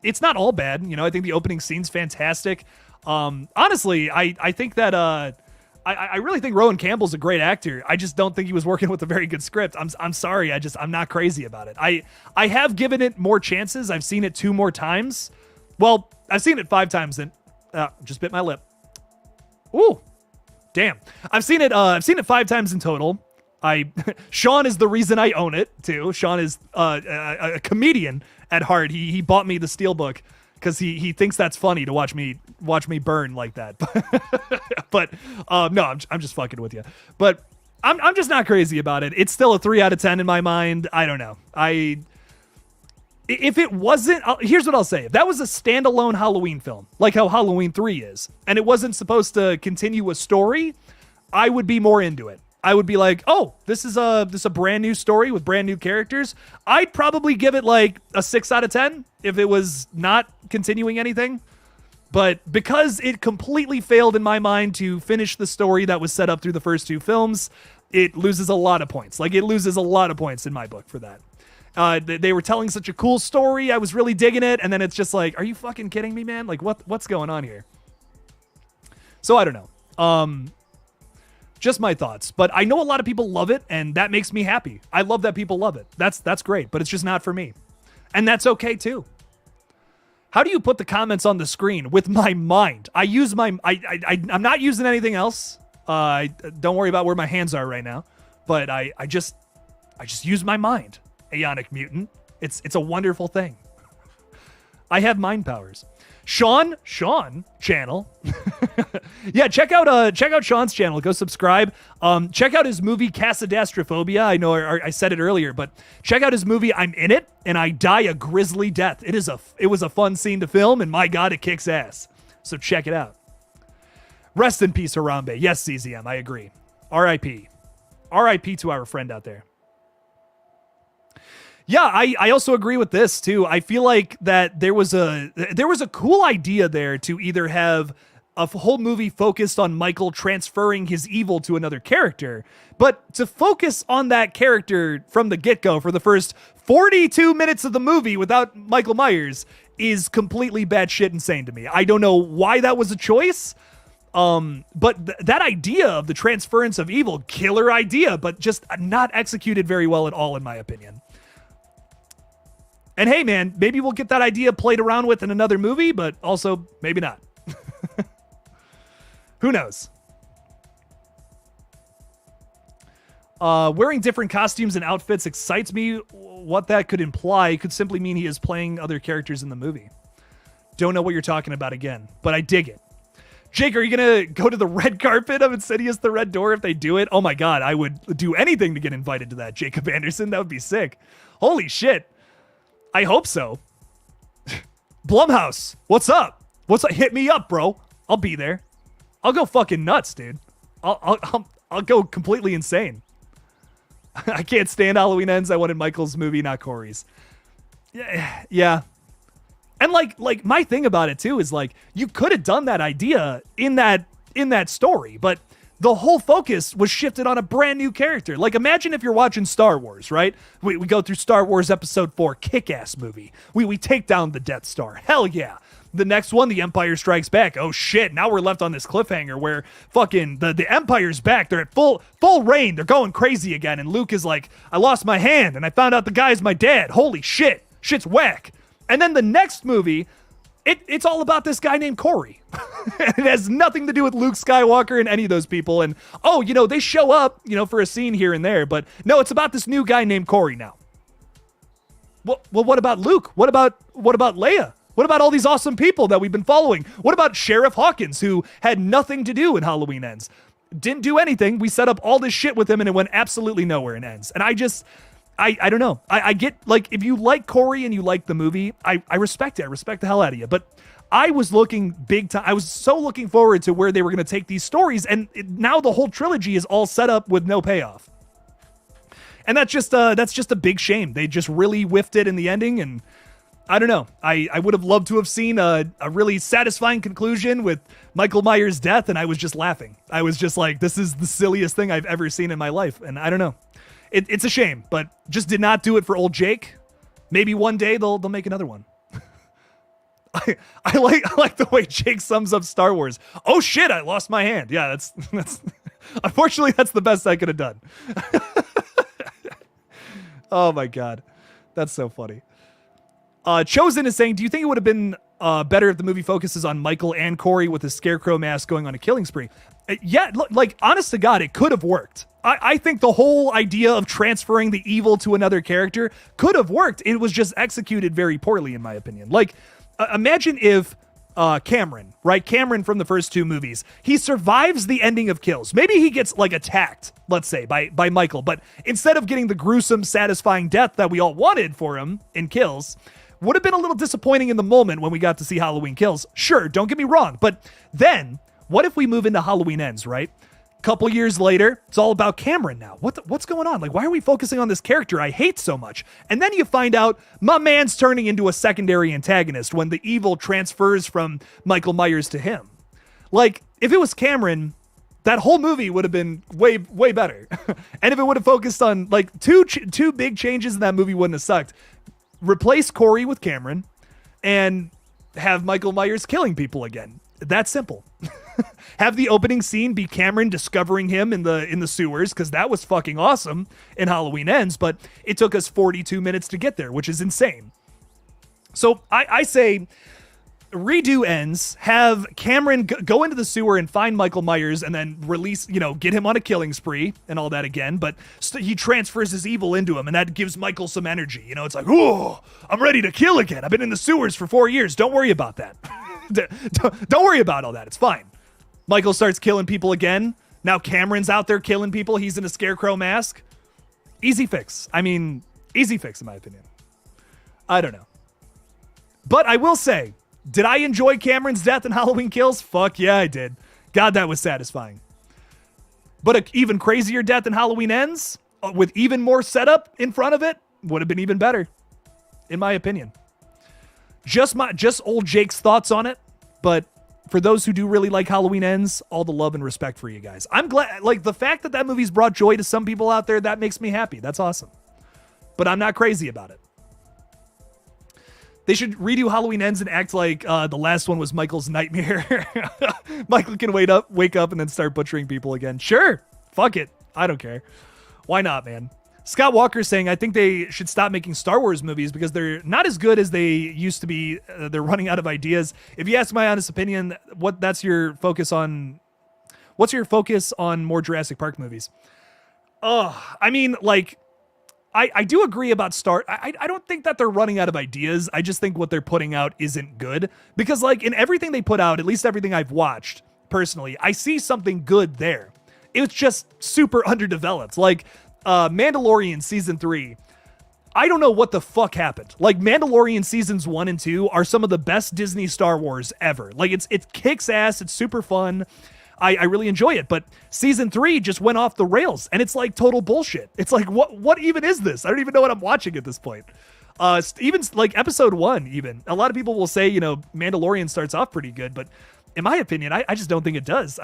It's not all bad. You know, I think the opening scene's fantastic. Honestly, I think that I really think Rowan Campbell's a great actor. I just don't think he was working with a very good script. I'm sorry. I'm not crazy about it. I have given it more chances. I've seen it 2 more times. Well, I've seen it 5 times. Then just bit my lip. Ooh, damn. I've seen it 5 times in total. Sean is the reason I own it too. Sean is a comedian at heart. He bought me the Steelbook because he thinks that's funny to watch me burn like that. But no, I'm just fucking with you. But I'm just not crazy about it. It's still a 3 out of 10 in my mind. I don't know. If it wasn't, here's what I'll say. If that was a standalone Halloween film, like how Halloween 3 is, and it wasn't supposed to continue a story, I would be more into it. I would be like, oh, this is a brand new story with brand new characters. I'd probably give it like a 6 out of 10 if it was not continuing anything. But because it completely failed in my mind to finish the story that was set up through the first 2 films, it loses a lot of points. Like, it loses a lot of points in my book for that. They were telling such a cool story. I was really digging it. And then it's just like, are you fucking kidding me, man? Like, what's going on here? So I don't know. Just my thoughts. But I know a lot of people love it, and that makes me happy. I love that people love it. That's great, but it's just not for me. And that's okay, too. How do you put the comments on the screen? With my mind. I use my... I'm not using anything else. Don't worry about where my hands are right now. But I just use my mind. Aeonic Mutant. It's a wonderful thing. I have mind powers. Sean channel. Yeah, check out Sean's channel. Go subscribe. Check out his movie Casadastrophobia. I know I said it earlier, but check out his movie I'm in it and I die a grisly death. It was a fun scene to film, and my god, it kicks ass. So check it out. Rest in peace, Harambe. Yes, CZM, I agree. R.I.P. R.I.P. to our friend out there. Yeah, I also agree with this too. I feel like that there was a cool idea there to either have a whole movie focused on Michael transferring his evil to another character, but to focus on that character from the get-go for the first 42 minutes of the movie without Michael Myers is completely batshit insane to me. I don't know why that was a choice. But that idea of the transference of evil, killer idea, but just not executed very well at all, in my opinion. And hey, man, maybe we'll get that idea played around with in another movie, but also maybe not. Who knows? Wearing different costumes and outfits excites me. What that could imply could simply mean he is playing other characters in the movie. Don't know what you're talking about again, but I dig it. Jake, are you going to go to the red carpet of Insidious The Red Door if they do it? Oh my God, I would do anything to get invited to that, Jacob Anderson. That would be sick. Holy shit. I hope so. Blumhouse, what's up? Hit me up, bro. I'll be there. I'll go fucking nuts, dude. I'll go completely insane. I can't stand Halloween Ends. I wanted Michael's movie, not Corey's. Yeah. And like my thing about it too is like you could have done that idea in that story, but the whole focus was shifted on a brand new character. Like imagine if you're watching Star Wars, right? We go through Star Wars Episode 4, kick-ass movie. We take down the Death Star. Hell yeah. The next one, The Empire Strikes Back. Oh shit, now we're left on this cliffhanger where fucking the Empire's back. They're at full reign. They're going crazy again. And Luke is like, I lost my hand and I found out the guy's my dad. Holy shit. Shit's whack. And then the next movie, it's all about this guy named Corey. It has nothing to do with Luke Skywalker and any of those people. And, they show up, for a scene here and there. But no, it's about this new guy named Corey now. Well, what about Luke? What about Leia? What about all these awesome people that we've been following? What about Sheriff Hawkins, who had nothing to do in Halloween Ends? Didn't do anything. We set up all this shit with him and it went absolutely nowhere in Ends. And I don't know. I get, like, if you like Corey and you like the movie, I respect it. I respect the hell out of you. But I was looking big time. I was so looking forward to where they were going to take these stories. And now the whole trilogy is all set up with no payoff. And that's just a big shame. They just really whiffed it in the ending. And I don't know. I would have loved to have seen a really satisfying conclusion with Michael Myers' death. And I was just laughing. I was just like, this is the silliest thing I've ever seen in my life. And I don't know. It's a shame, but just did not do it for old Jake. Maybe one day they'll make another one. I like the way Jake sums up Star Wars. Oh shit, I lost my hand. Yeah, that's unfortunately that's the best I could have done. Oh my God. That's so funny. Chosen is saying, do you think it would have been better if the movie focuses on Michael and Corey with a scarecrow mask going on a killing spree? Yeah, like, honest to God, it could have worked. I think the whole idea of transferring the evil to another character could have worked. It was just executed very poorly, in my opinion. Like, imagine if Cameron, right? Cameron from the first two movies, he survives the ending of Kills. Maybe he gets, like, attacked, let's say, by Michael. But instead of getting the gruesome, satisfying death that we all wanted for him in Kills, would have been a little disappointing in the moment when we got to see Halloween Kills. Sure, don't get me wrong. But then, what if we move into Halloween Ends, right? Couple years later, it's all about Cameron now. What's going on? Like, why are we focusing on this character I hate so much? And then you find out my man's turning into a secondary antagonist when the evil transfers from Michael Myers to him. Like, if it was Cameron, That whole movie would have been way better. And if it would have focused on like two big changes in that movie wouldn't have sucked. Replace Corey with Cameron and have Michael Myers killing people again. That's simple. Have the opening scene be Cameron discovering him in the sewers, because that was fucking awesome in Halloween Ends, but it took us 42 minutes to get there, which is insane. So I say redo Ends, have Cameron go into the sewer and find Michael Myers and then release, get him on a killing spree and all that again, but he transfers his evil into him, and that gives Michael some energy. It's like, oh, I'm ready to kill again. I've been in the sewers for 4 years. Don't worry about that. Don't worry about all that. It's fine. Michael starts killing people again. Now Cameron's out there killing people. He's in a scarecrow mask. Easy fix. Easy fix in my opinion. I don't know. But I will say, did I enjoy Cameron's death in Halloween Kills? Fuck yeah, I did. God, that was satisfying. But an even crazier death in Halloween Ends, with even more setup in front of it, would have been even better, in my opinion. Just old Jake's thoughts on it, but for those who do really like Halloween Ends, all the love and respect for you guys. I'm glad, like, the fact that movie's brought joy to some people out there, that makes me happy. That's awesome. But I'm not crazy about it. They should redo Halloween Ends and act like the last one was Michael's nightmare. Michael can wake up and then start butchering people again. Sure. Fuck it. I don't care. Why not, man? Scott Walker saying, I think they should stop making Star Wars movies because they're not as good as they used to be. They're running out of ideas. If you ask my honest opinion, what's your focus on more Jurassic Park movies? I do agree about I don't think that they're running out of ideas. I just think what they're putting out isn't good, because like in everything they put out, at least everything I've watched personally, I see something good there. It's just super underdeveloped. Like Mandalorian season 3. I don't know what the fuck happened. Like Mandalorian seasons 1 and 2 are some of the best Disney Star Wars ever. Like it kicks ass. It's super fun. I really enjoy it, but season 3 just went off the rails, and it's like total bullshit. It's like, what even is this? I don't even know what I'm watching at this point. Even like episode 1, even a lot of people will say, Mandalorian starts off pretty good, but in my opinion, I just don't think it does.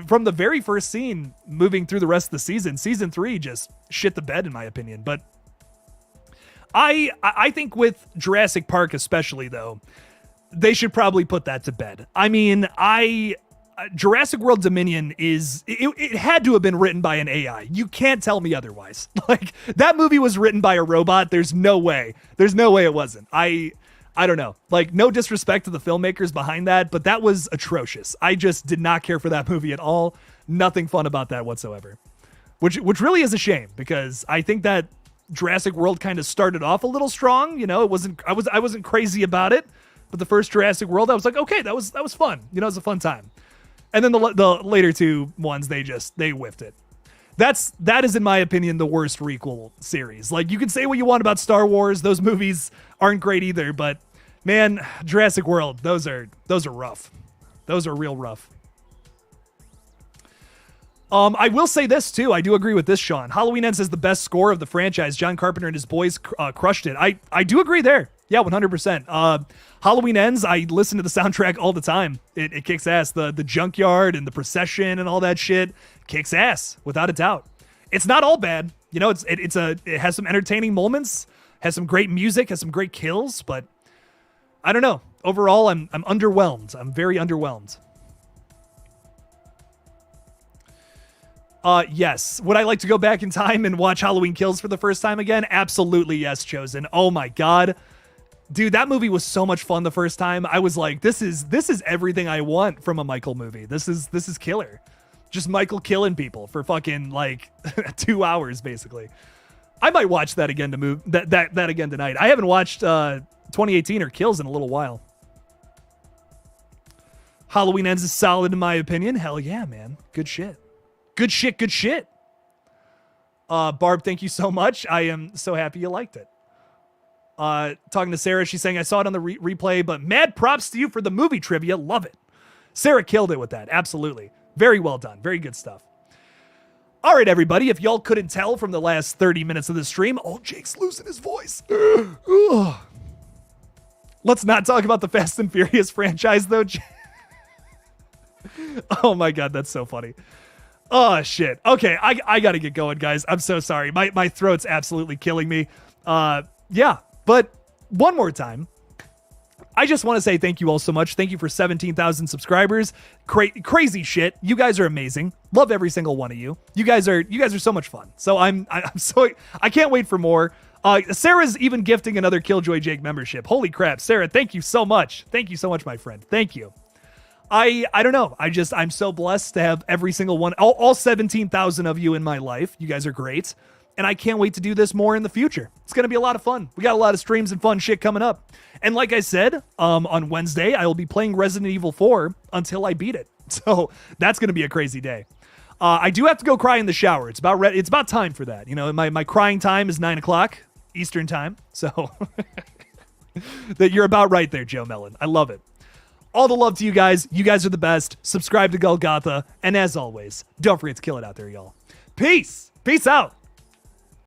From the very first scene moving through the rest of the season 3 just shit the bed in my opinion. But I think with Jurassic Park especially though, they should probably put that to bed. I mean, Jurassic World Dominion it had to have been written by an AI. You can't tell me otherwise. Like that movie was written by a robot. There's no way it wasn't. I don't know. Like no disrespect to the filmmakers behind that, but that was atrocious. I just did not care for that movie at all. Nothing fun about that whatsoever. Which really is a shame, because I think that Jurassic World kind of started off a little strong. I wasn't crazy about it, but the first Jurassic World, I was like, okay, that was fun. It was a fun time. And then the later two ones, they whiffed it. That is, in my opinion, the worst requel series. Like, you can say what you want about Star Wars. Those movies aren't great either, but man, Jurassic World, those are rough. Those are real rough. I will say this too. I do agree with this, Sean. Halloween Ends is the best score of the franchise. John Carpenter and his boys crushed it. I do agree there. Yeah, 100%. Halloween Ends, I listen to the soundtrack all the time. It kicks ass. The junkyard and the procession and all that shit kicks ass, without a doubt. It's not all bad. It has some entertaining moments, has some great music, has some great kills, but I don't know. Overall, I'm underwhelmed. I'm very underwhelmed. Yes. Would I like to go back in time and watch Halloween Kills for the first time again? Absolutely yes, Chosen. Oh my God. Dude, that movie was so much fun the first time. I was like, this is everything I want from a Michael movie. This is killer. Just Michael killing people for fucking like 2 hours, basically. I might watch that again that again tonight. I haven't watched 2018 or Kills in a little while. Halloween Ends is solid in my opinion. Hell yeah, man. Good shit. Good shit. Barb, thank you so much. I am so happy you liked it. Talking to Sarah, she's saying, I saw it on the replay, but mad props to you for the movie trivia. Love it. Sarah killed it with that. Absolutely. Very well done. Very good stuff. All right, everybody. If y'all couldn't tell from the last 30 minutes of the stream, Jake's losing his voice. Let's not talk about the Fast and Furious franchise, though. Oh my God, that's so funny. Oh shit. Okay, I gotta get going, guys. I'm so sorry. My throat's absolutely killing me. Yeah, but one more time, I just want to say thank you all so much. Thank you for 17,000 subscribers. Crazy shit. You guys are amazing. Love every single one of you. You guys are so much fun. So I can't wait for more. Sarah's even gifting another Killjoy Jake membership. Holy crap, Sarah, thank you so much. Thank you so much, my friend. Thank you. I don't know. I'm so blessed to have every single one, all 17,000 of you in my life. You guys are great. And I can't wait to do this more in the future. It's going to be a lot of fun. We got a lot of streams and fun shit coming up. And like I said, on Wednesday, I will be playing Resident Evil 4 until I beat it. So that's going to be a crazy day. I do have to go cry in the shower. It's about time for that. You know, my crying time is 9 o'clock Eastern time. So that you're about right there, Joe Mellon. I love it. All the love to you guys. You guys are the best. Subscribe to GULLGOTHA. And as always, don't forget to kill it out there, y'all. Peace. Peace out.